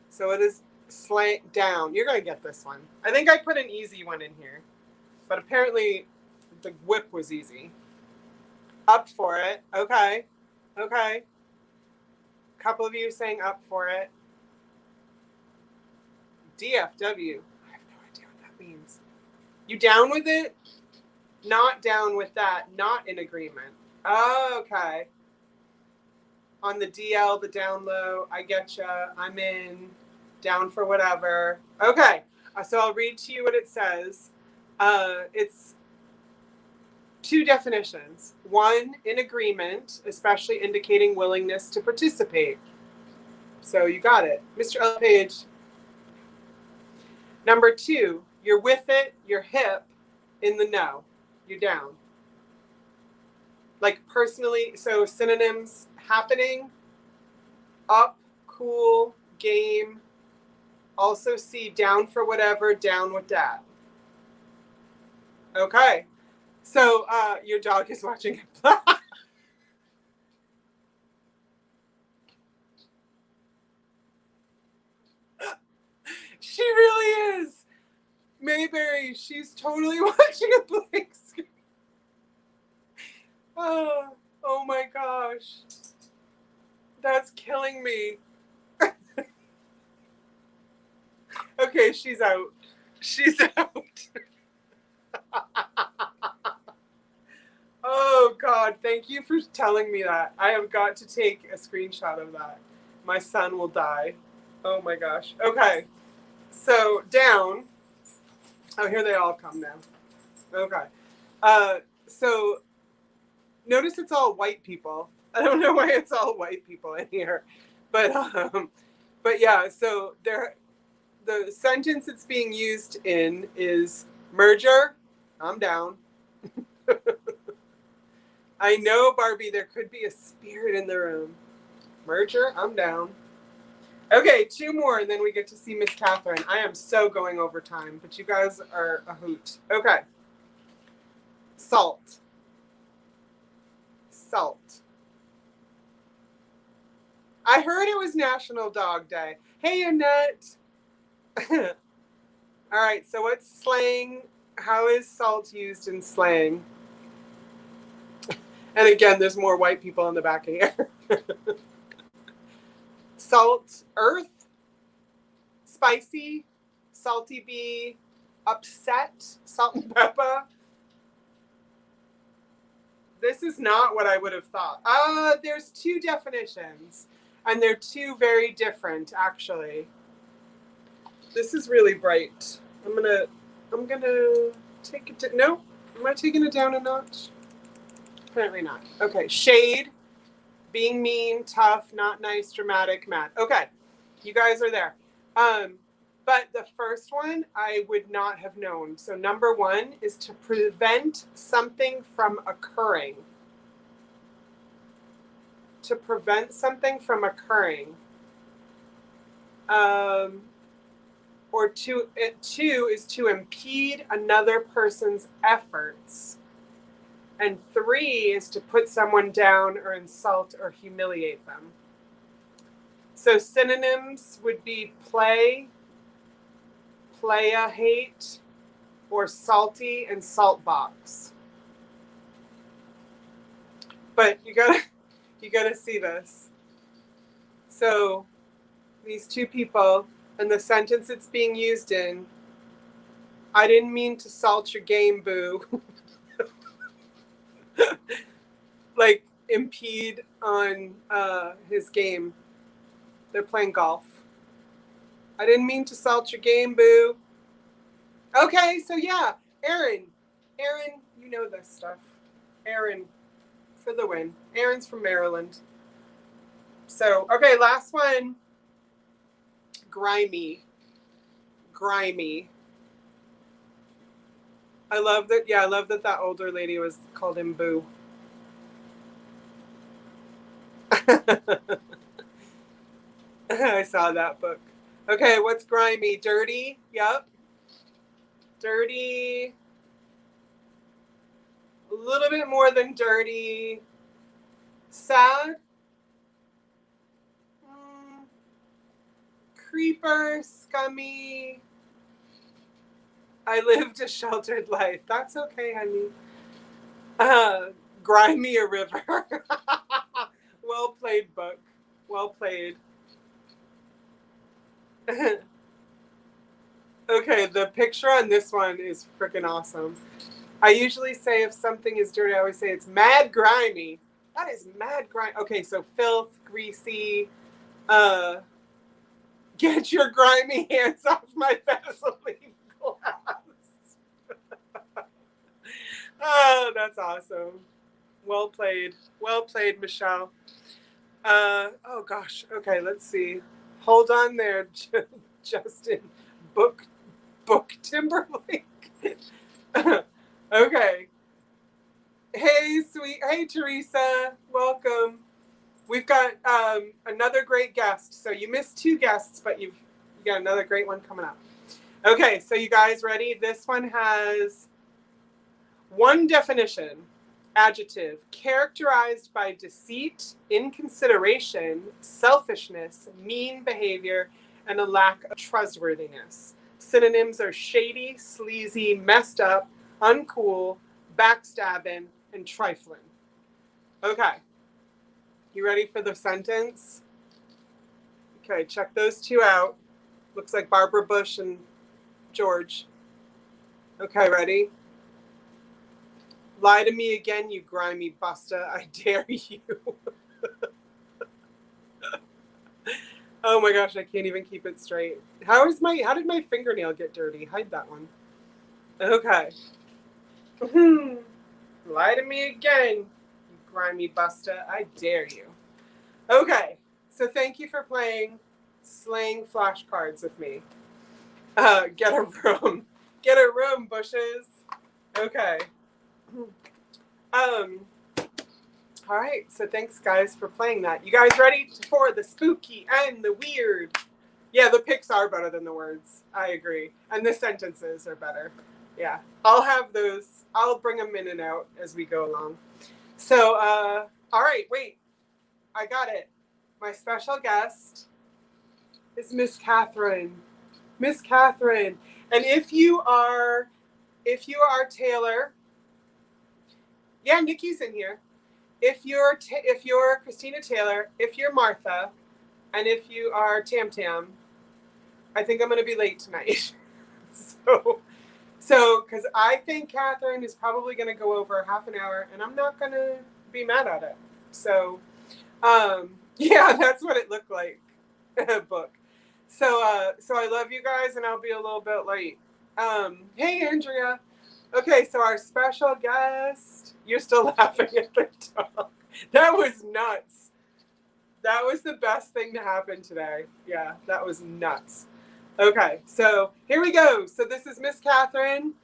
So it is slant down. You're going to get this one. I think I put an easy one in here. But apparently the whip was easy. Up for it. Okay. Okay. A couple of you saying up for it. DFW. I have no idea what that means. You down with it? Not down with that. Not in agreement. Oh, okay. On the DL, the down low. I getcha. I'm in. Down for whatever. Okay. So I'll read to you what it says. It's two definitions. One, in agreement, especially indicating willingness to participate. So you got it. Mr. LePage. Number two, you're with it, you're hip, in the know. You're down. Like personally, so synonyms happening, up, cool, game. Also see down for whatever, down with that. Okay. So your dog is watching it. She really is. Mayberry, she's totally watching a blank screen. Oh my gosh. That's killing me. Okay, she's out. She's out. Oh God, thank you for telling me that. I have got to take a screenshot of that. My son will die. Oh my gosh. Okay. So down. Oh, here they all come now. Okay. So notice it's all white people. I don't know why it's all white people in here, but yeah. So the sentence it's being used in is merger. I'm down. I know, Barbie. There could be a spirit in the room. Merger. I'm down. Okay, two more, and then we get to see Miss Katherine. I am so going over time, but you guys are a hoot. Okay. Salt. Salt. I heard it was National Dog Day. Hey, Annette. All right, so what's slang? How is salt used in slang? And again, there's more white people in the back of here. Salt, earth, spicy, salty bee, upset, salt and pepper. This is not what I would have thought. There's two definitions, and they're two very different, actually. This is really bright. I'm gonna take it to, no, am I taking it down a notch? Apparently not. Okay, shade, being mean, tough, not nice, dramatic, mad. Okay, you guys are there. But the first one I would not have known. So number one is to prevent something from occurring. To prevent something from occurring. Or two is to impede another person's efforts. And three is to put someone down or insult or humiliate them. So synonyms would be play, playa hate, or salty and salt box. But you gotta see this. So these two people and the sentence it's being used in, I didn't mean to salt your game, boo. Like impede on his game. They're playing golf. I didn't mean to salt your game, boo. Okay, so yeah, Aaron, you know this stuff. Aaron for the win. Aaron's from Maryland. So, okay, last one. Grimy. I love that. Yeah, I love that older lady was called him Boo. I saw that book. Okay, what's grimy? Dirty? Yep. Dirty. A little bit more than dirty. Sad. Creeper. Scummy. I lived a sheltered life. That's okay, honey. Grimy a river. Well played, book. Well played. Okay, the picture on this one is freaking awesome. I usually say if something is dirty, I always say it's mad grimy. That is mad grimy. Okay, so filth, greasy. Get your grimy hands off my Vaseline glass. Oh, that's awesome. Well played. Well played, Michelle. Oh gosh. Okay, let's see. Hold on there, Justin. Book Timberlake. Okay. Hey, hey, Teresa. Welcome. We've got another great guest. So you missed 2 guests, but you got another great one coming up. Okay, so you guys ready? This one has 1 definition. Adjective, characterized by deceit, inconsideration, selfishness, mean behavior, and a lack of trustworthiness. Synonyms are shady, sleazy, messed up, uncool, backstabbing, and trifling. Okay. You ready for the sentence? Okay, check those 2 out. Looks like Barbara Bush and George. Okay, ready? Lie to me again, you grimy busta. I dare you. Oh my gosh, I can't even keep it straight. How did my fingernail get dirty? Hide that one. Okay. Lie to me again, you grimy busta. I dare you. Okay. So thank you for playing slang flashcards with me. Get a room. Get a room, bushes. Okay. All right, so thanks guys for playing that. You guys ready for the spooky and the weird? Yeah, the pics are better than the words. I agree. And the sentences are better. Yeah, I'll have those. I'll bring them in and out as we go along. So, all right, wait. I got it. My special guest is Miss Katherine. Miss Katherine. And if you are Taylor, yeah, Nikki's in here. If you're Christina Taylor, if you're Martha, and if you are Tam Tam, I think I'm going to be late tonight. So, because I think Katherine is probably going to go over half an hour, and I'm not going to be mad at it. So, yeah, that's what it looked like. Book. So I love you guys, and I'll be a little bit late. Hey, Andrea. Okay, so our special guest, you're still laughing at the dog. That was nuts. That was the best thing to happen today. Yeah, that was nuts. Okay, so here we go. So this is Miss Katherine.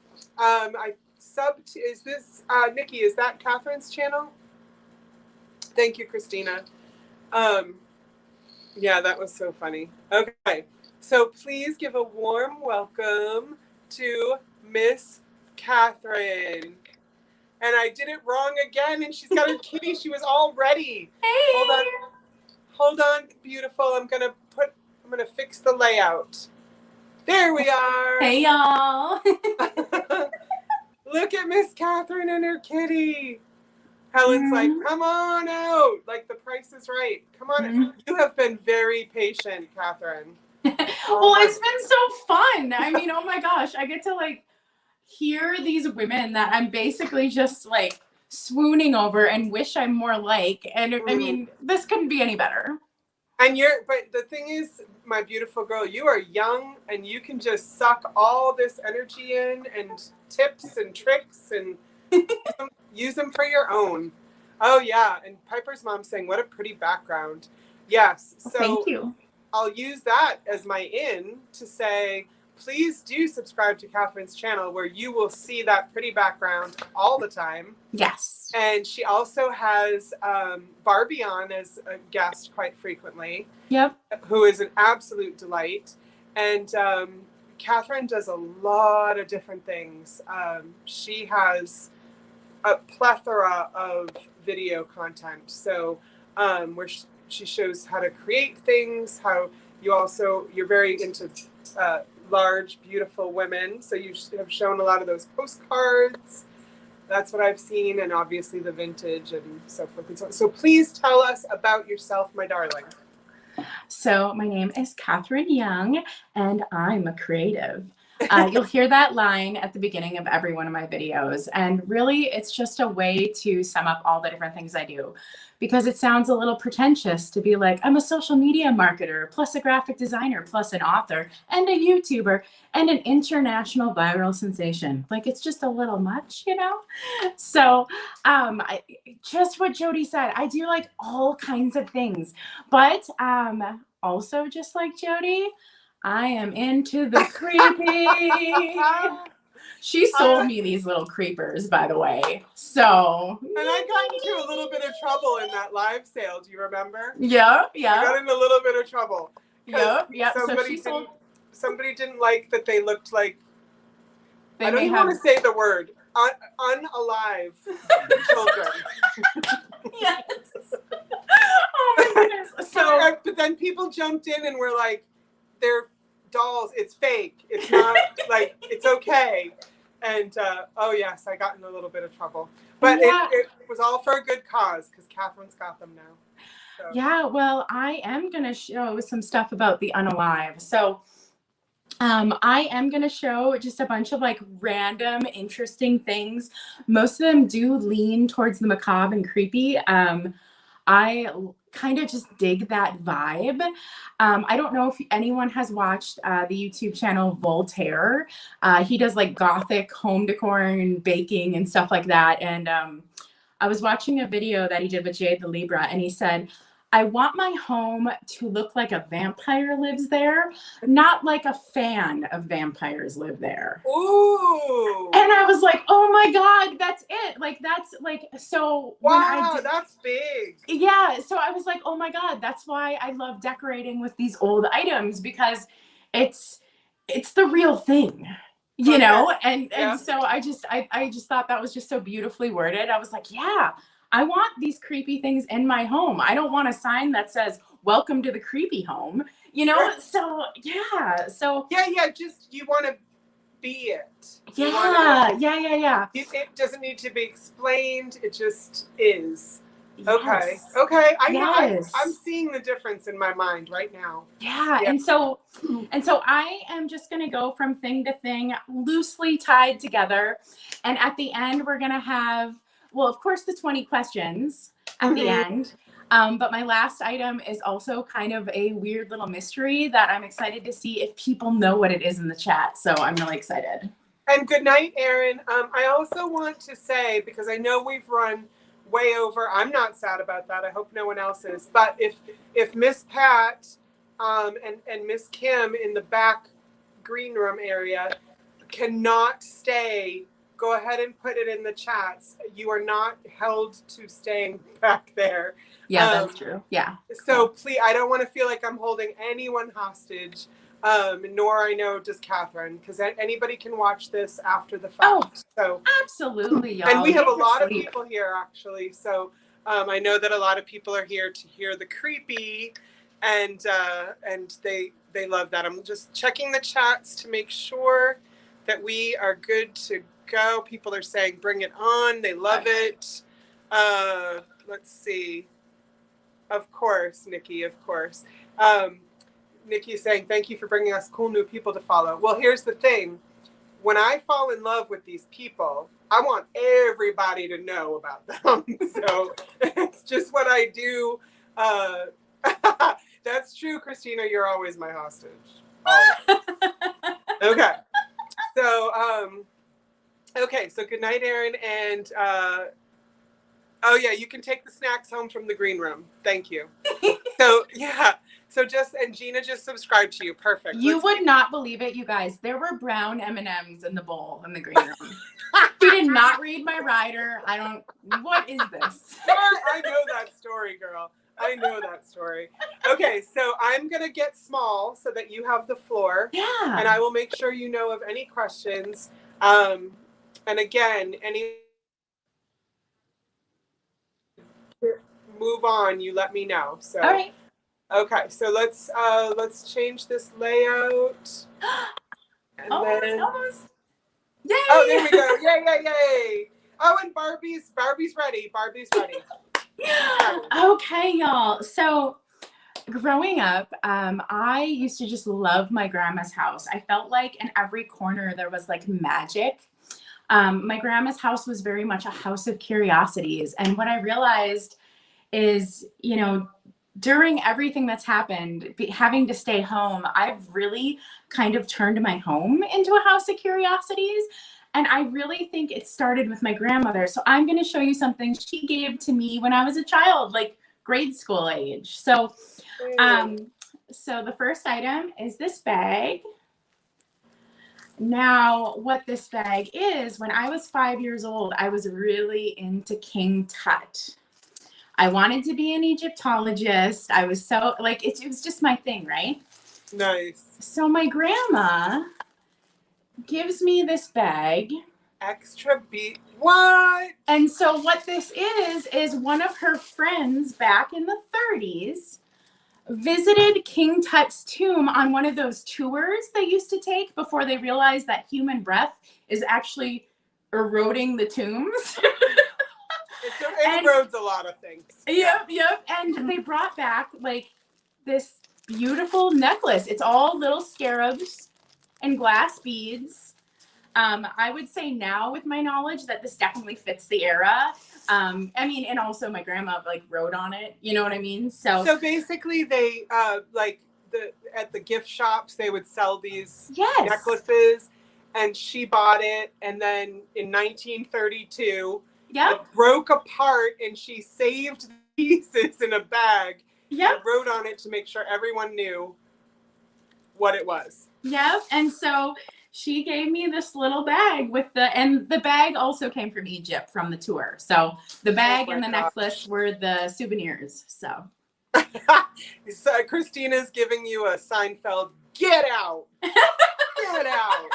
Is this, Nikki, is that Katherine's channel? Thank you, Christina. Yeah, that was so funny. Okay, so please give a warm welcome to Miss Katherine. And I did it wrong again, and she's got her kitty. She was all ready. Hey. Hold on, beautiful. I'm gonna fix the layout. There we are. Hey, y'all. Look at Miss Katherine and her kitty. Helen's like, come on out. Like, the Price is Right. Come on. You have been very patient, Katherine. Well, it's been so fun. I mean, oh my gosh, I get to hear these women that I'm basically just swooning over and wish I'm more like. And I mean, this couldn't be any better. And but the thing is, my beautiful girl, you are young and you can just suck all this energy in and tips and tricks and use them for your own. Oh yeah, and Piper's mom saying, "What a pretty background." Yes, so Thank you. I'll use that as my in to say, please do subscribe to Catherine's channel where you will see that pretty background all the time. Yes. And she also has Barbie on as a guest quite frequently. Yep. Who is an absolute delight. And Catherine does a lot of different things. She has a plethora of video content. So where she shows how to create things, how you're very into large, beautiful women. So you have shown a lot of those postcards. That's what I've seen, and obviously the vintage and so forth and so on. So please tell us about yourself, my darling. So my name is Katherine Young, and I'm a creative. You'll hear that line at the beginning of every one of my videos. And really, it's just a way to sum up all the different things I do. Because it sounds a little pretentious to be like, I'm a social media marketer, plus a graphic designer, plus an author, and a YouTuber, and an international viral sensation. Like, it's just a little much, you know? So just what Jody said, I do like all kinds of things. But also, just like Jody, I am into the creepy. She sold me these little creepers, by the way. So. And I got into a little bit of trouble in that live sale. Do you remember? Yeah, yeah. I got in a little bit of trouble. Yep, yep. Somebody didn't like that they looked like, I don't even want to say the word, unalive children. Yes. Oh my goodness. So, but then people jumped in and were like, they're dolls, it's fake. It's not like, it's okay. And oh yes, I got in a little bit of trouble. But yeah. it was all for a good cause because Catherine's got them now. So. Yeah, well, I am going to show some stuff about the unalive. So I am going to show just a bunch of like random, interesting things. Most of them do lean towards the macabre and creepy. I kind of just dig that vibe. I don't know if anyone has watched the YouTube channel Voltaire. He does like gothic home decor and baking and stuff like that. And I was watching a video that he did with Jade the Libra, and he said, I want my home to look like a vampire lives there, not like a fan of vampires live there. Ooh. And I was like, oh my God, that's it. Like, that's like, so. Wow, that's big. Yeah. So I was like, oh my God, that's why I love decorating with these old items, because it's the real thing, you know? And so I just thought that was just so beautifully worded. I was like, yeah. I want these creepy things in my home. I don't want a sign that says, welcome to the creepy home, you know? Right. So, yeah. So. Yeah. Just, you want to be it. Yeah. It doesn't need to be explained. It just is. Yes. Okay. I'm seeing the difference in my mind right now. Yeah. And so I am just going to go from thing to thing, loosely tied together. And at the end, we're going to have, well, of course, the 20 questions at the end. But my last item is also kind of a weird little mystery that I'm excited to see if people know what it is in the chat. So I'm really excited. And good night, Erin. I also want to say, because I know we've run way over, I'm not sad about that. I hope no one else is. But if Miss Pat and Miss Kim in the back green room area cannot stay, go ahead and put it in the chats. You are not held to staying back there. Yeah, that's true. Yeah. So please, I don't want to feel like I'm holding anyone hostage, nor I know does Catherine, because anybody can watch this after the fact. Oh, so absolutely, y'all. And we have a lot of people here, actually. So I know that a lot of people are here to hear the creepy, and they love that. I'm just checking the chats to make sure that we are good to go. People are saying bring it on. They love it. Let's see. Of course, Nikki, of course. Nikki is saying thank you for bringing us cool new people to follow. Well, here's the thing. When I fall in love with these people, I want everybody to know about them. So it's just what I do. That's true, Christina. You're always my hostage. Always. Okay. So, okay. So good night, Erin. And, oh yeah, you can take the snacks home from the green room. Thank you. So yeah. So and Gina just subscribed to you. Perfect. You would not believe it, you guys. There were brown M&Ms in the bowl in the green room. She did not read my rider. What is this? I know that story, girl. I know that story. Okay, so I'm going to get small so that you have the floor. Yeah. And I will make sure you know of any questions. And again, any move on, you let me know. So all right. Okay, so let's change this layout. And Almost. Yay! Oh, there we go. Yay. Oh, and Barbie's ready. Okay, y'all. So growing up, I used to just love my grandma's house. I felt like in every corner there was like magic. My grandma's house was very much a house of curiosities. And what I realized is, during everything that's happened, having to stay home, I've really kind of turned my home into a house of curiosities. And I really think it started with my grandmother. So I'm going to show you something she gave to me when I was a child, like grade school age. So, so the first item is this bag. Now, what this bag is, when I was 5 years old, I was really into King Tut. I wanted to be an Egyptologist. I was so, like, it was just my thing, right? Nice. So my grandma gives me this bag. Extra beat. What? And so what this is one of her friends back in the 30s visited King Tut's tomb on one of those tours they used to take before they realized that human breath is actually eroding the tombs. It erodes a lot of things. Yep. And they brought back like this beautiful necklace. It's all little scarabs and glass beads. I would say now with my knowledge that this definitely fits the era. And also my grandma like wrote on it. You know what I mean? So basically they at the gift shops they would sell these yes. necklaces, and she bought it, and then in 1932 it broke apart, and she saved the pieces in a bag. Yep. And wrote on it to make sure everyone knew what it was. Yep. And so she gave me this little bag and the bag also came from Egypt from the tour. So the bag and the necklace were the souvenirs. So Christina's giving you a Seinfeld, get out. Get out.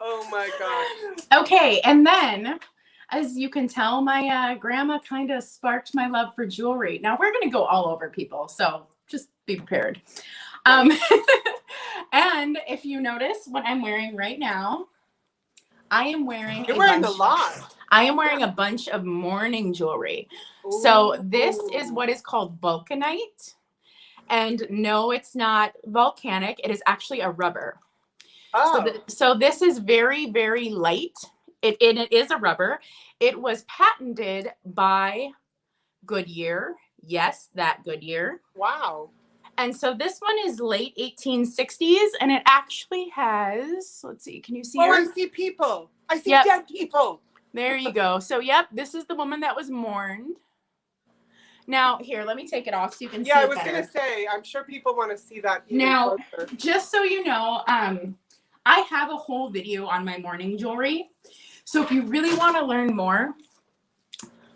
Oh my gosh. Okay. And then, as you can tell, my grandma kind of sparked my love for jewelry. Now we're going to go all over, people. So just be prepared. And if you notice what I'm wearing right now, I am wearing a lot. I am wearing a bunch of mourning jewelry. Ooh. So this is what is called vulcanite. And no, it's not volcanic. It is actually a rubber. Oh. So this is very, very light. It is a rubber. It was patented by Goodyear. Yes, that Goodyear. Wow. And so this one is late 1860s, and it actually has, let's see, can you see her? I see people. I see dead people. There you go. So, this is the woman that was mourned. Now, here, let me take it off so you can see it better. Yeah, I was going to say, I'm sure people want to see that even now, closer. Just so you know, I have a whole video on my mourning jewelry. So if you really want to learn more,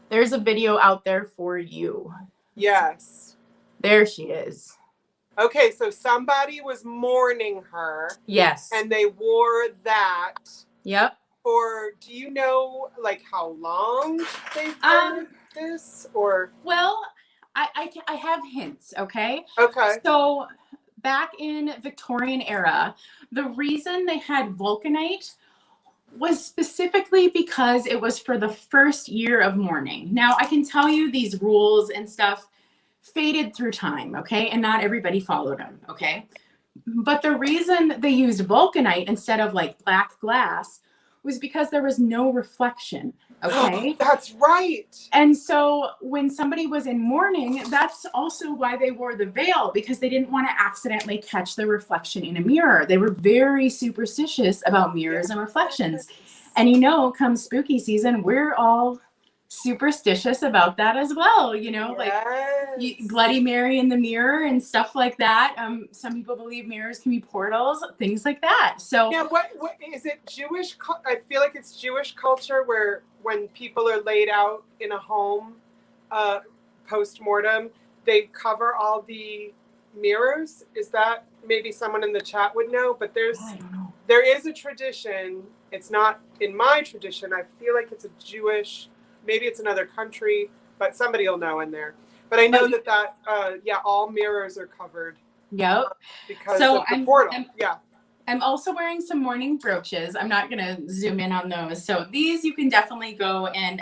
there's a video out there for you. Yes. There she is. Okay, so somebody was mourning her. Yes. And they wore that. Yep. Do you know like how long they've worn this or? Well, I have hints, okay? Okay. So back in Victorian era, the reason they had vulcanite was specifically because it was for the first year of mourning. Now, I can tell you these rules and stuff faded through time, okay? And not everybody followed them, okay? But the reason they used vulcanite instead of like black glass was because there was no reflection. Okay. That's right. And so when somebody was in mourning, that's also why they wore the veil, because they didn't want to accidentally catch the reflection in a mirror. They were very superstitious about mirrors and reflections. And you know, come spooky season, we're all superstitious about that as well. You know, like Bloody Mary in the mirror and stuff like that. Some people believe mirrors can be portals, things like that. So yeah, what is it? Jewish? I feel like it's Jewish culture where when people are laid out in a home, post-mortem, they cover all the mirrors. Is that, maybe someone in the chat would know? But there is a tradition. It's not in my tradition. I feel like it's a Jewish. Maybe it's another country, but somebody will know in there. But I know that all mirrors are covered. Yep. Because of the portal. I'm also wearing some mourning brooches. I'm not going to zoom in on those. So these you can definitely go and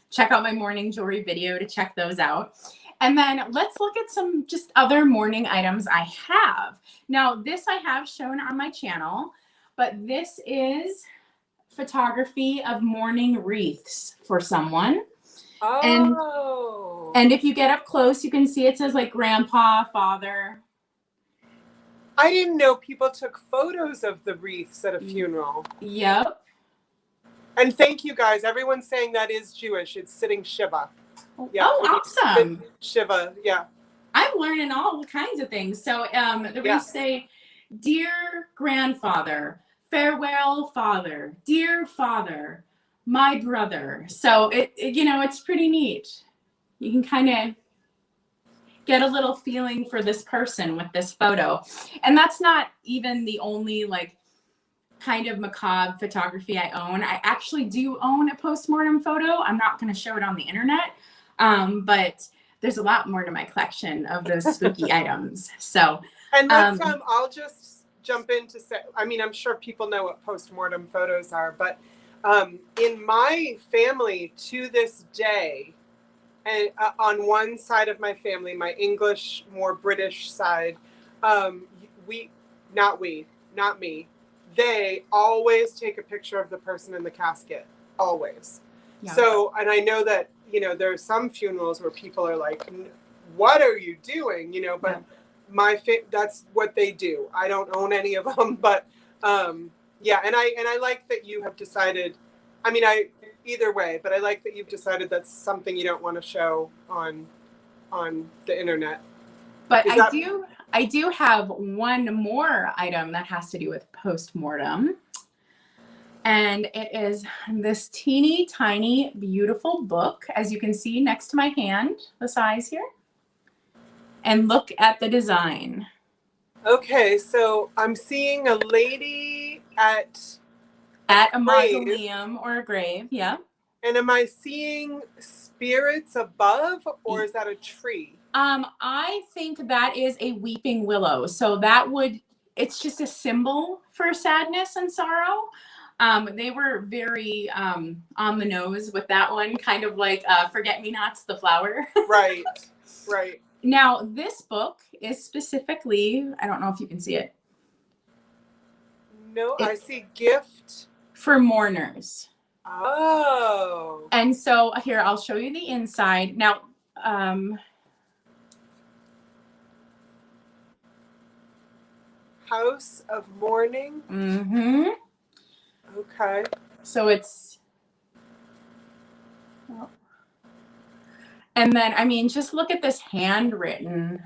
check out my mourning jewelry video to check those out. And then let's look at some just other mourning items I have. Now, this I have shown on my channel, but this is photography of mourning wreaths for someone. Oh. And if you get up close, you can see it says like grandpa, father. I didn't know people took photos of the wreaths at a funeral. Yep. And thank you guys. Everyone's saying that is Jewish. It's sitting Shiva. Yeah. Oh, awesome. Shiva, yeah. I'm learning all kinds of things. So the wreaths say, dear grandfather, farewell father, dear father, my brother. So it's pretty neat. You can kind of get a little feeling for this person with this photo. And that's not even the only like kind of macabre photography I own. I actually do own a postmortem photo. I'm not going to show it on the internet, but there's a lot more to my collection of those spooky items. So, and let's, I'll just jump in to say, I mean, I'm sure people know what postmortem photos are, but in my family to this day, and on one side of my family, my English, more British side, not me, they always take a picture of the person in the casket, always. Yeah. So, and I know that, there are some funerals where people are like, what are you doing? But that's what they do. I don't own any of them, but and I like that you have decided, either way, but I like that you've decided that's something you don't want to show on the internet. But I do have one more item that has to do with postmortem. And it is this teeny tiny, beautiful book, as you can see next to my hand, the size here. And look at the design. Okay, so I'm seeing a lady at a mausoleum or a grave, yeah. And am I seeing spirits above, or is that a tree? I think that is a weeping willow. So it's just a symbol for sadness and sorrow. They were very on the nose with that one, kind of like Forget-Me-Nots, the flower. Right. Now, this book is specifically, I don't know if you can see it. No, I see gift. For mourners. Oh. And so here, I'll show you the inside. Now, House of Mourning. Mm-hmm. Okay. So it's, and then, just look at this handwritten.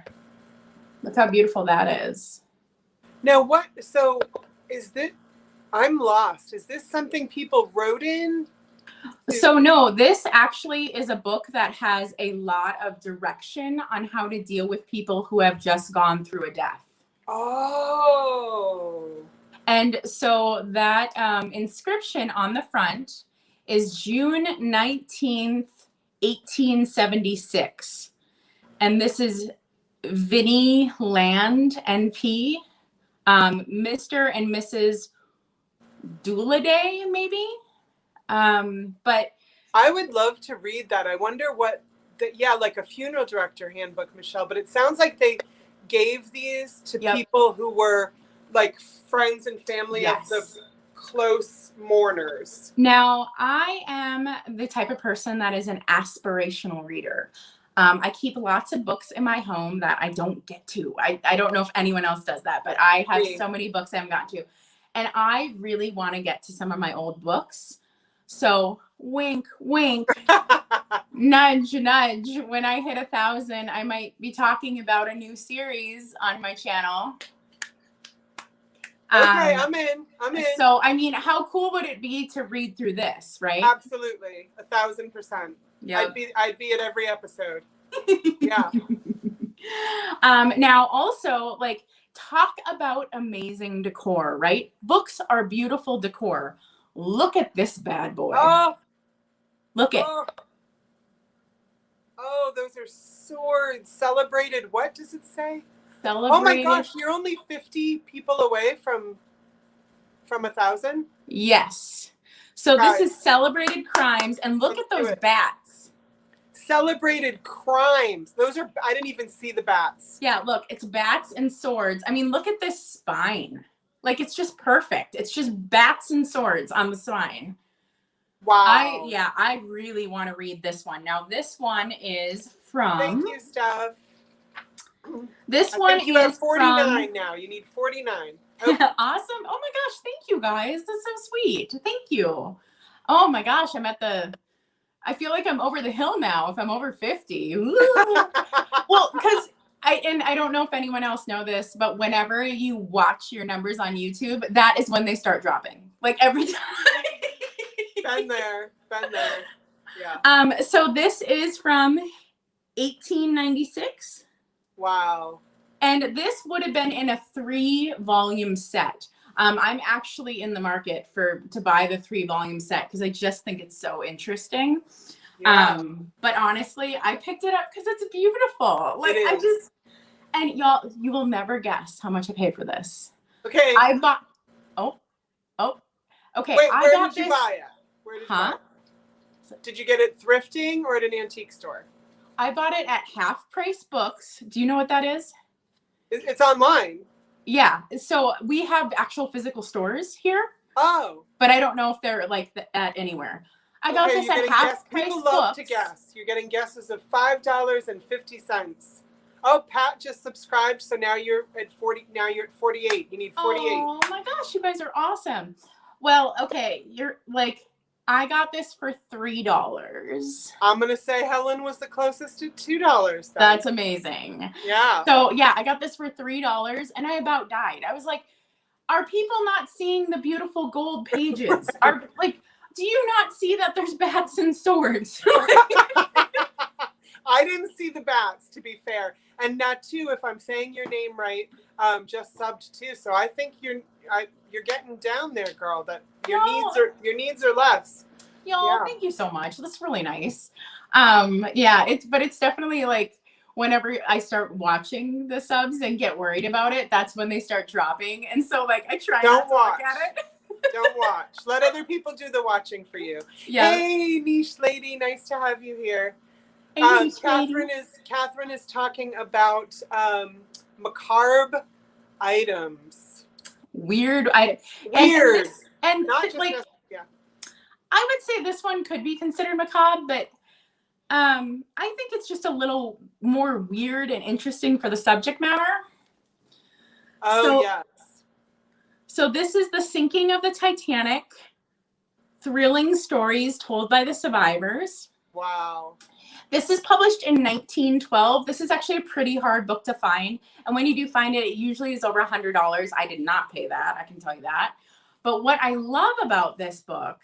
Look how beautiful that is. Now, so is this, I'm lost. Is this something people wrote in? So no, this actually is a book that has a lot of direction on how to deal with people who have just gone through a death. Oh. And so that inscription on the front is June 19th, 1876. And this is Vinnie Land, NP, Mr. and Mrs. Dooladay, maybe? But I would love to read that. I wonder like a funeral director handbook, Michelle, but it sounds like they gave these to people who were like friends and family of the close mourners? Now, I am the type of person that is an aspirational reader. I keep lots of books in my home that I don't get to. I don't know if anyone else does that, but I have so many books I haven't gotten to. And I really want to get to some of my old books. So wink, wink, nudge, nudge. When I hit 1,000, I might be talking about a new series on my channel. Okay, I'm in. So, I mean, how cool would it be to read through this, right? Absolutely. 1,000%. Yeah. I'd be at every episode. Yeah. Now also, like, talk about amazing decor, right? Books are beautiful decor. Look at this bad boy. Oh, Look at. Oh, those are swords. Celebrated. What does it say? Celebrated. Oh my gosh, you're only 50 people away from 1,000? Yes. So Guys, this is celebrated crimes, and look let's at do those it. bats. Celebrated crimes. Those are, I didn't even see the bats. Yeah, look, it's bats and swords. I mean, look at this spine. Like, it's just perfect. It's just bats and swords on the spine. Wow. I really want to read this one. Now, this one is from. Thank you, Steph. This one you have is 49 from. now. You need 49. Awesome. Oh my gosh. Thank you guys. That's so sweet. Thank you. Oh my gosh. I feel like I'm over the hill now if I'm over 50. Well, because I don't know if anyone else know this, but whenever you watch your numbers on YouTube, that is when they start dropping. Like every time. Been there. Yeah. So this is from 1896. Wow. And this would have been in a 3-volume set. I'm actually in the market to buy the 3-volume set because I just think it's so interesting. Yeah. But honestly, I picked it up because it's beautiful. Like, it is. And y'all, you will never guess how much I paid for this. Okay. I bought. Okay. Wait, I where got did you this. buy it? Where did you Huh? buy it? Did you get it thrifting or at an antique store? I bought it at Half Price Books. Do you know what that is? It's online. Yeah. So we have actual physical stores here, Oh. but I don't know if they're like at anywhere. I got this at Half Price People Books. love to guess. You're getting guesses of $5.50. Oh, Pat just subscribed, so now you're at 40. Now you're at 48. You need 48. Oh my gosh, you guys are awesome. Well, okay, you're like, I got this for $3. I'm gonna say Helen was the closest to $2. Then. That's amazing. Yeah. So yeah, I got this for $3, and I about died. I was like, are people not seeing the beautiful gold pages? Are like, do you not see that there's bats and swords? I didn't see the bats, to be fair, and Nat too. If I'm saying your name right, just subbed too. So I think you're getting down there, girl. That your needs are less. Y'all, thank you so much. That's really nice. Yeah, it's definitely like whenever I start watching the subs and get worried about it, that's when they start dropping. And so like I try not to look at it. Don't watch. Let other people do the watching for you. Yeah. Hey, niche lady, nice to have you here. Hey, Katherine is talking about macabre items. Weird. Weird. And Not just like, I would say this one could be considered macabre, but I think it's just a little more weird and interesting for the subject matter. Yes. So this is the sinking of the Titanic, thrilling stories told by the survivors. Wow. This is published in 1912. This is actually a pretty hard book to find. And when you do find it, it usually is over $100. I did not pay that, I can tell you that. But what I love about this book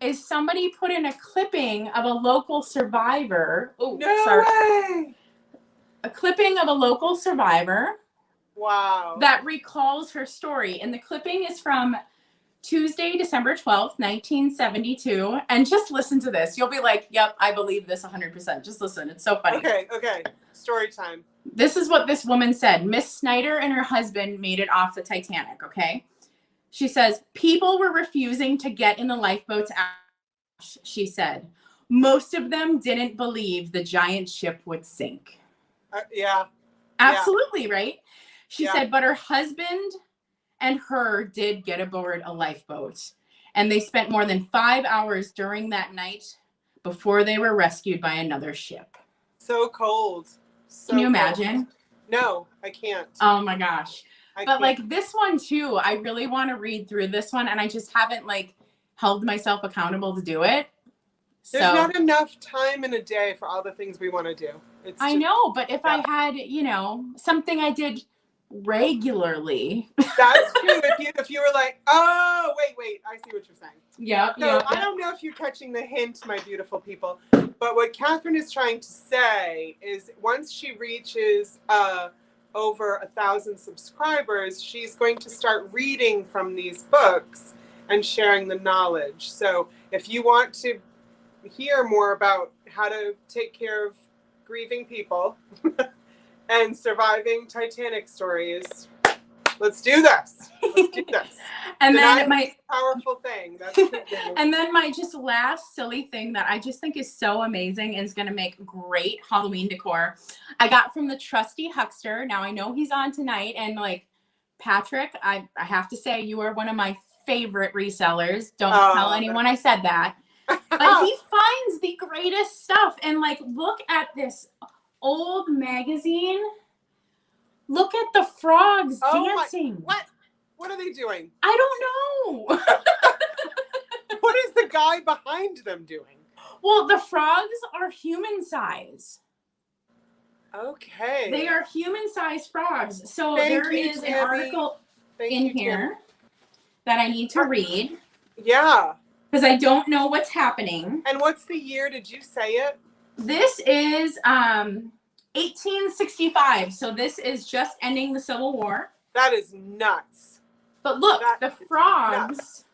is somebody put in a clipping of a local survivor. Oh, no sorry. way. A clipping of a local survivor. Wow. That recalls her story. And the clipping is from Tuesday, December 12th, 1972. And just listen to this. You'll be like, yep, I believe this 100%. Just listen. It's so funny. Okay. Story time. This is what this woman said. Miss Snyder and her husband made it off the Titanic, okay? She says, people were refusing to get in the lifeboats. She said, most of them didn't believe the giant ship would sink. Yeah. Absolutely, right? She said, but her husband and her did get aboard a lifeboat. And they spent more than 5 hours during that night before they were rescued by another ship. So cold. So Can you cold. imagine? No, I can't. Oh my gosh. I But can't. like this one too, I really want to read through this one, and I just haven't like held myself accountable to do it. There's not enough time in a day for all the things we want to do. I know, but if I had, you know, something I did regularly. That's true. If you were like, oh, wait, I see what you're saying. Yeah. So I don't know if you're catching the hint, my beautiful people, but what Katherine is trying to say is once she reaches over 1,000 subscribers, she's going to start reading from these books and sharing the knowledge. So if you want to hear more about how to take care of grieving people and surviving Titanic stories, let's do this. Let's do this. And Denial then is a powerful thing. That's the thing. And then my just last silly thing that I just think is so amazing and is going to make great Halloween decor, I got from the trusty Huckster. Now I know he's on tonight, and like Patrick, I have to say you are one of my favorite resellers. Don't tell anyone I said that. But he finds the greatest stuff. And like, look at this old magazine. Look at the frogs dancing. What are they doing? I don't know. What is the guy behind them doing? Well, the frogs are human size. Okay. They are human-sized frogs. So Thank there you, is an Tammy. article Thank in you, here that I need to read Yeah. because I don't know what's happening. And what's the year? Did you say it? This is 1865. So this is just ending the Civil War. That is nuts. But look, That the is frogs nuts.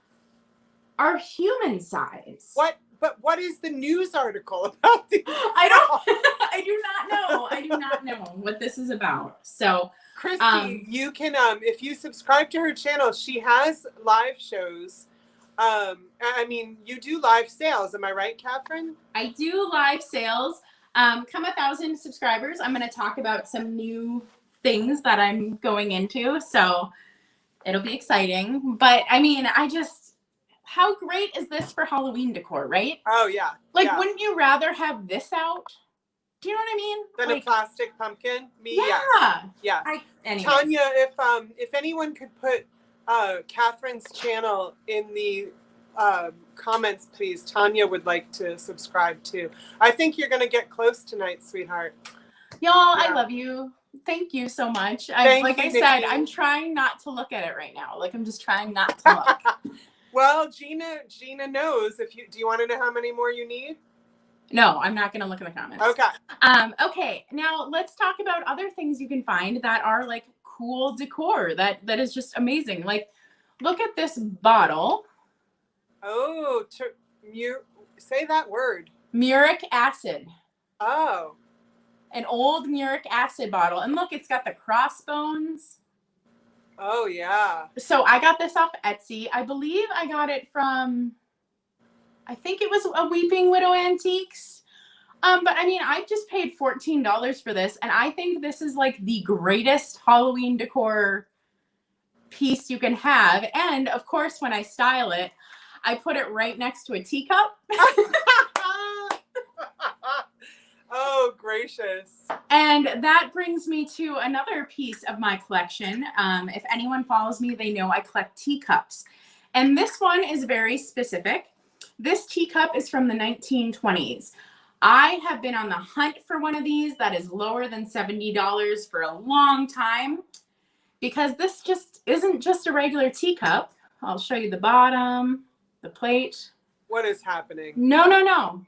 are human size. What? But what is the news article about these? I do not know. I do not know what this is about. So, Christy, you can if you subscribe to her channel, she has live shows. I mean, you do live sales. Am I right, Katherine? I do live sales. Come 1,000 subscribers, I'm going to talk about some new things that I'm going into. So it'll be exciting. But I mean, how great is this for Halloween decor, right? Oh, yeah. Like, yeah. wouldn't you rather have this out? Do you know what I mean? Than like, a plastic pumpkin? Me, yeah. Yes. Anyways. Tanya, if anyone could put Katherine's channel in the comments, please. Tanya would like to subscribe too. I think you're going to get close tonight, sweetheart. Y'all, Yeah. I love you. Thank you so much. Thank you, I said, Nikki. I'm trying not to look at it right now. Like, I'm just trying not to look. Well, Gina knows. Do you want to know how many more you need? No, I'm not going to look in the comments. Okay. Okay. Now let's talk about other things you can find that are like cool decor that is just amazing. Like, look at this bottle. Oh, say that word. Muric acid. Oh. An old muric acid bottle. And look, it's got the crossbones. Oh, yeah. So I got this off Etsy. I believe I got it from, I think it was a Weeping Widow Antiques. But I mean, I just paid $14 for this. And I think this is like the greatest Halloween decor piece you can have. And of course, when I style it, I put it right next to a teacup. Oh, gracious. And that brings me to another piece of my collection. If anyone follows me, they know I collect teacups. And this one is very specific. This teacup is from the 1920s. I have been on the hunt for one of these that is lower than $70 for a long time because this just isn't just a regular teacup. I'll show you the bottom, the plate. What is happening? No.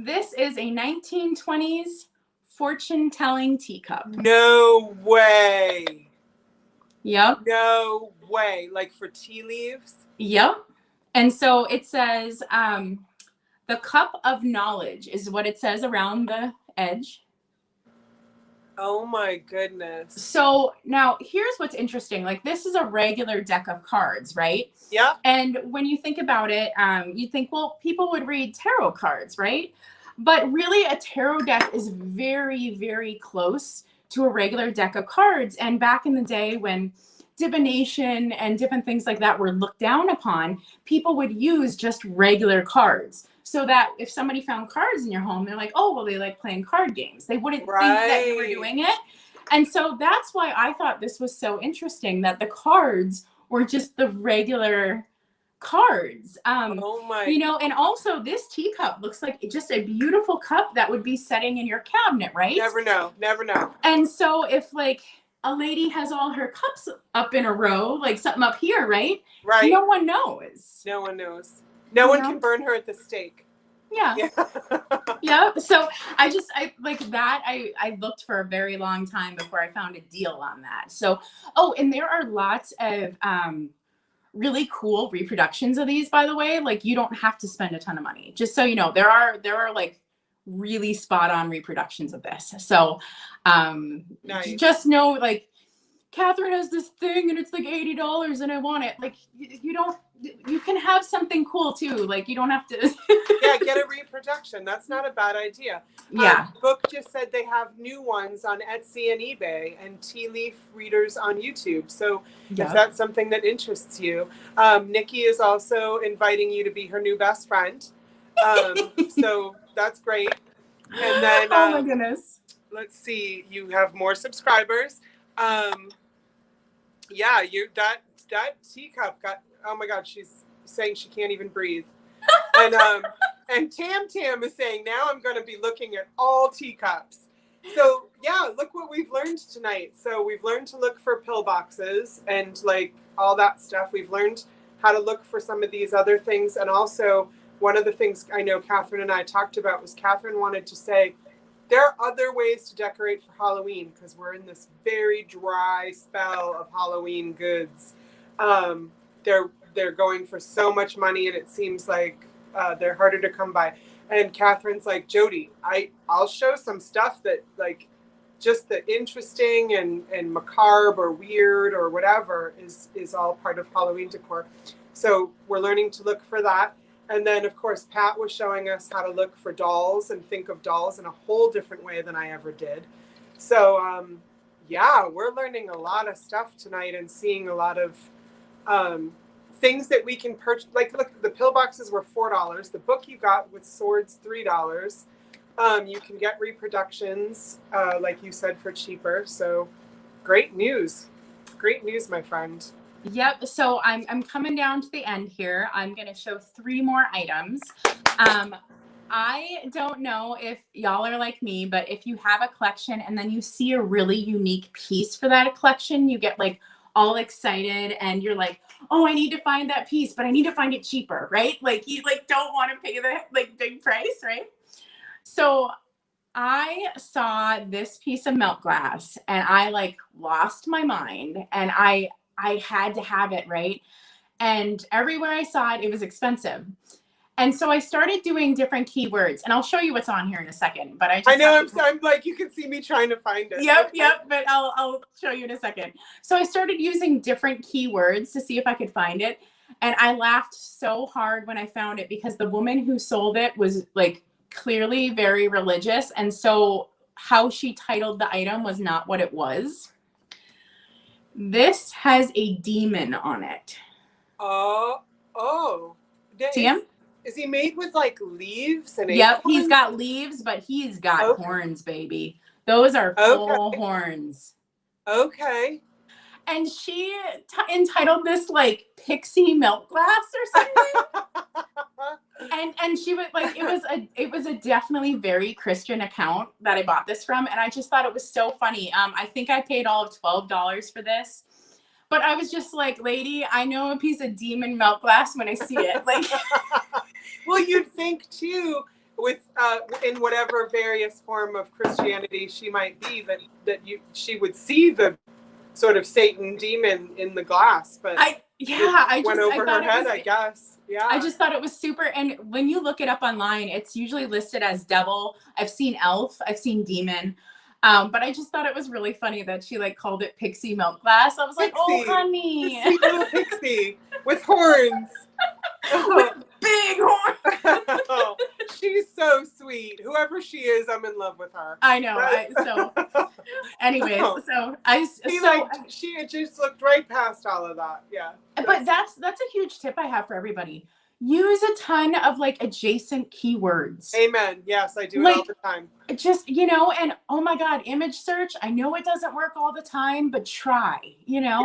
This is a 1920s fortune-telling teacup. No way. Yep. No way. Like for tea leaves? Yep. And so it says, the cup of knowledge is what it says around the edge. Oh my goodness. So now here's what's interesting. Like, this is a regular deck of cards, right? Yeah. And when you think about it, you think, well, people would read tarot cards, right? But really a tarot deck is very, very close to a regular deck of cards. And back in the day when divination and different things like that were looked down upon, people would use just regular cards. So that if somebody found cards in your home, they're like, oh, well, they like playing card games. They wouldn't think that you were doing it. And so that's why I thought this was so interesting, that the cards were just the regular cards. Oh my. You know, and also this teacup looks like just a beautiful cup that would be setting in your cabinet, right? Never know. Never know. And so if like a lady has all her cups up in a row, like something up here, right? Right. No one knows. No one knows. No one can burn her at the stake. Yeah. Yeah. So I like that. I looked for a very long time before I found a deal on that. So, oh, and there are lots of really cool reproductions of these, by the way. Like, you don't have to spend a ton of money. Just so you know, there are like really spot on reproductions of this. So nice. Just know, like, Katherine has this thing and it's like $80 and I want it. Like, you can have something cool too. Like, you don't have to. Yeah, get a reproduction. That's not a bad idea. Yeah. Book just said they have new ones on Etsy and eBay, and tea leaf readers on YouTube. So if that's something that interests you, Nikki is also inviting you to be her new best friend. So that's great. And then, oh my goodness. Let's see, you have more subscribers. Yeah, that teacup got, oh my God, she's saying she can't even breathe. And Tam is saying, now I'm going to be looking at all teacups. So yeah, look what we've learned tonight. So we've learned to look for pillboxes and like all that stuff. We've learned how to look for some of these other things. And also one of the things I know Katherine and I talked about was Katherine wanted to say, there are other ways to decorate for Halloween because we're in this very dry spell of Halloween goods. They're going for so much money, and it seems like they're harder to come by. And Katherine's like, Jody, I'll show some stuff that like just the interesting and macabre or weird or whatever is all part of Halloween decor. So we're learning to look for that. And then, of course, Pat was showing us how to look for dolls and think of dolls in a whole different way than I ever did. So, yeah, we're learning a lot of stuff tonight and seeing a lot of things that we can purchase. Like, look, the pillboxes were $4. The book you got with swords, $3. You can get reproductions, like you said, for cheaper. So great news. Great news, my friend. Yep. So I'm coming down to the end here. I'm going to show 3 more items. I don't know if y'all are like me, but if you have a collection and then you see a really unique piece for that collection, you get like all excited and you're like, oh, I need to find that piece, but I need to find it cheaper, right? Like, you like don't want to pay the like big price, right? So I saw this piece of milk glass and I like lost my mind, and I had to have it, right? And everywhere I saw it, it was expensive. And so I started doing different keywords, and I'll show you what's on here in a second. But I know I'm like, you can see me trying to find it. Yep. But I'll show you in a second. So I started using different keywords to see if I could find it. And I laughed so hard when I found it because the woman who sold it was like clearly very religious. And so how she titled the item was not what it was. This has a demon on it. Oh. See him? Is he made with like leaves and Yep, acorns? he's got leaves, but he's got horns, baby. Those are full horns. Okay. And she entitled this like pixie milk glass or something. and she was like, it was a definitely very Christian account that I bought this from, and I just thought it was so funny. I think I paid all of $12 for this, but I was just like, lady, I know a piece of demon milk glass when I see it. Like, well, you'd think too, with in whatever various form of Christianity she might be, that she would see the sort of Satan demon in the glass, but I went over her head, I guess. Yeah. I just thought it was super. And when you look it up online, it's usually listed as devil. I've seen elf, I've seen demon. But I just thought it was really funny that she like called it pixie milk glass. I was like, oh, honey. Sweet little pixie with horns. With big horns. She's so sweet. Whoever she is, I'm in love with her. I know. Anyways, She had just looked right past all of that. Yeah. But that's a huge tip I have for everybody. Use a ton of like adjacent keywords. Amen. Yes, I do it all the time. Just, and oh my God, image search. I know it doesn't work all the time, but try, Yeah.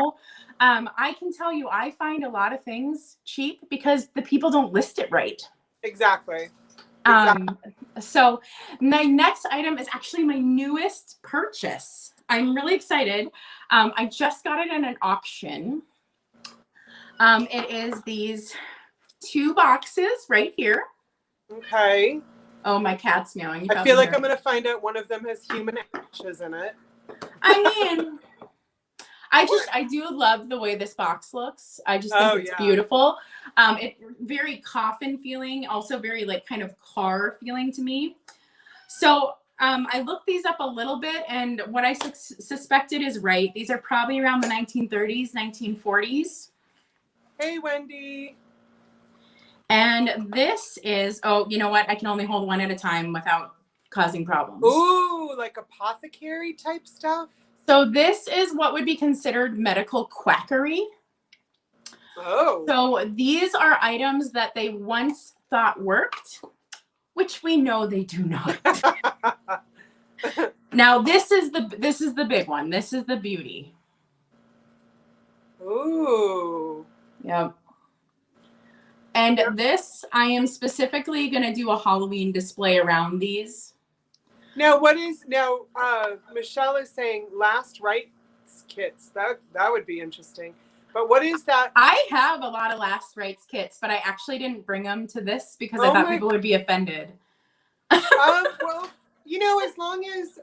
I can tell you, I find a lot of things cheap because the people don't list it right. Exactly. So my next item is actually my newest purchase. I'm really excited. I just got it in an auction. It is these 2 boxes right here. Okay. Oh, my cat's meowing. I feel like I'm going to find out one of them has human ashes in it. I mean, I do love the way this box looks. I just think it's beautiful. It's very coffin feeling, also very like kind of car feeling to me. So I looked these up a little bit, and what I suspected is right. These are probably around the 1930s, 1940s. Hey, Wendy. And this is, oh, you know what? I can only hold one at a time without causing problems. Ooh, like apothecary type stuff? So this is what would be considered medical quackery. Oh. So these are items that they once thought worked, which we know they do not. Now this is the big one. This is the beauty. Ooh. Yep. And this, I am specifically going to do a Halloween display around these. Now, Michelle is saying last rites kits. That would be interesting. But what is that? I have a lot of last rites kits, but I actually didn't bring them to this because I thought people would be offended. Well, as long as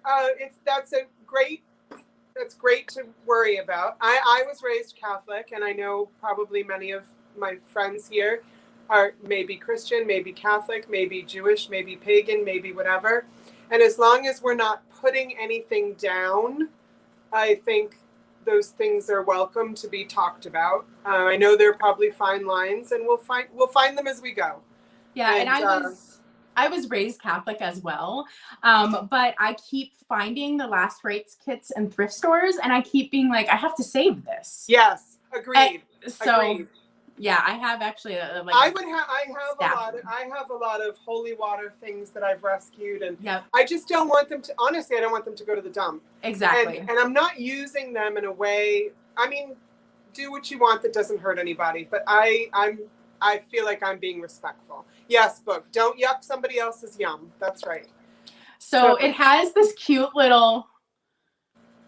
that's great to worry about. I was raised Catholic, and I know probably many of my friends here are maybe Christian, maybe Catholic, maybe Jewish, maybe pagan, maybe whatever. And as long as we're not putting anything down, I think those things are welcome to be talked about. I know there are probably fine lines, and we'll find them as we go. Yeah, and I was raised Catholic as well, but I keep finding the last rites kits in thrift stores, and I keep being like, I have to save this. Yes, agreed. Agreed. Yeah, I have actually I have a lot of holy water things that I've rescued, and I just don't want them to. Honestly, I don't want them to go to the dump. Exactly. And I'm not using them in a way. I mean, do what you want that doesn't hurt anybody. But I feel like I'm being respectful. Yes, book. Don't yuck somebody else's yum. That's right. So it has this cute little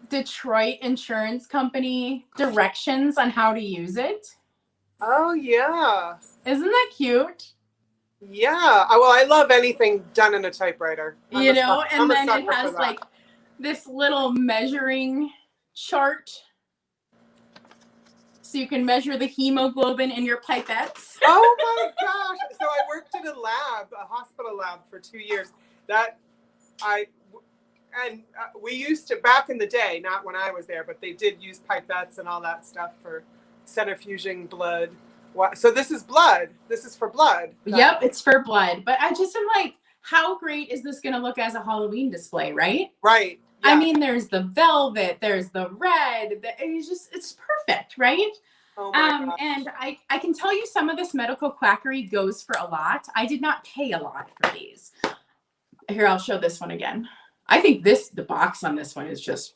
Detroit insurance company directions on how to use it. Oh, yeah. Isn't that cute? Yeah. Well, I love anything done in a typewriter. And then it has like this little measuring chart. So you can measure the hemoglobin in your pipettes. Oh my gosh. So I worked at a hospital lab for 2 years. We used to, back in the day, not when I was there, but they did use pipettes and all that stuff for centrifuging blood. So this is blood. This is for blood. Yep, it's for blood. But I just am like, how great is this going to look as a Halloween display, right? Right. Yeah. I mean, there's the velvet, there's the red. It's perfect, right? Oh my gosh. And I can tell you some of this medical quackery goes for a lot. I did not pay a lot for these. Here, I'll show this one again. I think the box on this one is just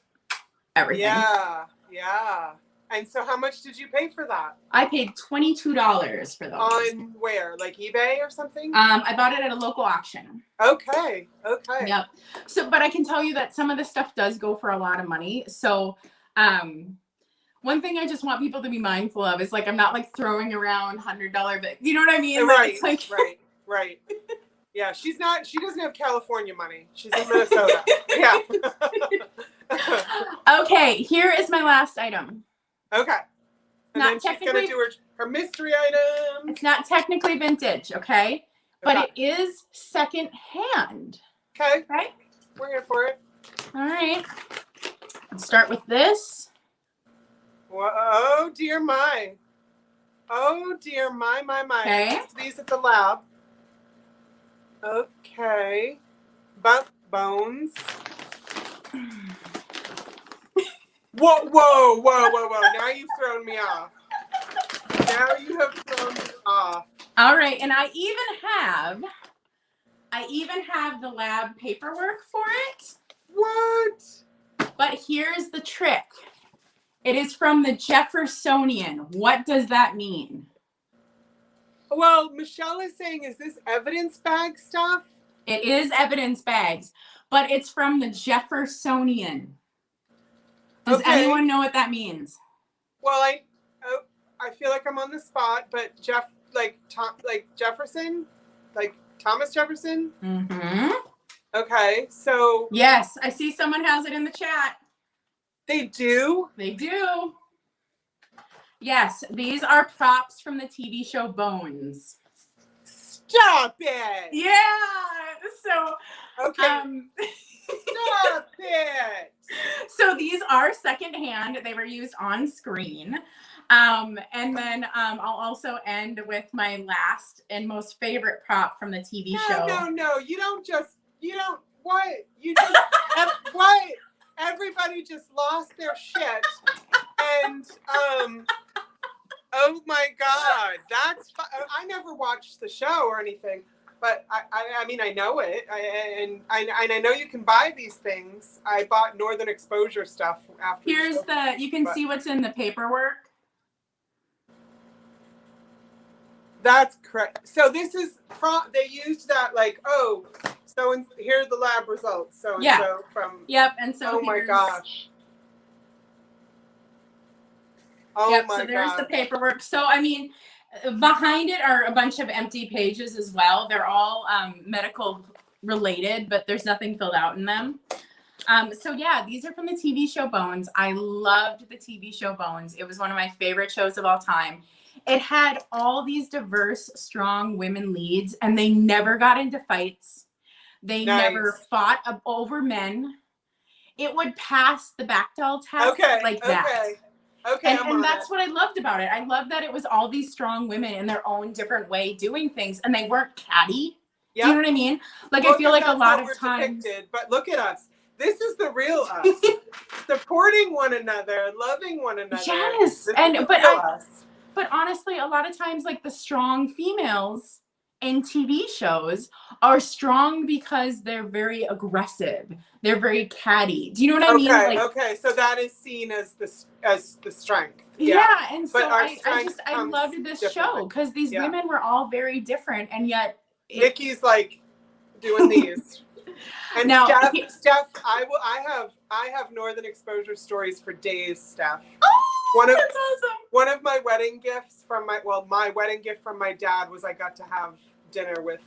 everything. Yeah, yeah. And so how much did you pay for that? I paid $22 for those. On where? Like eBay or something? I bought it at a local auction. Okay. Yep. So, but I can tell you that some of this stuff does go for a lot of money. So, one thing I just want people to be mindful of is like, I'm not like throwing around $100 bills. You know what I mean? Right, like, right. Yeah, she doesn't have California money. She's in Minnesota. Yeah. Okay, here is my last item. Okay. And then she's going to do her mystery item. It's not technically vintage, okay? But it is second hand. Okay. Right? We're here for it. All right. Let's start with this. Oh, dear my. Oh, dear my. Okay. These at the lab. Okay. Bones. Whoa. Now you've thrown me off. Now you have thrown me off. All right, and I even have the lab paperwork for it. What? But here's the trick. It is from the Jeffersonian. What does that mean? Well, Michelle is saying, is this evidence bag stuff? It is evidence bags, but it's from the Jeffersonian. Does anyone know what that means? Well, I feel like I'm on the spot, but Jefferson, like Thomas Jefferson. Mm-hmm. Okay, so yes, I see someone has it in the chat. They do. They do. Yes, these are props from the TV show Bones. Stop it. Yeah. So. Okay. Stop it. So these are secondhand. They were used on screen. And then I'll also end with my last and most favorite prop from the TV show. No. You don't. What? You just. What? Everybody just lost their shit. And, oh my God. I never watched the show or anything. But I mean, I know it, and I know you can buy these things. I bought Northern Exposure stuff after. Here's you can see what's in the paperwork. That's correct. So this is they used that so here are the lab results. So from. Yep, and so. Oh my gosh. Oh yep, my so there's gosh. the paperwork. So I mean. Behind it are a bunch of empty pages as well. They're all medical related, but there's nothing filled out in them. So yeah, these are from the TV show Bones. I loved the TV show Bones. It was one of my favorite shows of all time. It had all these diverse, strong women leads, and they never got into fights. They never fought over men. It would pass the Bechdel test like that. Okay, and that's what I loved about it. I loved that it was all these strong women in their own different way doing things, and they weren't catty. Yep. Do you know what I mean? Like, I feel like a lot of times. But look at us. This is the real us. Supporting one another, loving one another. Yes, but honestly, a lot of times, like the strong females in TV shows are strong because they're very aggressive. They're very catty. Do you know what I mean? Okay. So that is seen as the strength. Yeah, and so I loved this show because these women were all very different, and yet Nikki's like doing these. And now, Steph, I have Northern Exposure stories for days, Steph. Oh, that's awesome. One of my wedding gifts my wedding gift from my dad was I got to have dinner with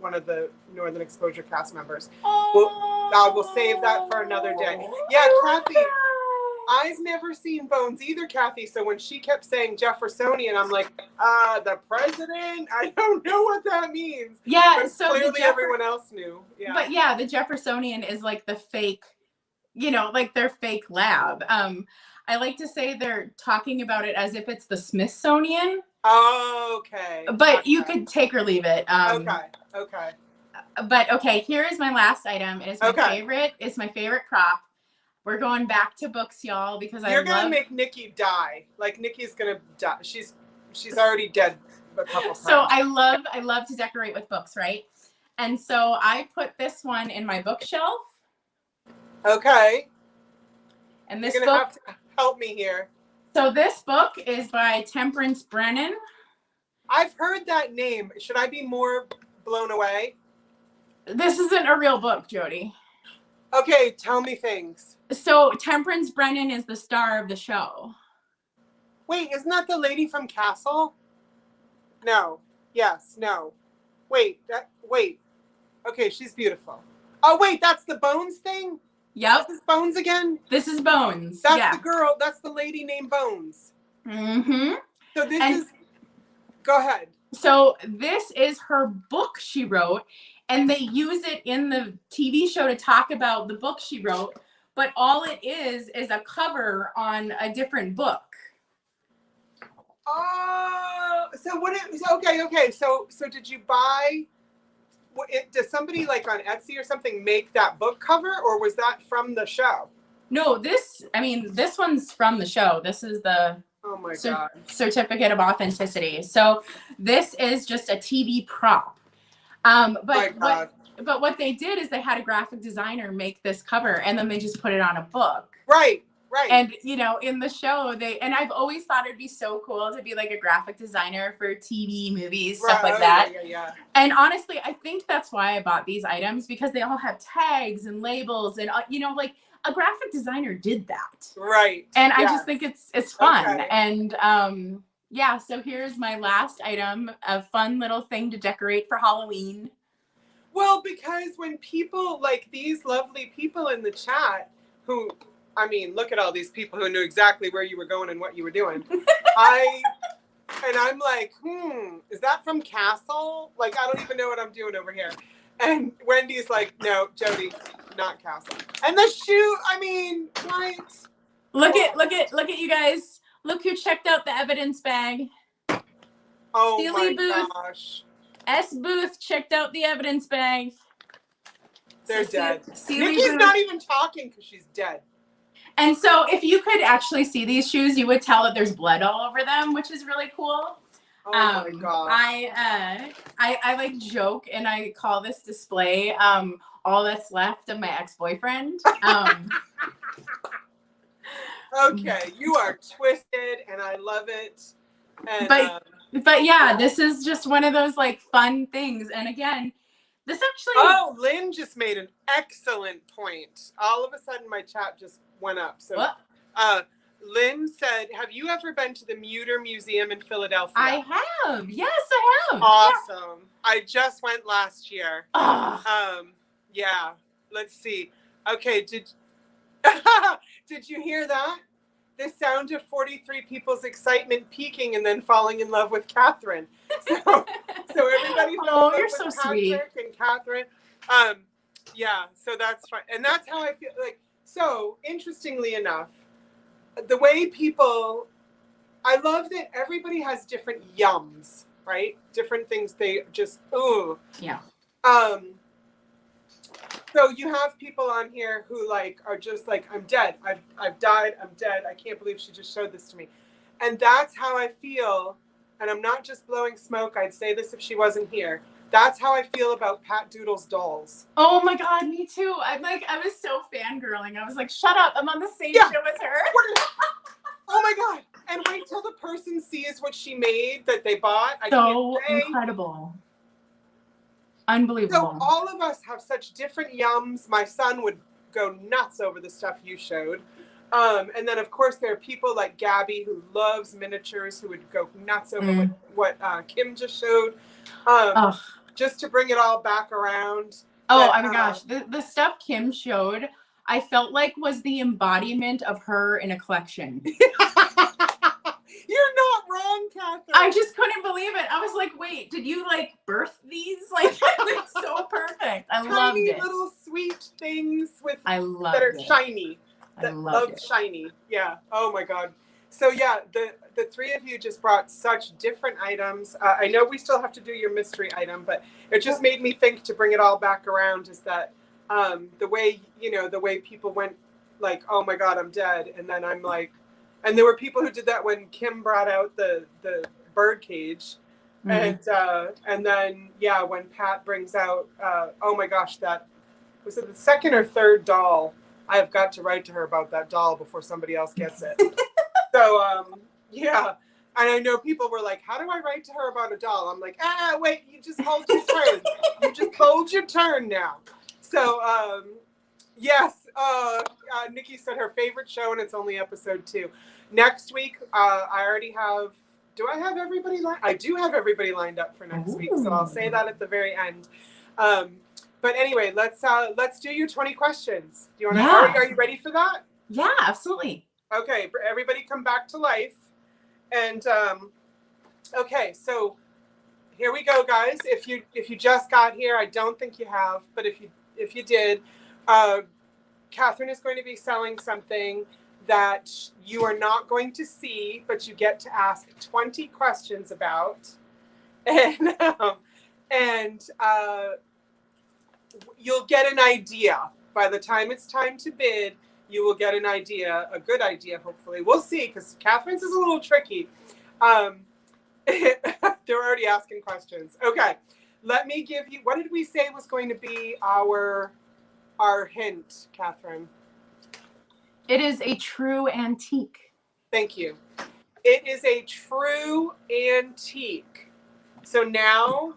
one of the Northern Exposure cast members. I will save that for another day. Yeah, Kathy, I've never seen Bones either, Kathy. So when she kept saying Jeffersonian, I'm like, the president? I don't know what that means. Yeah, but so clearly everyone else knew. Yeah. But yeah, the Jeffersonian is like the fake, like their fake lab. I like to say they're talking about it as if it's the Smithsonian. Okay. But you could take or leave it. Okay. But okay, here is my last item. It is my favorite. It's my favorite prop. We're going back to books, y'all, because You're gonna make Nikki die. Like Nikki's gonna die. She's already dead a couple times. So I love to decorate with books, right? And so I put this one in my bookshelf. Okay. And this You're gonna have to help me here. So this book is by Temperance Brennan. I've heard that name. Should I be more blown away? This isn't a real book, Jody. Okay, tell me things. So Temperance Brennan is the star of the show. Wait, isn't that the lady from Castle? No. Yes. No. Wait. Okay, she's beautiful. Oh, wait, that's the Bones thing? Yep. This is Bones again? This is Bones. That's the girl. That's the lady named Bones. Mm-hmm. So this is... Go ahead. So this is her book she wrote, and they use it in the TV show to talk about the book she wrote, but all it is a cover on a different book. Oh, so what? Okay. So did you buy? does somebody like on Etsy or something make that book cover, or was that from the show? No, this one's from the show. This is the Oh my God. certificate of authenticity. So this is just a TV prop. But what they did is they had a graphic designer make this cover, and then they just put it on a book. Right. And in the show, I've always thought it'd be so cool to be like a graphic designer for TV, movies, stuff like that. Yeah. And honestly, I think that's why I bought these items, because they all have tags and labels, and like a graphic designer did that. Right. And I just think it's fun. Okay. And so here's my last item, a fun little thing to decorate for Halloween. Well, because when people like these lovely people in the chat who, I mean, look at all these people who knew exactly where you were going and what you were doing. I'm like, is that from Castle? Like, I don't even know what I'm doing over here. And Wendy's like, no, Jody, not Castle. And the shoe, I mean, right? Look at you guys. Look who checked out the evidence bag. Oh Steely my Booth. gosh. S. Booth checked out the evidence bag. They're dead. Steely Nikki's Booth. not even talking because she's dead. And so if you could actually see these shoes, you would tell that there's blood all over them, which is really cool. Oh my God. I like joke, and I call this display all that's left of my ex-boyfriend. Okay, you are twisted, and I love it. And, but yeah, this is just one of those like fun things. And again, this actually. Oh, Lynn just made an excellent point. All of a sudden, my chat just went up. So, what? Lynn said, "Have you ever been to the Muter Museum in Philadelphia?" I have. Yes, I have. Awesome. Yeah. I just went last year. Oh. Yeah. Let's see. Okay. Did you hear that? The sound of 43 people's excitement peaking and then falling in love with Katherine. So everybody fell in love you're with so Patrick sweet. And Katherine. Yeah, so that's fine. And that's how I feel like. So interestingly enough, the way people, I love that everybody has different yums, right? Different things they just, ooh. Yeah. So you have people on here who like are just like, I'm dead. I've died. I'm dead. I can't believe she just showed this to me. And that's how I feel. And I'm not just blowing smoke. I'd say this if she wasn't here. That's how I feel about Patdoodles dolls. Oh my God, me too. I was so fangirling. I was like, shut up. I'm on the same show as her. Oh my God. And wait till the person sees what she made that they bought. So incredible. Unbelievable. So all of us have such different yums. My son would go nuts over the stuff you showed. And then, of course, there are people like Gabby who loves miniatures who would go nuts over what Kim just showed. Just to bring it all back around. Oh my gosh. The stuff Kim showed, I felt like was the embodiment of her in a collection. You're not wrong, Katherine. I just couldn't believe it. I was like, wait, did you like birth these? Like, it's so perfect. I loved it. Tiny little sweet things that are shiny. I love shiny. Yeah. Oh my God. So yeah, the three of you just brought such different items. I know we still have to do your mystery item, but it just made me think to bring it all back around is that the way people went like, oh my God, I'm dead. And then I'm like, and there were people who did that when Kim brought out the bird cage. Mm-hmm. And then, yeah, when Pat brings out, oh my gosh, that was it the second or third doll. I have got to write to her about that doll before somebody else gets it. So, yeah. And I know people were like, how do I write to her about a doll? I'm like, wait, you just hold your turn. You just hold your turn now. So, yes, Nikki said her favorite show, and it's only episode 2. Next week, I already have, do I have everybody lined? I do have everybody lined up for next week, so I'll say that at the very end. But anyway, let's do your 20 questions. Do you want to? Are you ready for that? Yeah, absolutely. Okay, everybody come back to life. And okay, so here we go, guys. If you just got here, I don't think you have, but if you did, Katherine is going to be selling something that you are not going to see, but you get to ask 20 questions about. And you'll get an idea. By the time it's time to bid, you will get an idea, a good idea, hopefully. We'll see, because Catherine's is a little tricky. They're already asking questions. Okay, let me give you, what did we say was going to be our hint, Catherine? It is a true antique. Thank you. It is a true antique. So now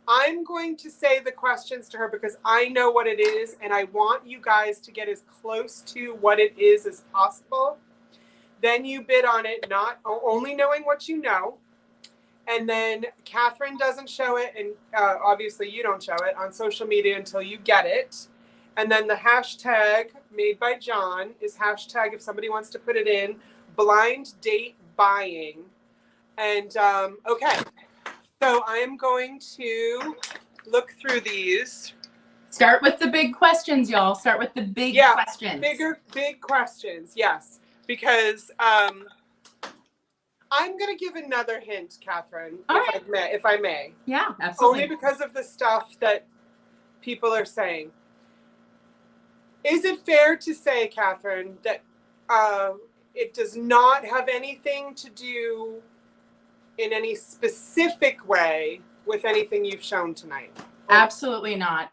I'm going to say the questions to her because I know what it is, and I want you guys to get as close to what it is as possible. Then you bid on it, not only knowing what you know. And then Catherine doesn't show it, and obviously you don't show it on social media until you get it. And then the hashtag made by John is hashtag, if somebody wants to put it in, blind date buying. And okay, so I am going to look through these. Start with the big questions, y'all. Start with the big questions. Big questions, yes. Because I'm going to give another hint, Catherine, if I may. Yeah, absolutely. Only because of the stuff that people are saying. Is it fair to say, Catherine, that it does not have anything to do in any specific way with anything you've shown tonight? Absolutely not.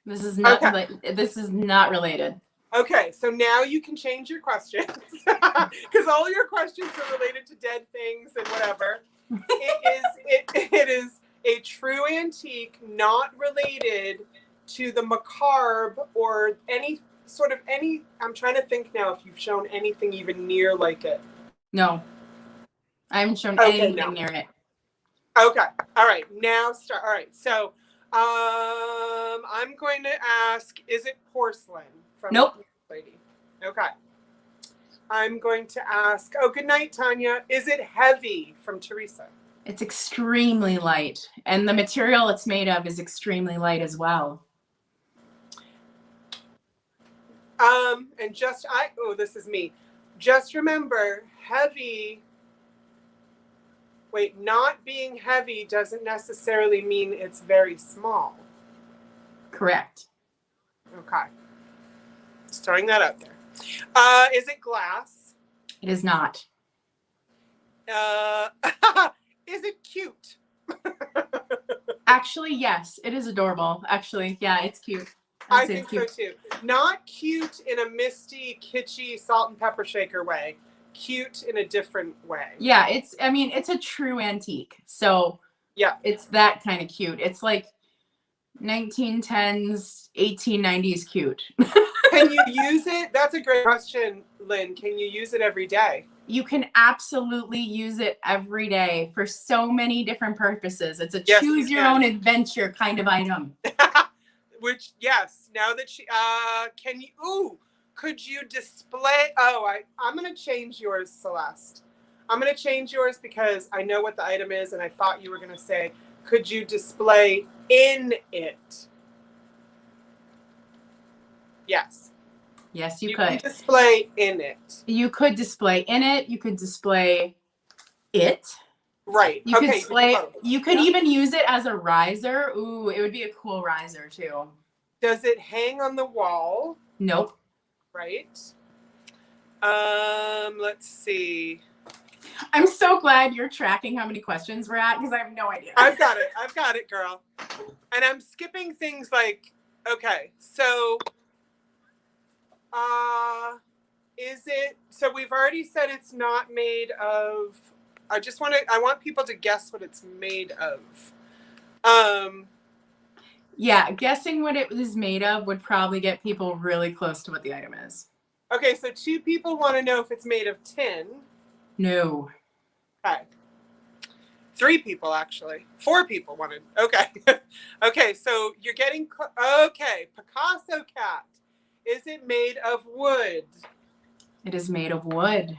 This is not. Okay. This is not related. Okay, so now you can change your questions because all your questions are related to dead things and whatever. It is a true antique, not related to the macabre or any sort of I'm trying to think now if you've shown anything even near like it. No, I haven't shown anything near it. Okay, all right, now start. All right, so I'm going to ask, is it porcelain? Nope. Lady. Okay. I'm going to ask, good night, Tanya. Is it heavy? From Teresa. It's extremely light, and the material it's made of is extremely light as well. And this is me. Just remember, heavy. Wait, not being heavy doesn't necessarily mean it's very small. Correct. Okay. Just throwing that out there. Is it glass? It is not. Is it cute? Actually, yes. It is adorable. Actually, yeah, it's cute. I think so too. Not cute in a misty, kitschy salt and pepper shaker way. Cute in a different way. Yeah, it's a true antique. So yeah, it's that kind of cute. It's like 1910s, 1890s cute. Can you use it? That's a great question, Lynn. Can you use it every day? You can absolutely use it every day for so many different purposes. It's a choose your own adventure kind of item. Which, yes, now that can you, could you display, I'm going to change yours, Celeste. I'm going to change yours because I know what the item is and I thought you were going to say, could you display in it? Yes. Yes, you could. could. You can display in it. You could display in it. You could display it. Right. You could display. You could even use it as a riser. Ooh, it would be a cool riser too. Does it hang on the wall? Nope. Right. Let's see. I'm so glad you're tracking how many questions we're at because I have no idea. I've got it, girl. And I'm skipping things like, okay, so is it, so we've already said it's not made of, I want people to guess what it's made of. Yeah, guessing what it was made of would probably get people really close to what the item is. Okay, so 2 people want to know if it's made of tin. No. Okay. 3 people, actually. 4 people wanted. Okay. Okay, so you're getting, okay, Picasso cat. Is it made of wood? It is made of wood.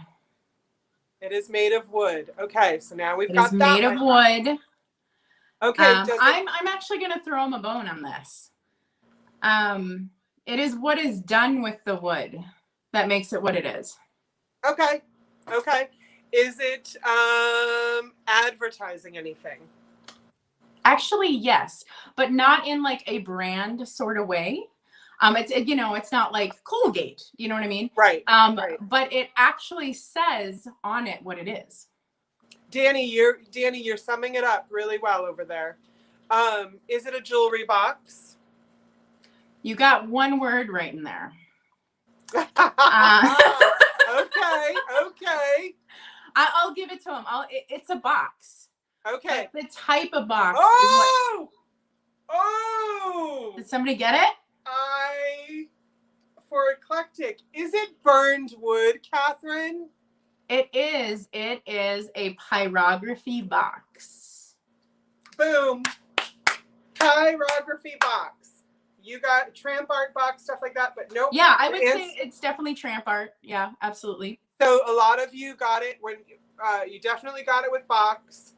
It is made of wood. Okay, so now we've got that. It is made of wood. Okay. I'm actually going to throw him a bone on this. It is what is done with the wood that makes it what it is. Okay. Okay. Is it advertising anything? Actually, yes, but not in like a brand sort of way. It's not like Colgate, you know what I mean? Right. Right. But it actually says on it what it is. Danny, you're summing it up really well over there. Is it a jewelry box? You got one word right in there. Okay. I'll give it to him. It's a box. Okay. The type of box. Oh! Did somebody get it? For eclectic, is it burned wood, Catherine? It is a pyrography box. Boom. Pyrography box. You got tramp art box, stuff like that, but nope. Yeah, I would say it's definitely tramp art. Yeah, absolutely. So a lot of you got it when you definitely got it with box.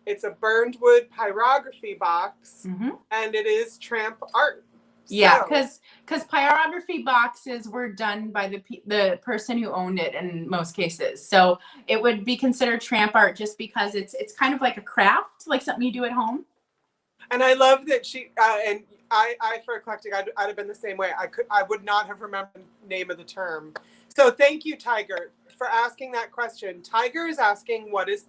It's a burned wood pyrography box, and it is tramp art. Yeah, because pyrography boxes were done by the person who owned it in most cases. So it would be considered tramp art just because it's kind of like a craft, like something you do at home. And I love that she and I for eclectic, I'd have been the same way. I would not have remembered the name of the term. So thank you, Tiger, for asking that question. Tiger is asking, what is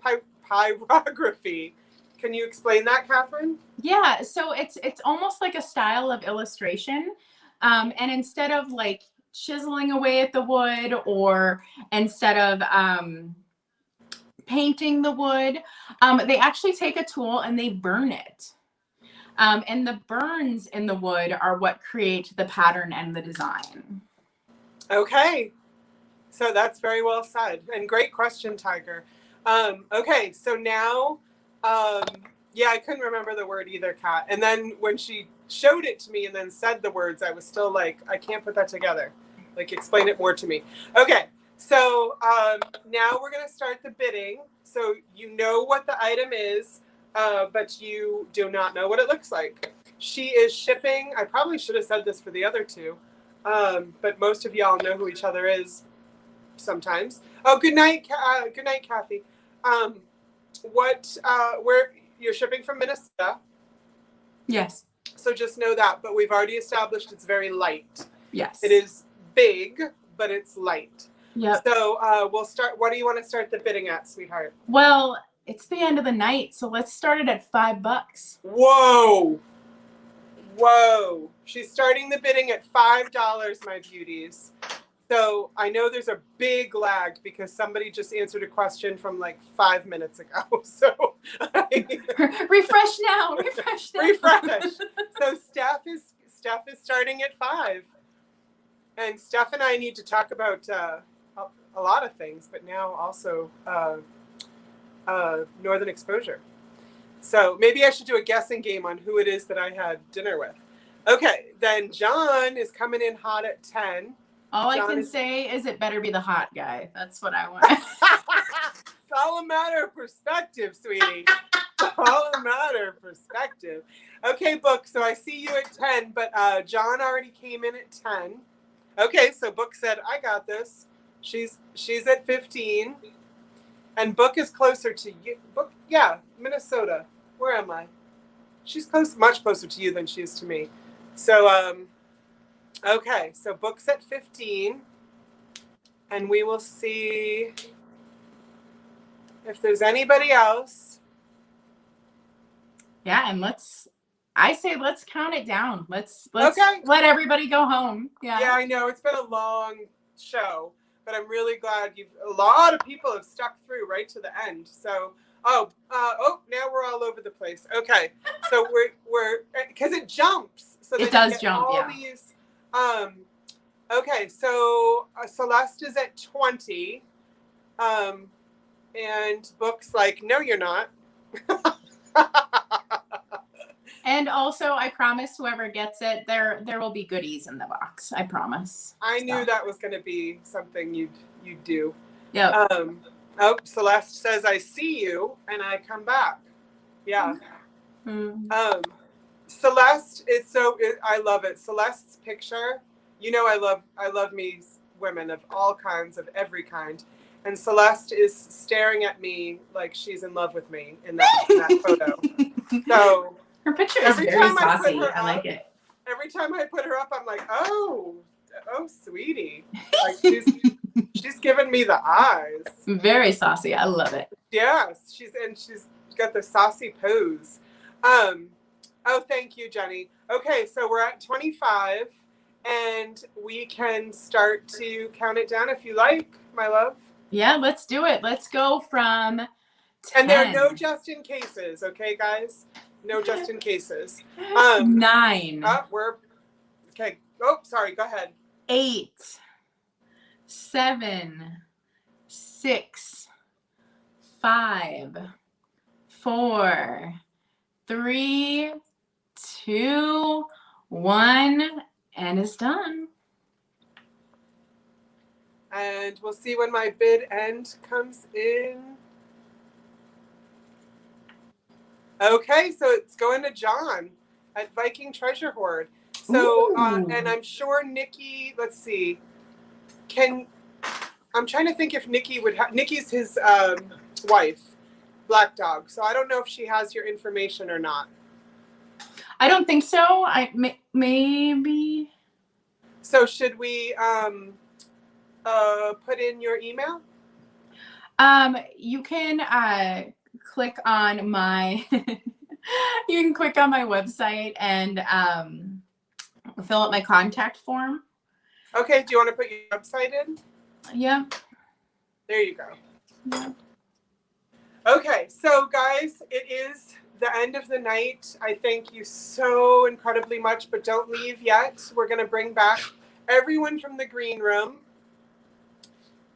pyrography? Can you explain that, Catherine? Yeah, so it's almost like a style of illustration. And instead of like chiseling away at the wood or instead of painting the wood, they actually take a tool and they burn it. And the burns in the wood are what create the pattern and the design. Okay. So that's very well said. And great question, Tiger. Okay, so now... yeah, I couldn't remember the word either, Kat. And then when she showed it to me and then said the words, I was still like, I can't put that together. Like, explain it more to me. Okay, so now we're going to start the bidding. So you know what the item is, but you do not know what it looks like. She is shipping. I probably should have said this for the other two, but most of y'all know who each other is sometimes. Oh, good night, Kathy. Where you're shipping from Minnesota? Yes. So just know that, but we've already established it's very light. Yes. It is big, but it's light. Yep. So we'll start. What do you want to start the bidding at, sweetheart? Well, it's the end of the night, so let's start it at $5. Whoa. She's starting the bidding at $5, my beauties. So I know there's a big lag because somebody just answered a question from like 5 minutes ago. So refresh now. Refresh. So Steph is starting at 5, and Steph and I need to talk about a lot of things, but now also Northern Exposure. So maybe I should do a guessing game on who it is that I had dinner with. Okay, then John is coming in hot at 10. All John I can say is it better be the hot guy. That's what I want. It's all a matter of perspective, sweetie. All a matter of perspective. Okay, Book, so I see you at 10, but John already came in at 10. Okay, so Book said, I got this. She's at 15. And Book is closer to you. Book, yeah, Minnesota. Where am I? She's much closer to you than she is to me. So, okay, so Book's at 15, and we will see if there's anybody else. Yeah, and let's count it down. Let's Okay. let everybody go home. Yeah. Yeah, I know it's been a long show, but I'm really glad a lot of people have stuck through right to the end. So, now we're all over the place. Okay, so we're because it jumps. So it does jump. All these. Okay, so Celeste is at 20, and Book's like, no, you're not. And also, I promise whoever gets it, there will be goodies in the box. I promise. I knew that was going to be something you'd do. Yeah. Celeste says, I see you, and I come back. Yeah. Mm-hmm. Celeste, I love it. Celeste's picture, I love me women of all kinds, of every kind. And Celeste is staring at me like she's in love with me in that photo. So Her picture is every very time I put saucy. her I like up, it. every time I put her up, I'm like, oh, sweetie. Like she's giving me the eyes. Very saucy. I love it. Yes, she's got the saucy pose. Oh, thank you, Jenny. Okay, so we're at 25, and we can start to count it down if you like, my love. Yeah, let's do it. Let's go from 10. And there are no just in cases, okay, guys? No just in cases. 9. We're okay. Oh, sorry. Go ahead. 8, 7, 6, 5, 4, 3, 2, 1, and it's done. And we'll see when my bid end comes in. Okay, so it's going to John at Viking Treasure Hoard. So, and I'm sure Nikki, let's see, I'm trying to think if Nikki would have, Nikki's his wife, Black Dog. So I don't know if she has your information or not. I don't think so. Maybe. So should we put in your email? You can click on my you can click on my website and fill out my contact form. Okay, do you want to put your website in? Yeah. There you go. Yeah. Okay, so guys, it is the end of the night. I thank you so incredibly much, but don't leave yet. We're going to bring back everyone from the green room.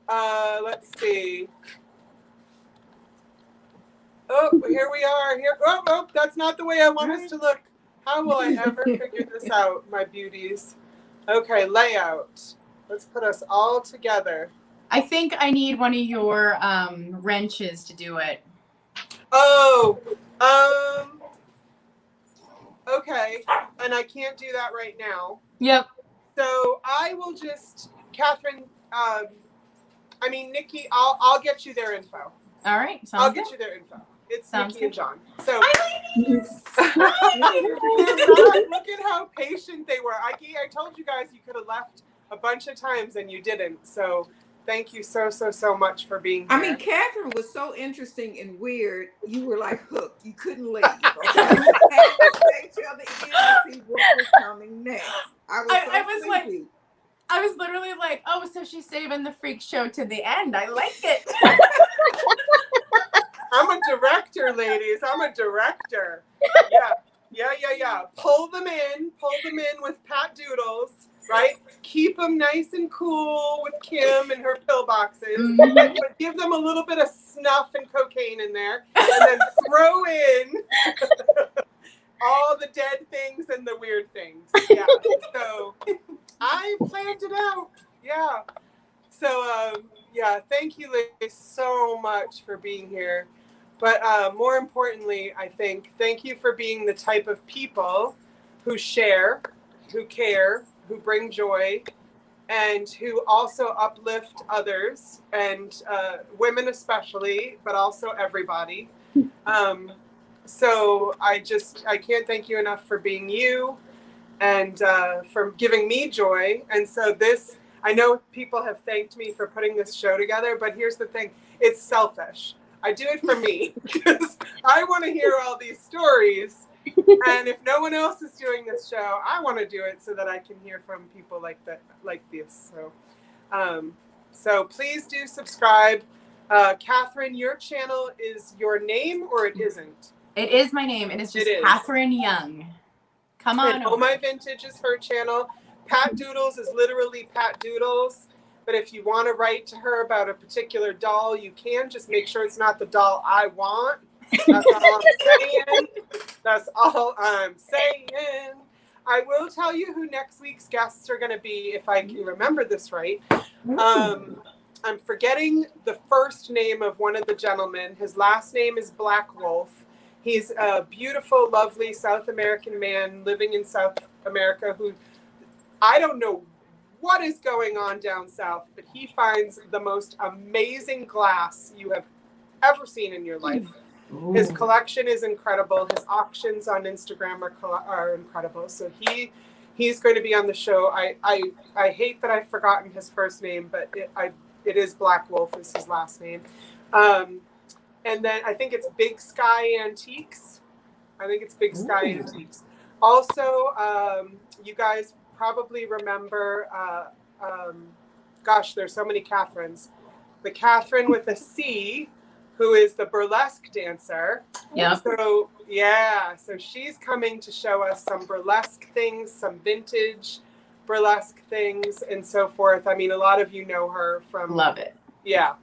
Let's see. Oh, here we are. Here. Oh, that's not the way I want us to look. How will I ever figure this out, my beauties? Okay, layout. Let's put us all together. I think I need one of your wrenches to do it. Oh, okay. And I can't do that right now. Yep. So I will just, Catherine, Nikki, I'll get you their info. All right. I'll get you their info. It's Sounds Nikki and good. John. So look at how patient they were. I told you guys you could have left a bunch of times and you didn't. So thank you so much for being here. I mean, Catherine was so interesting and weird. You were like hooked. You couldn't leave. Okay? You had to stay till the end to see what was coming next. I was literally like, oh, so she's saving the freak show to the end. I like it. I'm a director, ladies. I'm a director. Yeah. Pull them in with Patdoodles, right? Keep them nice and cool with Kim and her pillboxes. But give them a little bit of snuff and cocaine in there. And then throw in all the dead things and the weird things. Yeah. So I planned it out. Yeah. So, thank you, ladies, so much for being here. But more importantly, I think, thank you for being the type of people who share, who care, who bring joy, and who also uplift others, and women especially, but also everybody. So I can't thank you enough for being you and for giving me joy. And so I know people have thanked me for putting this show together, but here's the thing, it's selfish. I do it for me because I want to hear all these stories. And if no one else is doing this show, I want to do it so that I can hear from people like this. So please do subscribe. Catherine, your channel is your name or it isn't? It is my name. It is just Katherine Young. Come on. Oh My Vintage is her channel. Patdoodles is literally Patdoodles. But if you want to write to her about a particular doll, you can. Just make sure it's not the doll I want. That's all I'm saying. I will tell you who next week's guests are going to be, if I can remember this right. I'm forgetting the first name of one of the gentlemen. His last name is Black Wolf. He's a beautiful, lovely South American man living in South America who, I don't know what is going on down south, but he finds the most amazing glass you have ever seen in your life. His Ooh. collection is incredible. His auctions on Instagram are incredible. So he's going to be on the show. I hate that I've forgotten his first name, but it is Black Wolf is his last name. And then I think it's Big Sky Antiques. Also, you guys probably remember, gosh, there's so many Catherines. The Katherine with a C, who is the burlesque dancer. Yep. So, yeah, so she's coming to show us some burlesque things, some vintage burlesque things, and so forth. I mean, a lot of you know her from... Love it. Yeah.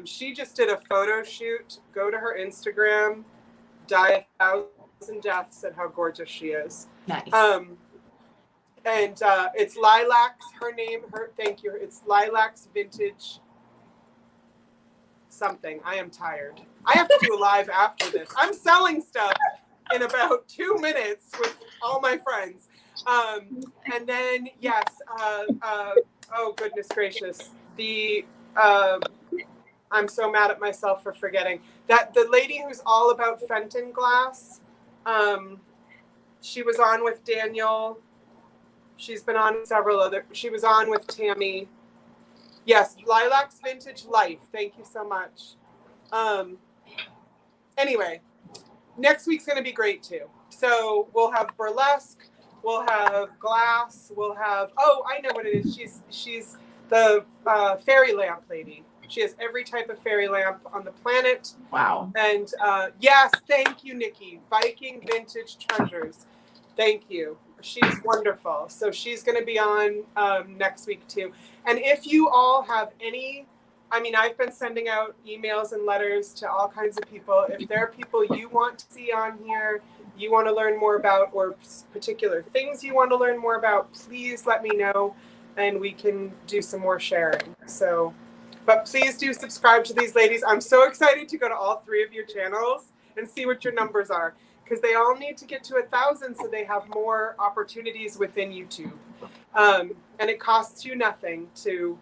She just did a photo shoot. Go to her Instagram, die 1,000 deaths at how gorgeous she is. Nice. And it's Lilacs, thank you. It's Lilacs Vintage something. I am tired. I have to do a live after this. I'm selling stuff in about 2 minutes with all my friends. And then, yes, oh goodness gracious. I'm so mad at myself for forgetting that the lady who's all about Fenton glass, she was on with Daniel. She's been on she was on with Tammy. Yes, Lilacs Vintage Life. Thank you so much. Anyway, next week's going to be great too. So we'll have burlesque, we'll have glass, we'll have, oh, I know what it is. She's the fairy lamp lady. She has every type of fairy lamp on the planet. Wow. And yes, thank you, Nikki. Viking Vintage Treasures. Thank you. She's wonderful. So she's going to be on next week too. And if you all have any, I mean, I've been sending out emails and letters to all kinds of people. If there are people you want to see on here, you want to learn more about, or particular things you want to learn more about, please let me know and we can do some more sharing. So, but please do subscribe to these ladies. I'm so excited to go to all 3 of your channels and see what your numbers are, because they all need to get to 1,000 so they have more opportunities within YouTube. And it costs you nothing to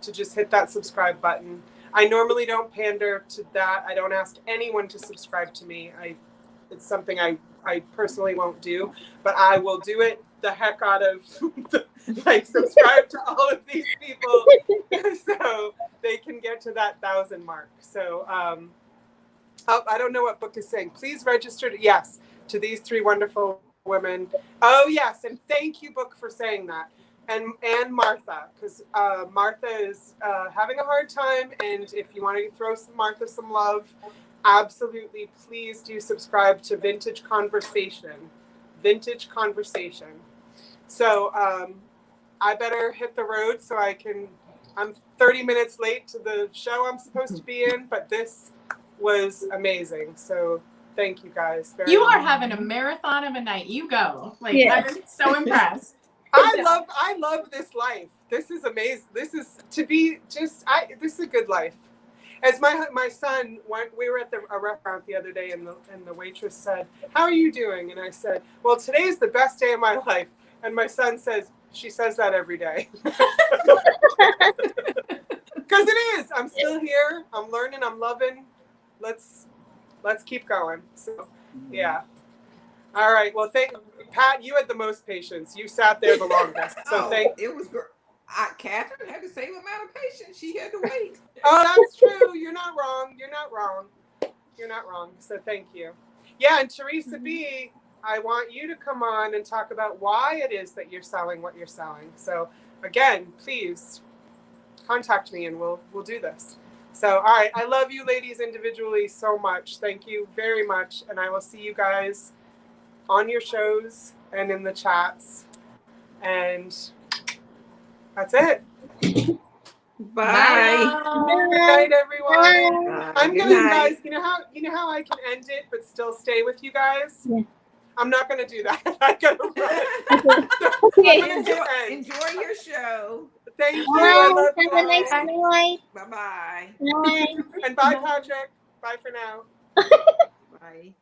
just hit that subscribe button. I normally don't pander to that. I don't ask anyone to subscribe to me. It's something I personally won't do, but I will do it the heck out of like subscribe to all of these people so they can get to that 1,000 mark. So I don't know what book is saying. Please register to these 3 wonderful women. Oh yes, and thank you, book, for saying that. And Martha, because Martha is having a hard time, and if you want to throw Martha some love, absolutely, please do subscribe to Vintage Conversation. Vintage Conversation. So I better hit the road so I'm 30 minutes late to the show I'm supposed to be in, but this was amazing. So thank you guys very You much. are having a marathon of a night. You go. Like, Yeah. I'm so impressed. I love this life. This is amazing. This is this is a good life. As my son went, we were at a restaurant the other day, and the waitress said, "How are you doing?" And I said, "Well, today's the best day of my life." And my son says, "She says that every day." Because it is. I'm still here. I'm learning. I'm loving. Let's keep going. So, yeah. All right. Well, Pat, you had the most patience. You sat there the longest. So it was great. Katherine had the same amount of patience. She had to wait. Oh, that's true. You're not wrong. You're not wrong. You're not wrong. So thank you. Yeah, and Teresa B, I want you to come on and talk about why it is that you're selling what you're selling. So again, please contact me and we'll do this. So, all right. I love you ladies individually so much. Thank you very much. And I will see you guys on your shows and in the chats. And that's it. Bye. Good night, everyone. Bye. I'm Good gonna, night. guys. You know how I can end it but still stay with you guys. Yeah. I'm not gonna do that. I gotta run. Okay. I'm gonna end. Enjoy your show. Thank you. I Bye. love you Have a nice all. night. Bye-bye. Bye. And bye, Patrick. Bye for now. Bye.